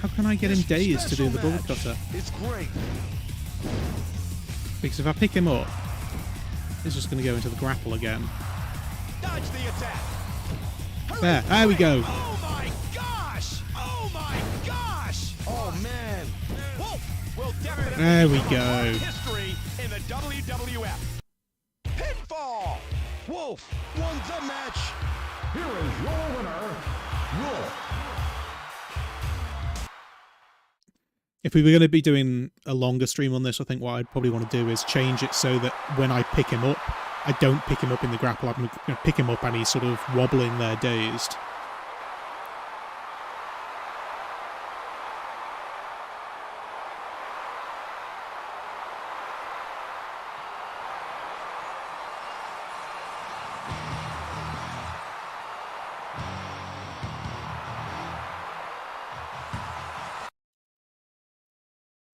How can I get him This dazed to do the special bullet match. cutter? It's great. Because if I pick him up, he's just going to go into the grapple again. Dodge the attack. Hurry, There we go. Oh my gosh! Oh my gosh! Oh, man. Wolf will definitely There we become a part go. of history in the WWF. Pinfall. Wolf won the match. Here is your winner, Wolf. If we were going to be doing a longer stream on this, I think what I'd probably want to do is change it so that when I pick him up, I don't pick him up in the grapple. I'm going to pick him up and he's sort of wobbling there, dazed.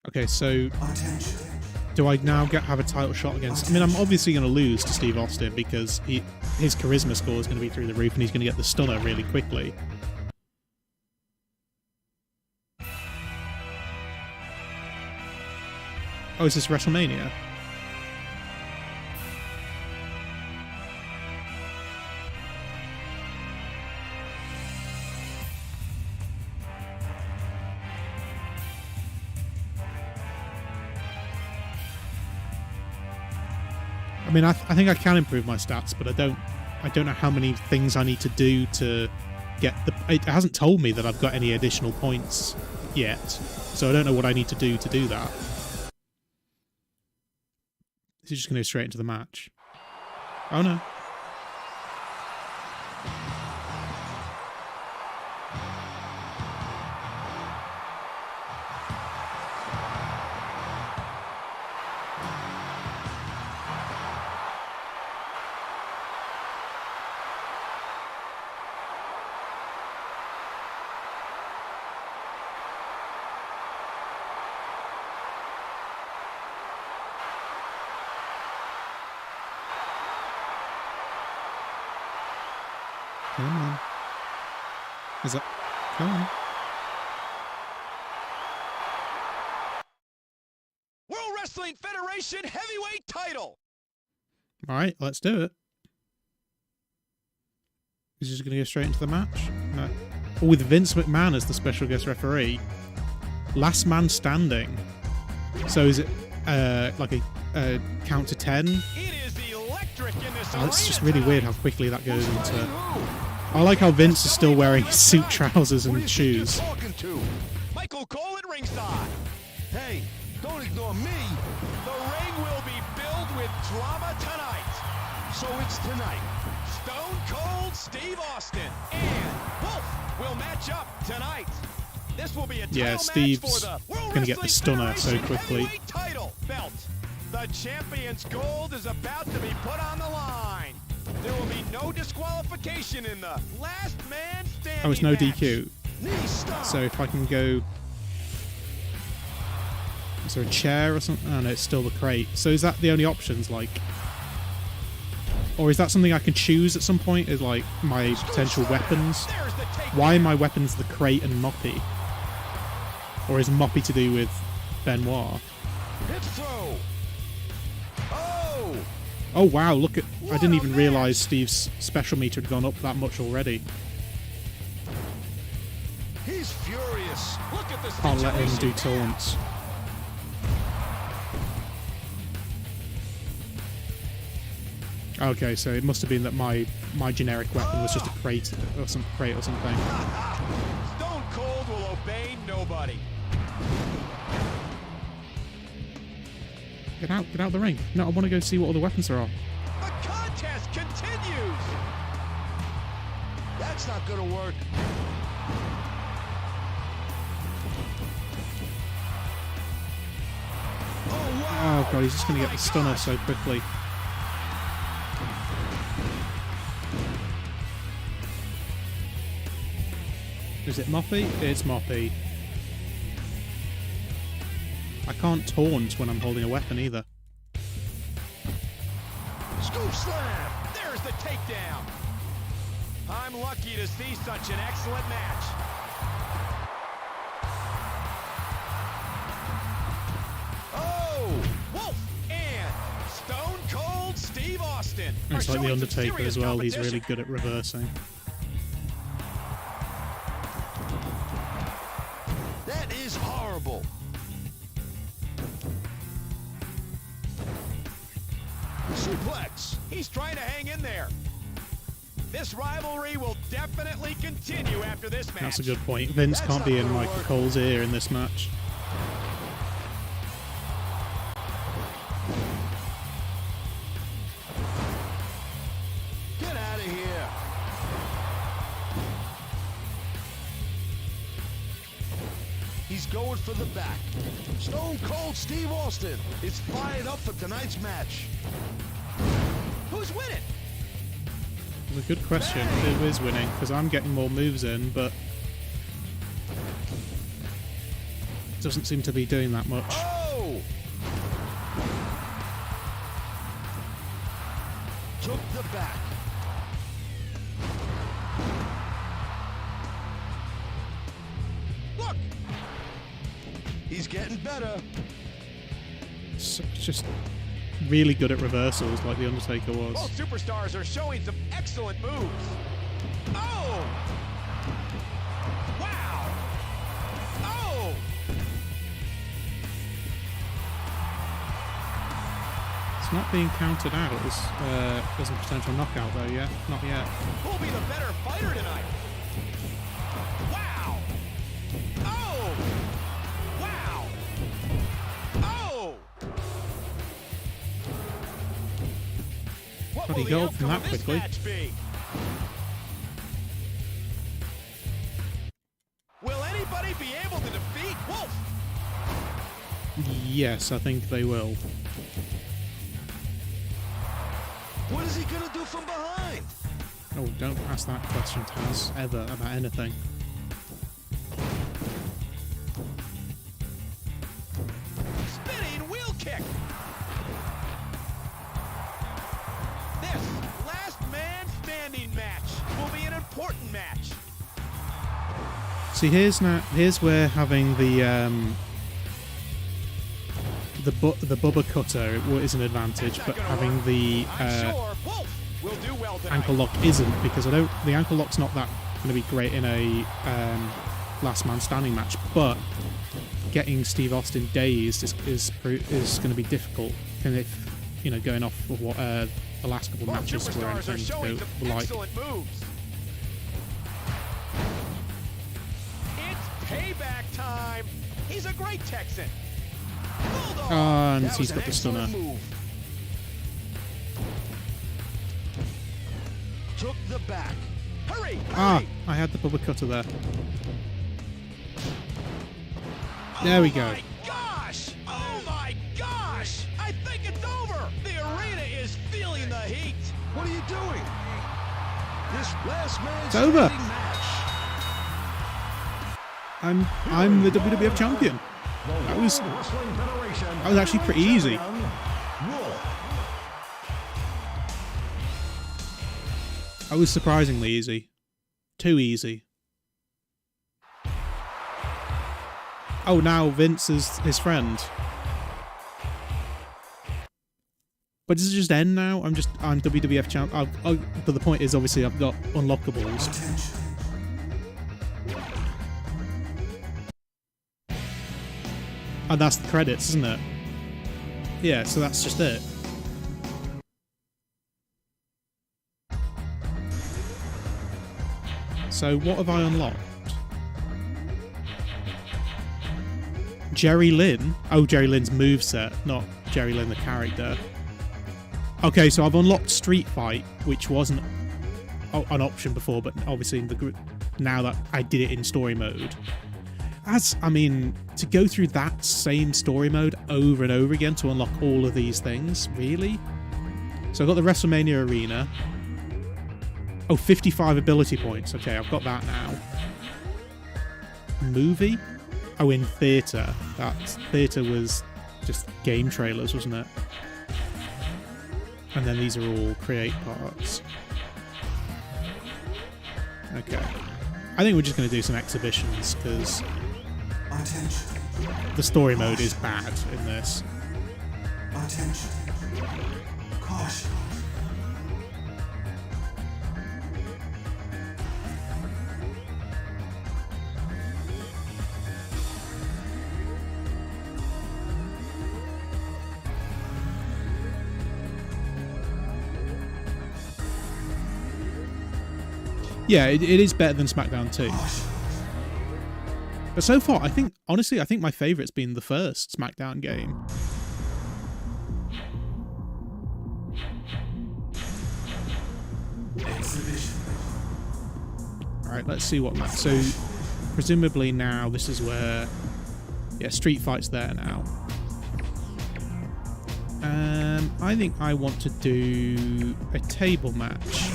Okay, so Attention. do I now have a title shot against... I mean, I'm obviously going to lose to Steve Austin because his charisma score is going to be through the roof and he's going to get the stunner really quickly. Oh, is this WrestleMania? I mean, I think I can improve my stats, but I don't know how many things I need to do to get the... It hasn't told me that I've got any additional points yet, so I don't know what I need to do that. Is he just going to go straight into the match? Oh no. Come on. Is that... Come on. World Wrestling Federation Heavyweight Title. Alright, let's do it. Is he just going to go straight into the match? No. Oh, with Vince McMahon as the special guest referee. Last man standing. So is it like a count to 10? It is electric in this Oh, it's arena just really weird how tonight. quickly that goes into... I like how Vince is still wearing his suit trousers What do and you shoes. think you're talking to? Michael Cole at ringside. Hey, don't ignore me. The ring will be filled with drama tonight. So it's tonight. Stone Cold Steve Austin and Wolf will match up tonight. This will be a title Yeah, match Steve's for the World gonna get the Wrestling stunner so Federation quickly. Heavyweight title belt. The champion's gold is about to be put on the line. There will be no disqualification in the last man standing Oh, it's no match. DQ. Knee stop. So if I can go... Is there a chair or something? Oh no, it's still the crate. So is that the only options, like... Or is that something I can choose at some point, is like my potential weapons? There's the take. Why are my weapons the crate and Moppy? Or is Moppy to do with Benoit? Hip throw. Oh! Oh wow, look at... I didn't even realise Steve's special meter had gone up that much already. He's furious. Look at this. Can't let him do taunts. Okay, so it must have been that my generic weapon was just a crate or something. Stone Cold will obey nobody. Get out of the ring. No, I want to go see what all the weapons there are. The contest continues. That's not gonna work. Oh, wow. Oh god, he's just going to get the stunner so quickly. Is it Moppy? It's Moppy. I can't taunt when I'm holding a weapon either. Scoop slam. There's the takedown. I'm lucky to see such an excellent match. Oh! Wolf and Stone Cold Steve Austin. It's are like The showing some Undertaker serious as well, he's competition. really good at reversing. That is horrible. Suplex. He's trying to hang in there. This rivalry will definitely continue after this match. That's a good point. Vince That's can't not be in gonna Michael work. Cole's ear in this match. Get out of here. He's going for the back. Stone Cold Steve Austin is fired up for tonight's match. Who's winning? A good question. Who is winning? Because I'm getting more moves in, but doesn't seem to be doing that much. Oh! Took the back. Look, He's getting better. It's just really good at reversals, like The Undertaker was. both superstars are showing some excellent moves. Oh! Wow! Oh! It's not being counted out as a potential knockout, though, yet. Not yet. Who'll be the better fighter tonight? Wow! Oh! Wow! Oh! What How'd will he the go up from outcome that of this quickly? match be? Will anybody be able to defeat Wolf? Yes, I think they will. What is he gonna do from behind? Oh, don't ask that question, Taz, ever, about anything. Spinning wheel kick. This last man standing match will be an important match. See, here's where having the Bubba cutter is an advantage, That's but not gonna having work. the I'm sure Wolf will do well tonight. ankle lock isn't, because the ankle lock's not that going to be great in a last man standing match, but getting Steve Austin dazed is going to be difficult, and if going off of what the last couple of Both matches were superstars are anything showing to some go like. excellent moves. It's payback time. He's a great Texan. Bulldog. And That he's was got an the stunner. excellent move. Took the back. Hurry! Ah, Hurry! I had the Bubba cutter there. There we go. Oh my gosh! Oh my gosh! I think it's over. The arena is feeling the heat. What are you doing? This last man It's over. standing match. I'm the WWF champion. That was actually pretty easy. That was surprisingly easy. Too easy. Oh, now Vince is his friend. But does it just end now? I'm WWF champ. But the point is, obviously, I've got unlockables. Attention. And that's the credits, isn't it? Yeah, so that's just it. So what have I unlocked? Jerry Lynn? Oh, Jerry Lynn's moveset, not Jerry Lynn the character. Okay, so I've unlocked Street Fight, which wasn't an option before, but obviously now that I did it in story mode. To go through that same story mode over and over again to unlock all of these things, really? So I've got the WrestleMania arena. Oh, 55 ability points. Okay, I've got that now. Movie? Oh, in theatre. Theatre was just game trailers, wasn't it? And then these are all create parts. Okay. I think we're just going to do some exhibitions, because Attention. the story mode is bad in this. Attention. Caution. Yeah, it is better than Smackdown 2. But so far, I think my favourite's been the first Smackdown game. Exhibition. Alright, let's see what match. So, presumably now this is where... Yeah, Street Fight's there now. I think I want to do a table match.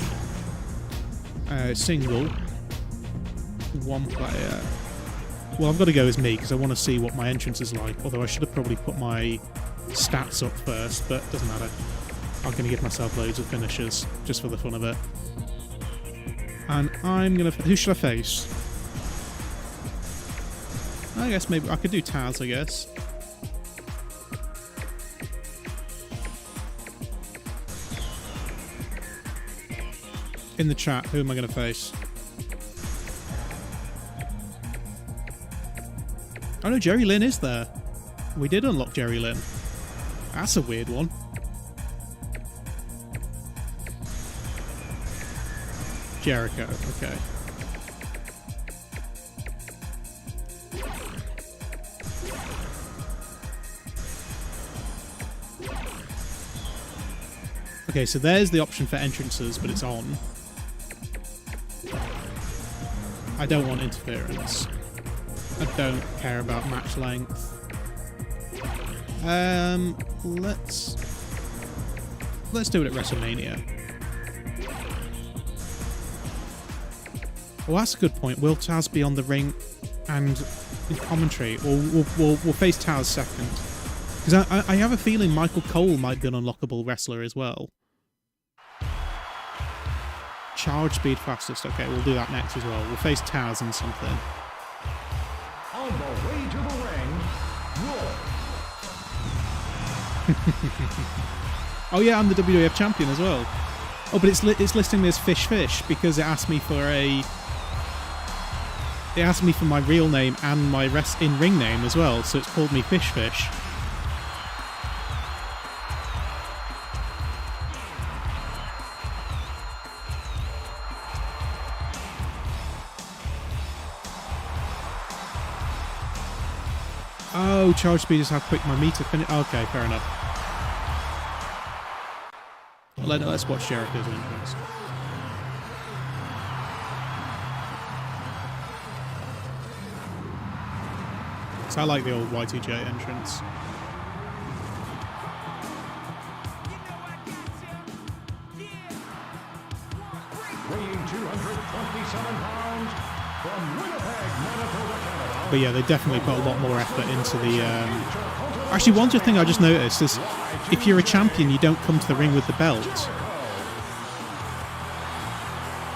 Single. One player. Well, I've got to go as me because I want to see what my entrance is like. Although I should have probably put my stats up first, but doesn't matter. I'm going to give myself loads of finishers just for the fun of it. And I'm going to... Who should I face? I guess maybe... I could do Taz, I guess. In the chat, who am I going to face? Oh no, Jerry Lynn is there. We did unlock Jerry Lynn. That's a weird one. Jericho, okay. Okay, so there's the option for entrances, but it's on. I don't want interference. I don't care about match length. Let's do it at WrestleMania. Well, that's a good point. Will Taz be on the ring and in commentary, or we'll face Taz second? Because I have a feeling Michael Cole might be an unlockable wrestler as well. Charge speed fastest. Okay, we'll do that next as well. We'll face Taz and something. On the way to the ring, Raw. Oh yeah, I'm the WWF champion as well. Oh, but it's listing me as Fish because it asked me for my real name and my in-ring name as well, so it's called me Fish. Oh, charge speed is how quick my meter finish. Okay, fair enough. Let's watch Jericho's entrance. So I like the old Y2J entrance. Weighing 227 pounds from Winnipeg, Manitoba, Canada. But yeah, they definitely put a lot more effort into the... Actually, one thing I just noticed is if you're a champion, you don't come to the ring with the belt.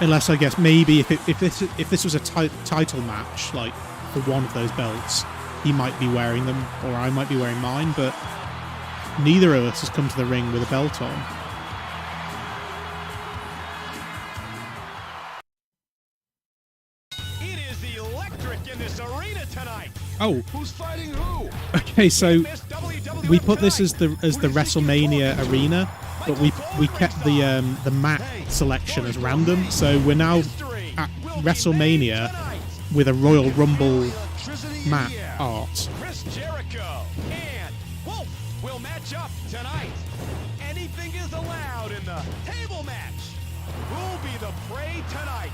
Unless, I guess, maybe if this was a title match, like, for one of those belts, he might be wearing them, or I might be wearing mine, but neither of us has come to the ring with a belt on. It is electric in this arena tonight. Oh, Who's fighting who? okay. So Miss WWF we put this tonight. as the WrestleMania arena, but we kept the mat selection as random. So we're now History at will be WrestleMania made tonight. with a Royal Rumble Electricity in mat the air. art. Chris Jericho and Wolf will match up tonight. Anything is allowed in the table match. Who'll be the prey tonight?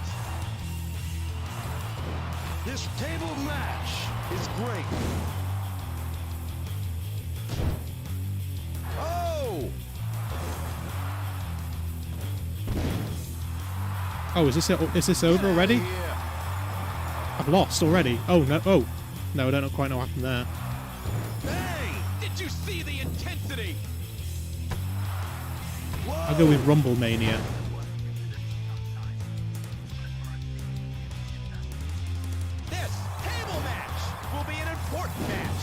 This table match is great. Oh! Oh, is this over already? Yeah. I've lost already. Oh no! Oh no! I don't quite know what happened there. Bang! Did you see the intensity? I'll go with Rumble Mania. This table match will be an important match.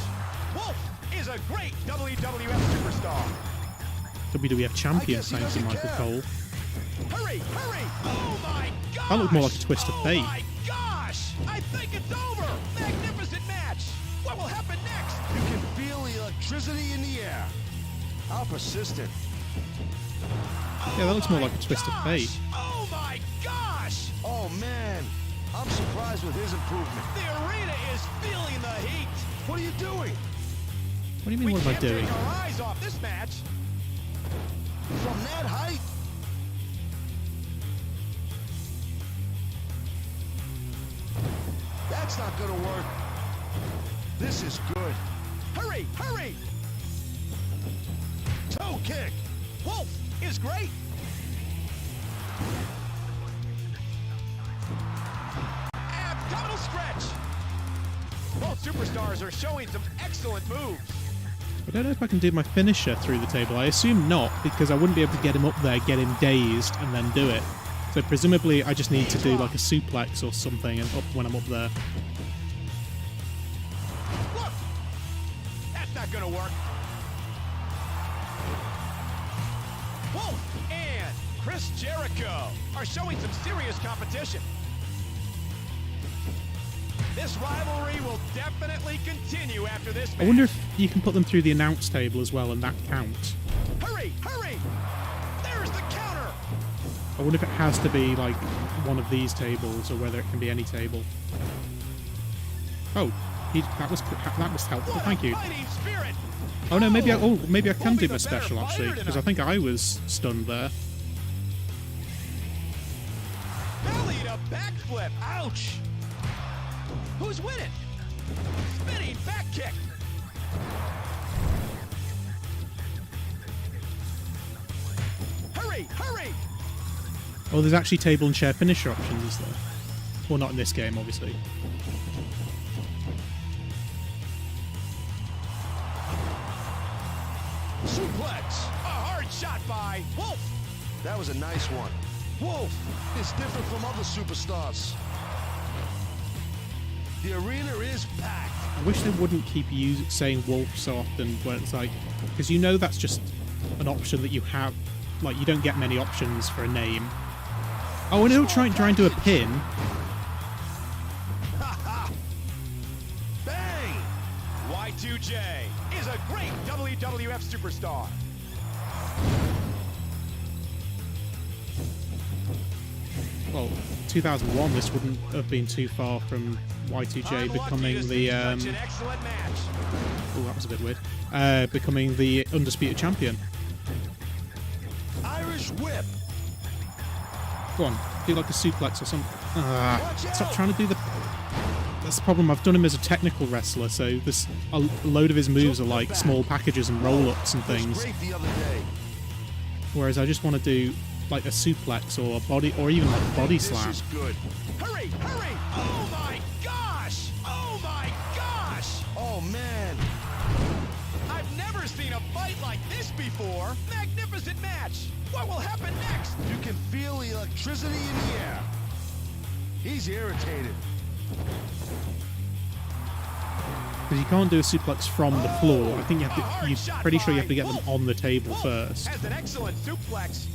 Wolf is a great WWF superstar. WWF champion, guess he thanks to doesn't Michael care. Cole. Hurry, hurry! Oh my gosh! That looked more like a twist of fate. Oh my gosh! I think it's over! Magnificent match! What will happen next? You can feel the electricity in the air. How persistent. Yeah, that looks more like a twist of fate. Oh my gosh! Oh man, I'm surprised with his improvement. The arena is feeling the heat. What are you doing? What do you mean? We What am I can't doing? take our eyes off this match. From that height? That's not gonna work. This is good. Hurry, hurry! Toe kick. Wolf is great. Abdominal stretch. Both superstars are showing some excellent moves. I don't know if I can do my finisher through the table. I assume not, because I wouldn't be able to get him up there, get him dazed, and then do it. So presumably I just need to do like a suplex or something and up when I'm up there. Look! That's not gonna work. Wolf and Chris Jericho are showing some serious competition. This rivalry will definitely continue after this match. I wonder if you can put them through the announce table as well and that counts. Hurry, hurry! There's the counter! I wonder if it has to be like one of these tables or whether it can be any table. Oh, that was helpful. What Thank a you. fighting spirit! Oh no, maybe I can Who'll be do my the better special actually, fighter because I tonight? think I was stunned there. Belly to backflip! Ouch! Who's winning? Spinning back kick! Hurry, hurry! Oh, there's actually table and chair finisher options though. Well, not in this game, obviously. Suplex. A hard shot by Wolf! That was a nice one. Wolf is different from other superstars. The arena is packed. I wish they wouldn't keep saying Wolf so often, where it's like, because you know that's just an option that you have. Like, you don't get many options for a name. Oh, and he'll try and do a pin. Bang! Y2J is a great WWF superstar. Well, 2001, this wouldn't have been too far from Y2J becoming the. Such an excellent match. Oh, that was a bit weird. Becoming the undisputed champion. Irish whip. Go on, do like a suplex or something. Watch Stop out. trying to do the. That's the problem. I've done him as a technical wrestler, so a load of his moves are like small packages and roll-ups and Was things. great the other day. Whereas I just want to do like a suplex or a body, or even like a body This slam. is good. Hurry, hurry! Oh my gosh! Oh my gosh! Oh man. I've never seen a fight like this before. Magnificent match. What will happen next? You can feel the electricity in the air. He's irritated. Because you can't do a suplex from the floor. I think you have to. You're pretty sure you have to get them on the table first. Has an excellent suplex.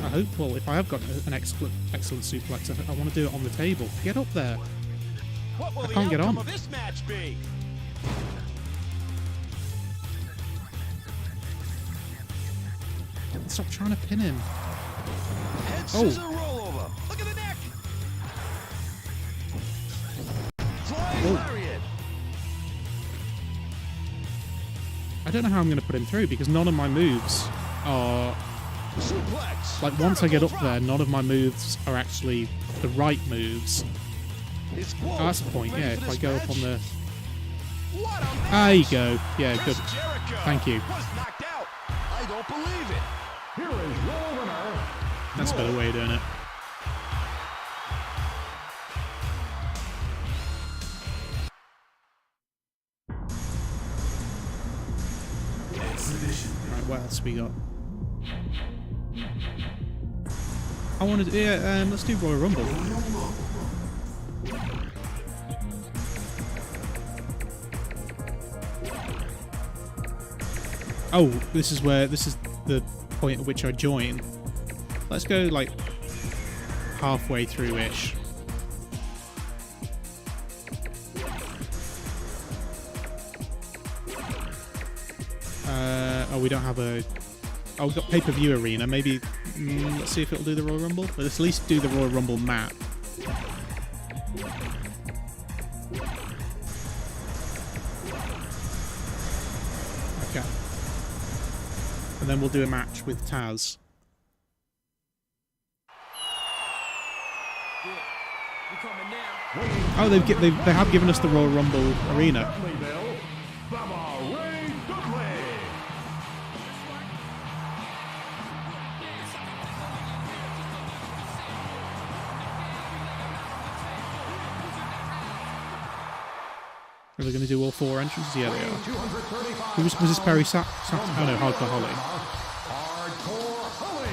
I hope. Well, if I have got an excellent suplex, I want to do it on the table. Get up there. What will I the can't get outcome on. of this match be? Stop trying to pin him. Head Oh. scissor rollover. Look at the neck. Flying Whoa. lariat. I don't know how I'm going to put him through because none of my moves are. Suplex. Like, once I get up there, none of my moves are actually the right moves. It's Oh, that's the point, ready yeah. for If I this go match? up on the. What a match. There you go. Yeah, good. Chris Jericho Thank you. was knocked out. I don't believe it. Here is your winner. That's a better way of doing it. Exhibition. Right, what else we got? I wanted to. Yeah, let's do Royal Rumble. Oh, this is the point at which I join. Let's go like halfway through-ish. Oh, we don't have a. Oh, we've got pay-per-view arena. Maybe let's see if it'll do the Royal Rumble. Let's at least do the Royal Rumble map. Okay. And then we'll do a match with Taz. Oh, they have given us the Royal Rumble arena. Dudleyville, Baba Ray Dudley. Are they going to do all four entrances? Yeah, they are. 235 Who was this Perry oh no, Hardcore Holly. Hardcore Holly.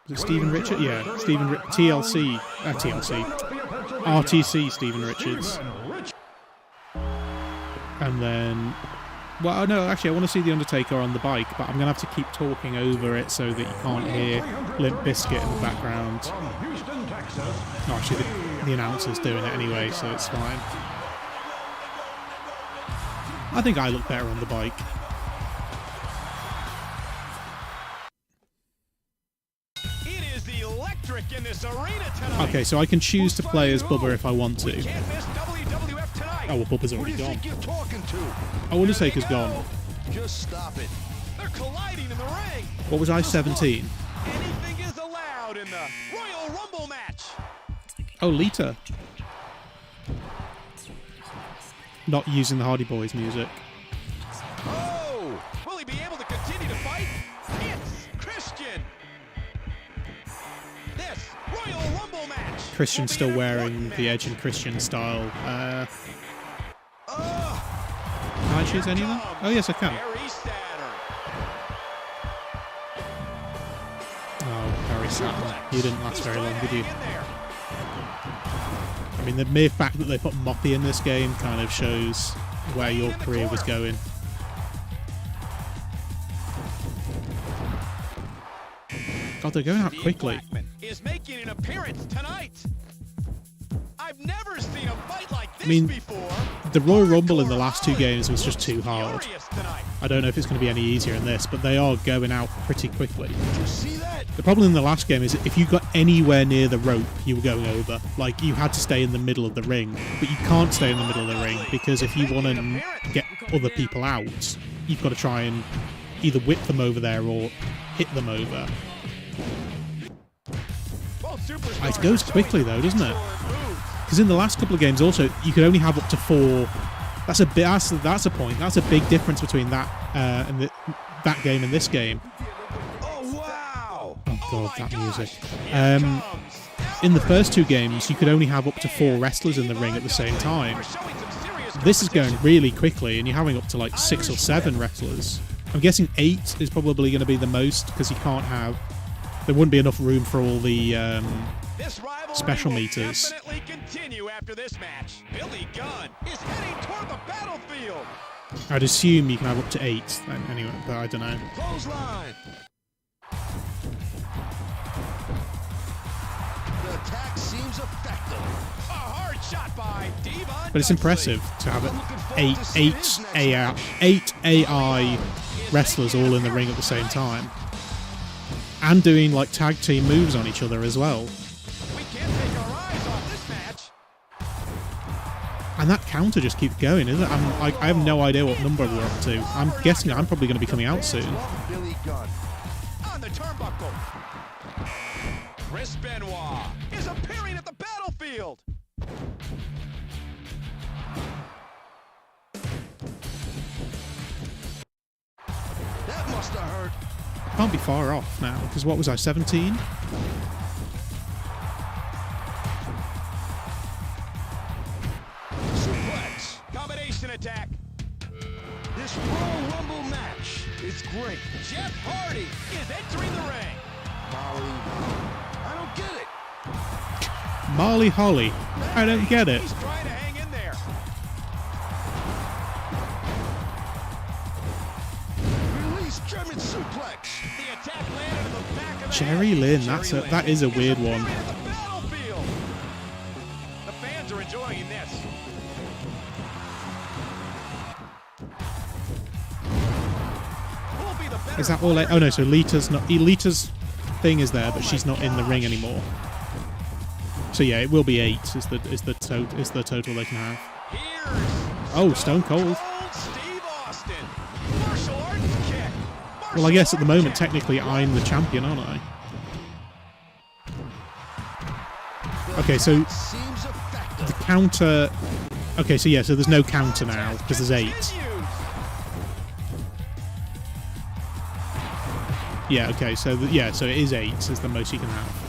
Was it Stephen Richards? Yeah, TLC. RTC Stephen Richards. And then... Well, no, actually, I want to see The Undertaker on the bike, but I'm going to have to keep talking over it so that you can't hear Limp Bizkit in the background. From Houston, Texas. No, actually, the announcer's doing it anyway, so it's fine. I think I look better on the bike. It is electric in this arena tonight. Okay, so I can choose to play as Bubba if I want to. Can't miss WWF tonight. Oh, well, Bubba's Who do already you gone. think you're talking to? Oh, Undertaker's gone. Just stop it. They're colliding in the ring. What was I, 17? Anything is allowed in the Royal Rumble match. Oh, Lita. Not using the Hardy Boys music. Oh, will he be able to continue to fight? It's Christian. This Royal Rumble match. Christian's still wearing the Edge and Christian style. Can I choose any of them? Oh, yes, I can. Perry Saturn. Oh, Perry Saturn. You didn't last very long, did you? In there. I mean, the mere fact that they put Moppy in this game kind of shows where your career was going. God, they're going out Steve quickly. Blackman is making an appearance tonight. I've never seen a fight like this before. The Royal Rumble in the last two games was just too hard. Furious tonight. I don't know if it's going to be any easier in this, but they are going out pretty quickly. Did you see that? The problem in the last game is if you got anywhere near the rope, you were going over. Like, you had to stay in the middle of the ring, but you can't stay in the middle of the ring because if you want to get other people out, you've got to try and either whip them over there or hit them over. Both superstars It goes are showing quickly though, doesn't it? excellent moves. Because in the last couple of games also, you could only have up to 4. That's a bit. That's a point. That's a big difference between that and that game and this game. Oh wow! Oh god, my that gosh. music. Here it comes. In the first two games, you could only have up to 4 wrestlers in the ring at the same time. We're showing some serious This is going competition. really quickly, and you're having up to like 6 or 7 wrestlers. I'm guessing 8 is probably going to be the most because you can't have. There wouldn't be enough room for all the This rivalry special will meters. definitely continue after this match. Billy Gunn is heading toward the battlefield. I'd assume you can have up to 8 anyway, but I don't know. Clothesline. The attack seems effective. A hard shot by Devon But it's Dudley. impressive to have eight AI wrestlers all in the ring at the same time. And doing like tag team moves on each other as well. We can't take our eyes off this match. And that counter just keeps going, isn't it? I have no idea what number we're up to. I'm guessing I'm probably going to be coming out soon. Billy Gunn. On the turnbuckle. Chris Benoit is appearing at the battlefield. That must have hurt. Can't be far off now, because what was I, 17? Suplex. Combination attack. This Royal Rumble match is great. Jeff Hardy is entering the ring. Molly. I don't get it. Marley Holly. I don't get it. He's trying to hang in there. Release German suplex. The attack landed in the back of the Jerry head. Lynn, Jerry that is a Lynn weird is one. appearing at the battlefield. The fans are enjoying this. Who'll be the better Is that all? Oh no, so Lita's thing is there, but she's not in the ring anymore. So yeah, it will be 8 is the total they can have. Here's Oh, Stone Cold. Steve Austin. Martial arts kick. Well, I guess at the Martial moment, arts kick. technically, I'm the champion, aren't I? Okay, so Seems effective. the counter... Okay, so yeah, so there's no counter now, because there's 8. Continues. Yeah, okay, so so it is 8 is the most you can have.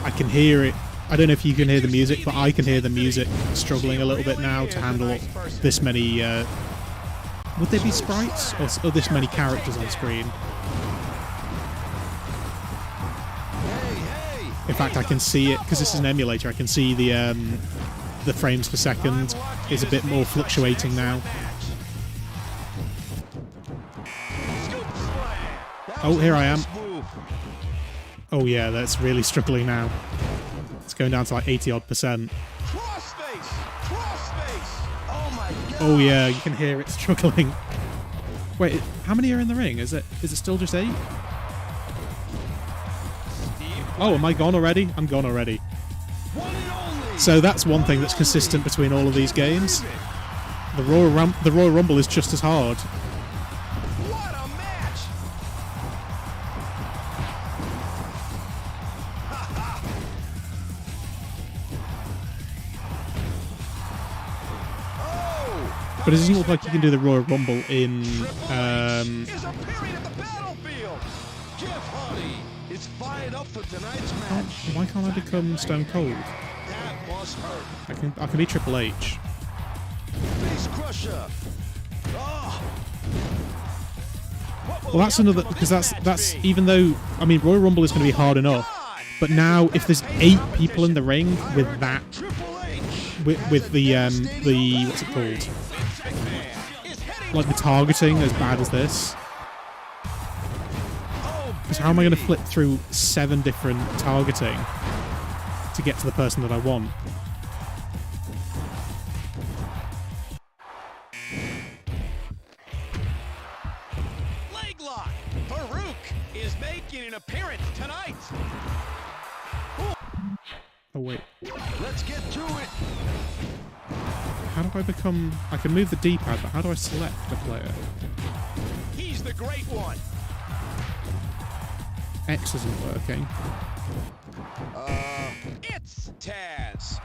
I can hear it. I don't know if you can hear the music, but I can hear the music struggling a little bit now to handle this many... would they be sprites? Or this many characters on screen? In fact, I can see it, because this is an emulator, I can see the frames per second is a bit more fluctuating now. Oh, here I am. Oh yeah, that's really struggling now. It's going down to like 80-odd%. Crossface. Crossface. Oh my god. Oh yeah, you can hear it struggling. Wait, how many are in the ring? Is it still just 8? Oh, am I gone already? I'm gone already. One and only. So that's one thing that's consistent between all of these games. The Royal Rumble is just as hard. What a match. Oh. But it doesn't look like you can do the Royal Rumble in... Is appearing at the battlefield. Jeff Hardy is fired up for tonight's match. Why can't I become Stone Cold? That must hurt. I can be Triple H. Face crusher. Oh. Well, that's another... Because that's even though... I mean, Royal Rumble is going to be hard enough. But now, if there's 8 people in the ring with that... Triple H. With the... What's it called? Like the targeting as bad as this. Because how am I going to flip through 7 different targeting to get to the person that I want? Leg lock. Farouk is making an appearance tonight. Oh, wait. Let's get to it. How do I become... I can move the D-pad, but how do I select a player? He's the great one. X isn't working. It's Taz.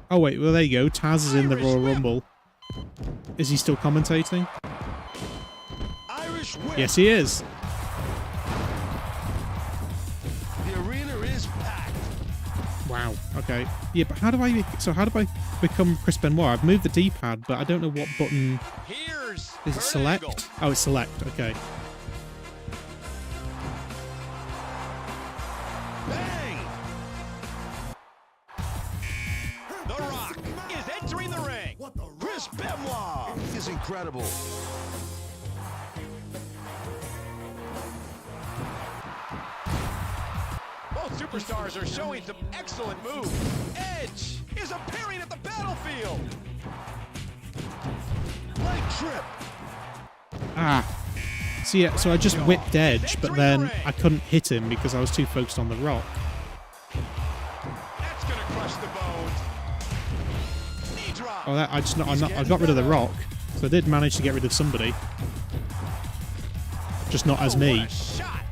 Oh, wait. Well, there you go. Taz is in the Royal Rumble. Is he still commentating? Irish whip. Yes, he is. The arena is packed. Wow. Okay. Yeah, but how do I... So how do I become Chris Benoit? I've moved the D-pad, but I don't know what button... Here's Is it Kurt select? Angle. Oh, it's select. Okay. Benoit is incredible. Both superstars are showing some excellent moves. Edge is appearing at the battlefield. Leg trip. So yeah, so I just whipped Edge, but then I couldn't hit him because I was too focused on the Rock. That's gonna crush the bones. Knee drop. Oh, I got rid of the Rock, so I did manage to get rid of somebody. Just not as me. What a shot.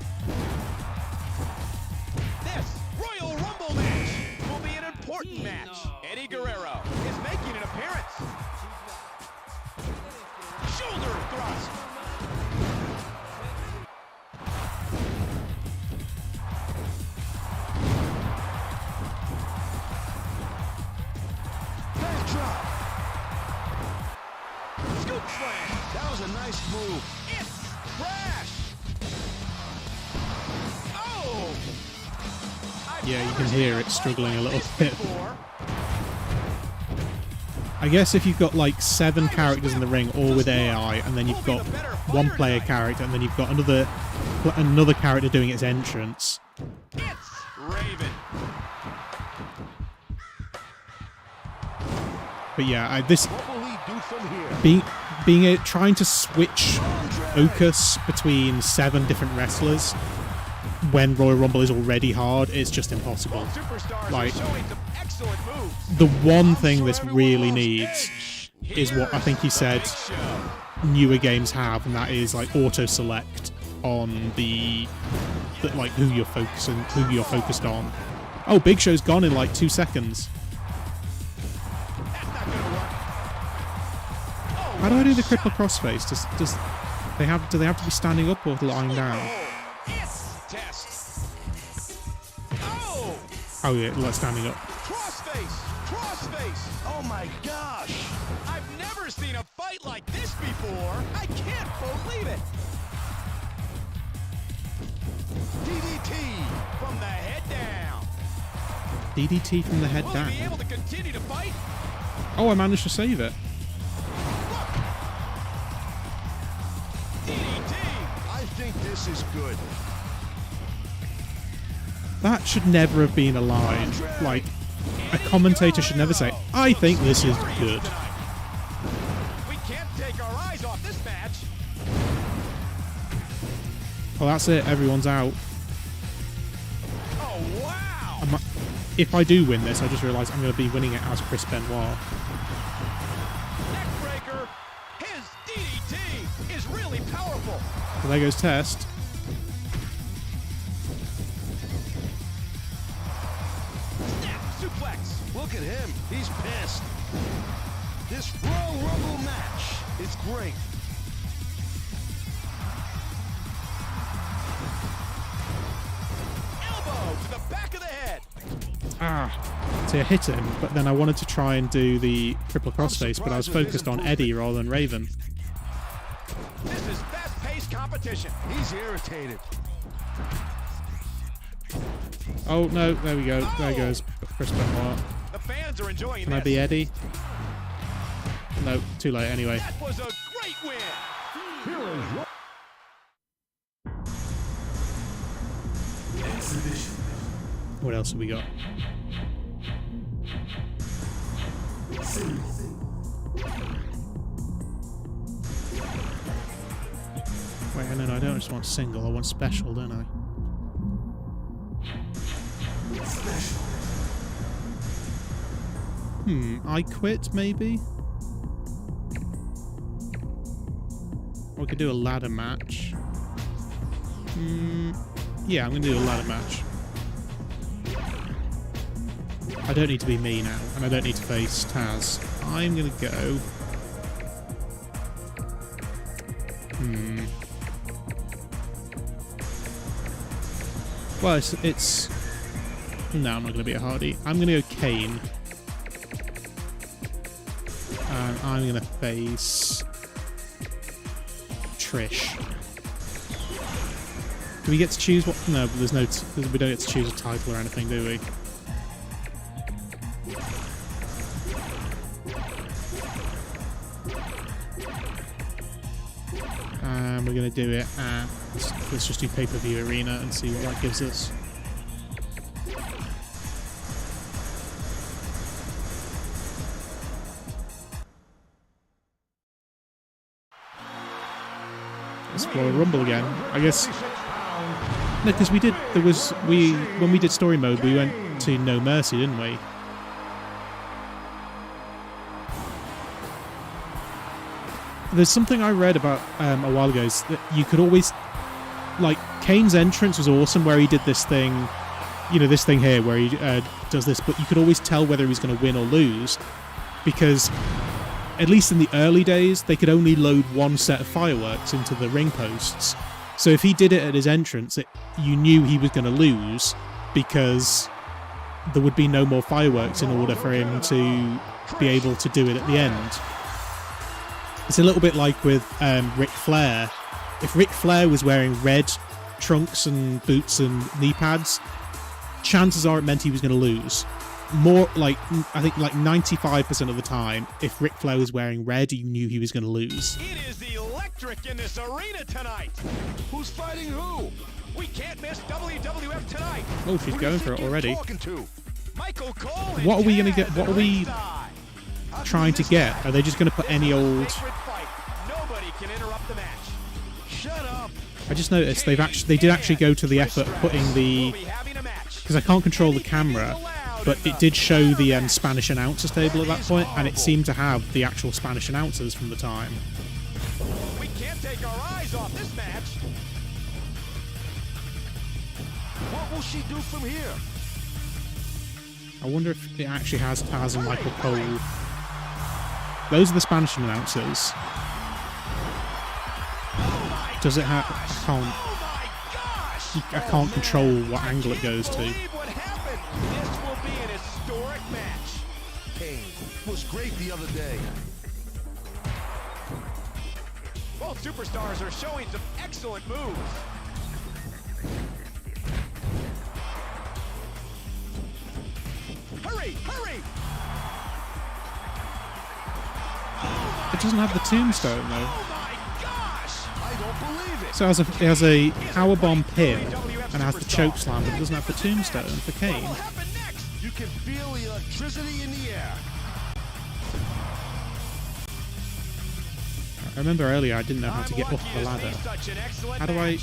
This Royal Rumble match will be an important match. Eddie Guerrero is making an appearance. Shoulder thrust. Back drop. Scoop slam. That was a nice move. It's crash. Oh. I've Yeah, you never can seen hear a it fight struggling a like little this bit. before. I guess if you've got like 7 characters in the ring, all with AI, and then you've got one player character, and then you've got another character doing its entrance. It's Raven. But yeah, What will he do from here? trying to switch focus between 7 different wrestlers when Royal Rumble is already hard, it's just impossible. Both superstars Like, are showing some excellent moves. the one I'm thing sure this everyone really loves needs Edge. is what I think he Here's said the Big Show. newer games have, and that is like auto select on the like who you're focused on. Oh, Big Show's gone in like 2 seconds. That's not gonna work. Oh, How do I do the what a cripple crossface? Do they have to be standing up or lying down? Oh, yes. Test. Oh, Oh yeah, like standing up. crossface. Oh my gosh. I've never seen a fight like this before. I can't believe it. DDT from the head down. DDT from the head Will he be down. able to continue to fight? Oh, I managed to save it. DDT. I think this is good. That should never have been a line. Like, a commentator should never say, I think this is good. We can't take our eyes off this match. Well, that's it. Everyone's out. Oh, wow. If I do win this, I just realised I'm going to be winning it as Chris Benoit. Neckbreaker. His DDT is really powerful. So there goes Test. Snap suplex. Look at him. He's pissed. This Royal Rumble match is great. Elbow to the back of the head. So I hit him, but then I wanted to try and do the triple crossface, but I was focused on Eddie rather than Raven. This is fast-paced competition. He's irritated. Oh no, there we go. There goes Chris Benoit. The fans are enjoying Can this. I be Eddie? No, too late anyway. That was a great win. Here is your Exhibition. What else have we got? Single. Wait, no, I don't just want single. I want special, don't I? Special. I quit maybe? Or we could do a ladder match. Yeah, I'm gonna do a ladder match. I don't need to be me now, and I don't need to face Taz. I'm gonna go. Well, it's. No, I'm not gonna be a Hardy. I'm gonna go Kane. And I'm gonna face Trish. Do we get to choose what? No, there's no. We don't get to choose a title or anything, do we? And we're going to do it at... Let's just do pay-per-view arena and see what that gives us. Explore Rumble again. I guess... No, because we did... When we did story mode, we went to No Mercy, didn't we? There's something I read about a while ago, is that you could always... Like, Kane's entrance was awesome, where he did this thing... You know, this thing here, where he does this, but you could always tell whether he was going to win or lose, because... At least in the early days, they could only load one set of fireworks into the ring posts. So if he did it at his entrance, you knew he was going to lose, because there would be no more fireworks in order for him to be able to do it at the end. It's a little bit like with Ric Flair. If Ric Flair was wearing red trunks and boots and knee pads, chances are it meant he was going to lose. More like, I think like 95% of the time, if Ric Flair was wearing red, you knew he was going to lose. It is electric in this arena tonight. Who's fighting who? We can't miss WWF tonight. Oh, she's going for it already. Michael Cole and What are we going to get? Taz What are we trying to get? Are they just going to put any old... Nobody can interrupt the match. Shut up. I just noticed they did actually go to the effort of putting the... Because I can't control the camera, but it did show the Spanish announcers table at that point, and it seemed to have the actual Spanish announcers from the time. We can't take our eyes off this match. What will she do from here? I wonder if it actually has Taz and Michael Cole. Those are the Spanish announcers. Does it have... I can't control what angle it goes to. Was great the other day. Both superstars are showing some excellent moves. Hurry, hurry! It doesn't have the tombstone though. Oh my gosh! I don't believe it. So it has a powerbomb pin and it has the choke slam, but it doesn't have the tombstone for Kane. What will happen next? You can feel the electricity in the air. I remember earlier I didn't know how to get up the ladder. How do I...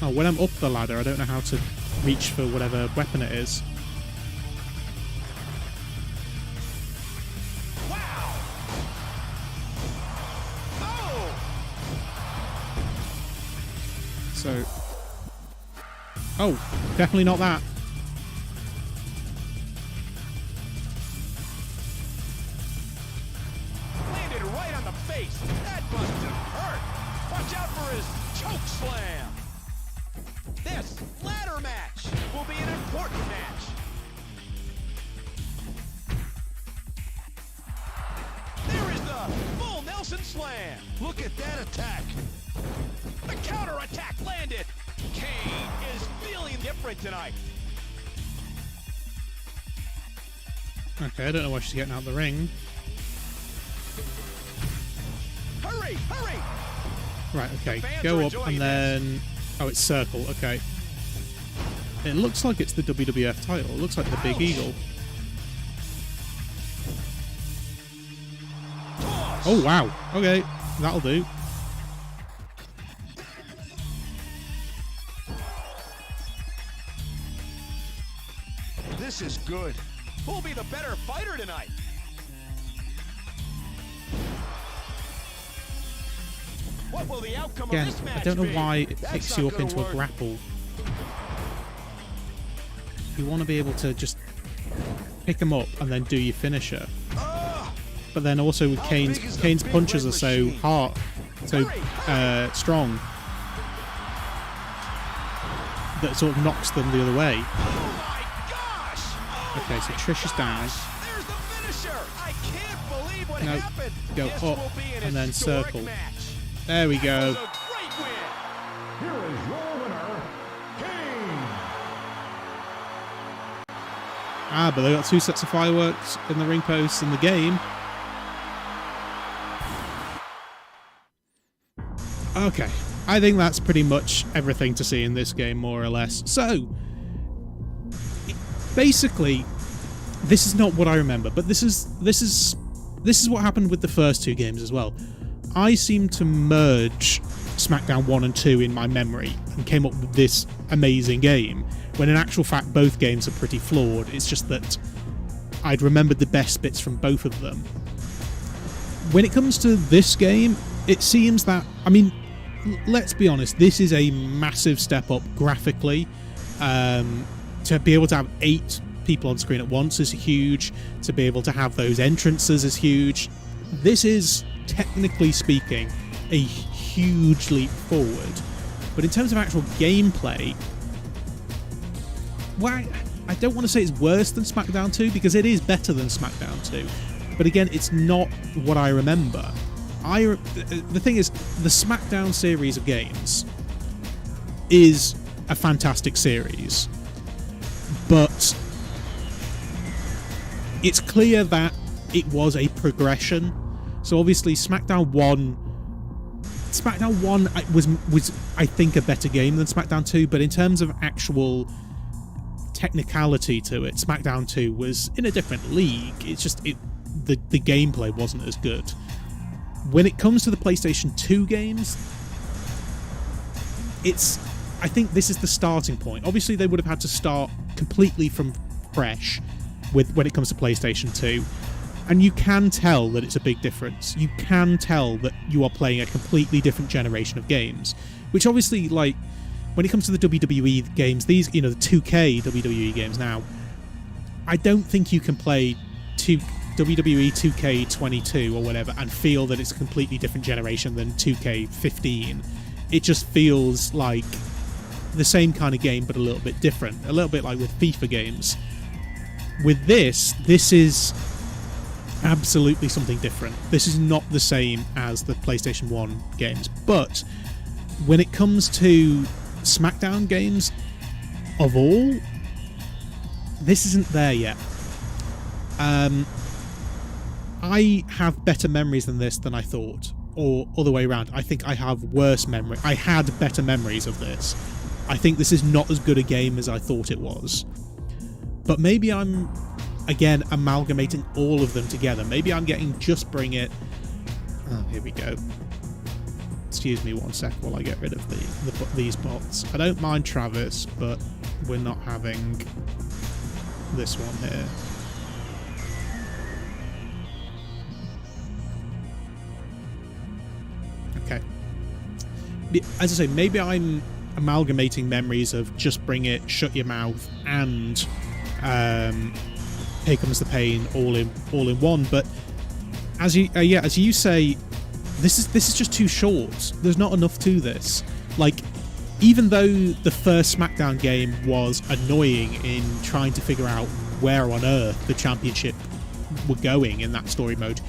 Oh, when I'm up the ladder, I don't know how to reach for whatever weapon it is. Wow! Oh! So... Oh, definitely not that. Landed right on the face. That must have hurt. Watch out for his choke slam. This ladder match will be an important match. There is the full Nelson slam. Look at that attack. The counter attack landed. Kane is feeling different tonight. Okay, I don't know why she's getting out of the ring. Hurry, hurry! Right, okay. fans Go are up enjoying and then... Oh, it's circle, okay. It looks like it's the WWF title. It looks like the Big Eagle. Oh, wow. Okay, that'll do. This is good. Who'll be the better fighter tonight? What will the outcome Again, of this match I don't know be? why it That's picks not you up gonna into a work. grapple. You want to be able to just pick them up and then do your finisher. But then also with Kane's big is the Kane's big punches red are so machine? hard, so strong that it sort of knocks them the other way. Oh my gosh! Okay, so Trish is down. There's the finisher! I can't believe what No, happened! go This up will be an and then historic circle. Match. There we It go. was a great win! Here is your winner, Kane. Ah, but they got two sets of fireworks in the ring posts in the game. Okay, I think that's pretty much everything to see in this game, more or less. So, basically, this is not what I remember, but this is what happened with the first two games as well. I seem to merge Smackdown 1 and 2 in my memory and came up with this amazing game, when in actual fact both games are pretty flawed. It's just that I'd remembered the best bits from both of them. When it comes to this game, it seems that, I mean, let's be honest, this is a massive step up graphically. To be able to have 8 people on screen at once is huge. To be able to have those entrances is huge. This is, technically speaking, a huge leap forward. But in terms of actual gameplay, well, I don't want to say it's worse than Smackdown 2, because it is better than Smackdown 2. But again, it's not what I remember. The thing is, the Smackdown series of games is a fantastic series, but it's clear that it was a progression. So obviously Smackdown 1 was I think a better game than Smackdown 2, but in terms of actual technicality to it, Smackdown 2 was in a different league. It's just the gameplay wasn't as good. When it comes to the PlayStation 2 games, I think this is the starting point. Obviously they would have had to start completely from fresh when it comes to PlayStation 2. And you can tell that it's a big difference. You can tell that you are playing a completely different generation of games. Which obviously, like, when it comes to the WWE games, these, the 2K WWE games now, I don't think you can play WWE 2K22 or whatever and feel that it's a completely different generation than 2K15. It just feels like the same kind of game, but a little bit different. A little bit like with FIFA games. With this is absolutely something different. This is not the same as the PlayStation 1 games, but when it comes to Smackdown games of all, this isn't there yet. I have better memories than this than I thought, or other way around. I think I have worse memory. I had better memories of this. I think this is not as good a game as I thought it was. But maybe I'm, again, amalgamating all of them together. Maybe I'm getting Just Bring It. Oh, here we go. Excuse me one sec while I get rid of these bots. I don't mind Travis, but we're not having this one here. Okay. As I say, maybe I'm amalgamating memories of Just Bring It, Shut Your Mouth, and Here Comes the Pain all in one. But as you say, this is just too short. There's not enough to this. Like, even though the first Smackdown game was annoying in trying to figure out where on earth the championship were going in that story mode,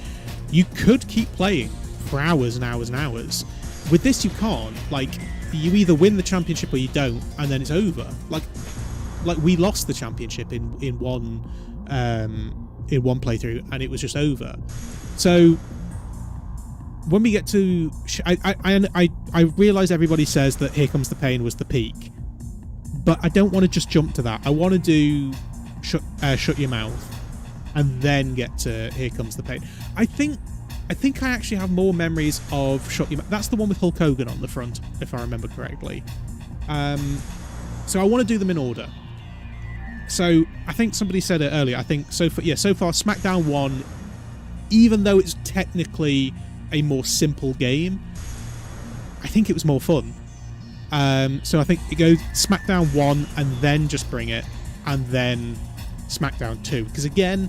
you could keep playing for hours and hours and hours. With this, you can't. Like, you either win the championship or you don't, and then it's over. Like we lost the championship in one playthrough, and it was just over. So when we get to, I realise everybody says that Here Comes the Pain was the peak, but I don't want to just jump to that. I want to do Shut Your Mouth, and then get to Here Comes the Pain. I think I actually have more memories of Shut Your Mouth. That's the one with Hulk Hogan on the front, if I remember correctly. So I want to do them in order. So I think somebody said it earlier. I think so far Smackdown 1, even though it's technically a more simple game, I think it was more fun. So I think it goes Smackdown 1 and then Just Bring It, and then Smackdown 2. Because again,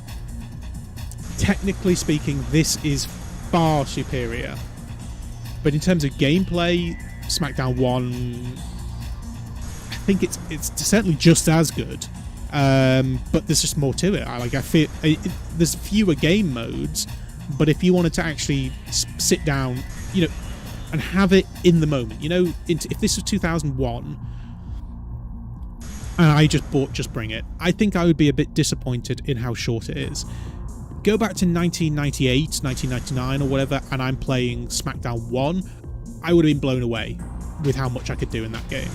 technically speaking, this is far superior. But in terms of gameplay, Smackdown 1, I think it's certainly just as good. But there's just more to it. I feel there's fewer game modes, but if you wanted to actually sit down, and have it in the moment, if this was 2001 and I just bought Just Bring It, I think I would be a bit disappointed in how short it is. Go back to 1998, 1999 or whatever, and I'm playing Smackdown 1, I would have been blown away with how much I could do in that game.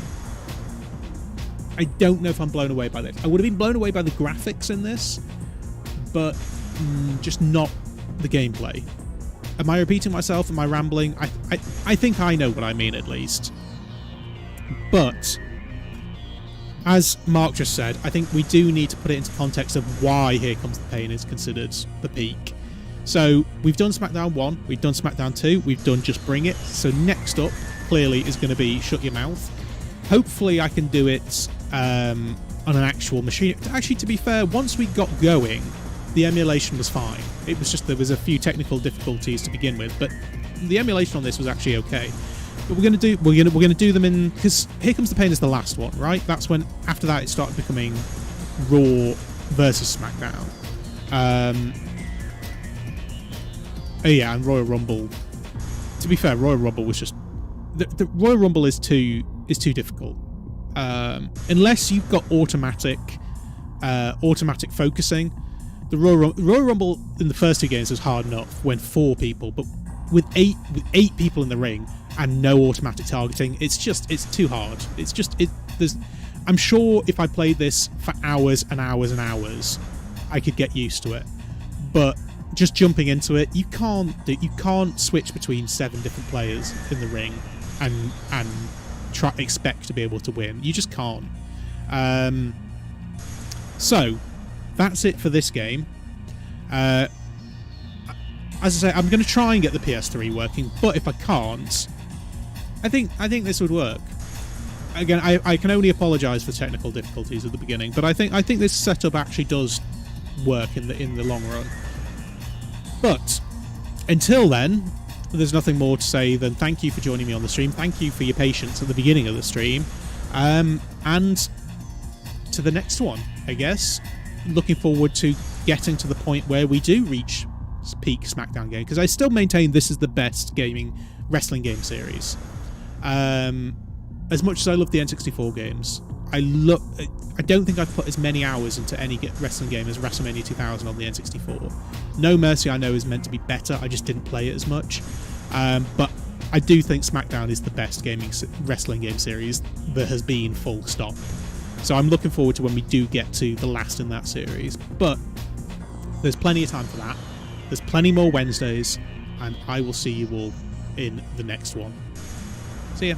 I don't know if I'm blown away by this. I would have been blown away by the graphics in this, but just not the gameplay. Am I repeating myself? Am I rambling? I think I know what I mean, at least. But as Mark just said, I think we do need to put it into context of why Here Comes the Pain is considered the peak. So we've done Smackdown 1, we've done Smackdown 2, we've done Just Bring It. So next up, clearly, is going to be Shut Your Mouth. Hopefully I can do it on an actual machine. Actually, to be fair, once we got going, the emulation was fine. It was just there was a few technical difficulties to begin with, but the emulation on this was actually okay. But we're gonna do them in, because Here Comes the Pain is the last one, right? That's when after that it started becoming Raw versus SmackDown. Oh yeah, and Royal Rumble. To be fair, Royal Rumble was just the Royal Rumble is too difficult. Unless you've got automatic focusing. The Royal Rumble in the first 2 games was hard enough when 4 people, but with eight people in the ring and no automatic targeting, it's too hard. I'm sure if I played this for hours and hours and hours, I could get used to it. But just jumping into it, you can't switch between 7 different players in the ring and expect to be able to win. You just can't. So that's it for this game. As I say, I'm going to try and get the PS3 working, but if I can't, I think this would work. Again, I can only apologise for technical difficulties at the beginning, but I think this setup actually does work in the long run. But until then, there's nothing more to say than thank you for joining me on the stream. Thank you for your patience at the beginning of the stream, and to the next one, I guess. Looking forward to getting to the point where we do reach peak SmackDown game, because I still maintain this is the best wrestling game series. As much as I love the N64 games, I don't think I've put as many hours into any wrestling game as WrestleMania 2000 on the N64. No Mercy, I know, is meant to be better. I just didn't play it as much. But I do think SmackDown is the best wrestling game series there has been, full stop. So I'm looking forward to when we do get to the last in that series. But there's plenty of time for that. There's plenty more Wednesdays, and I will see you all in the next one. See ya.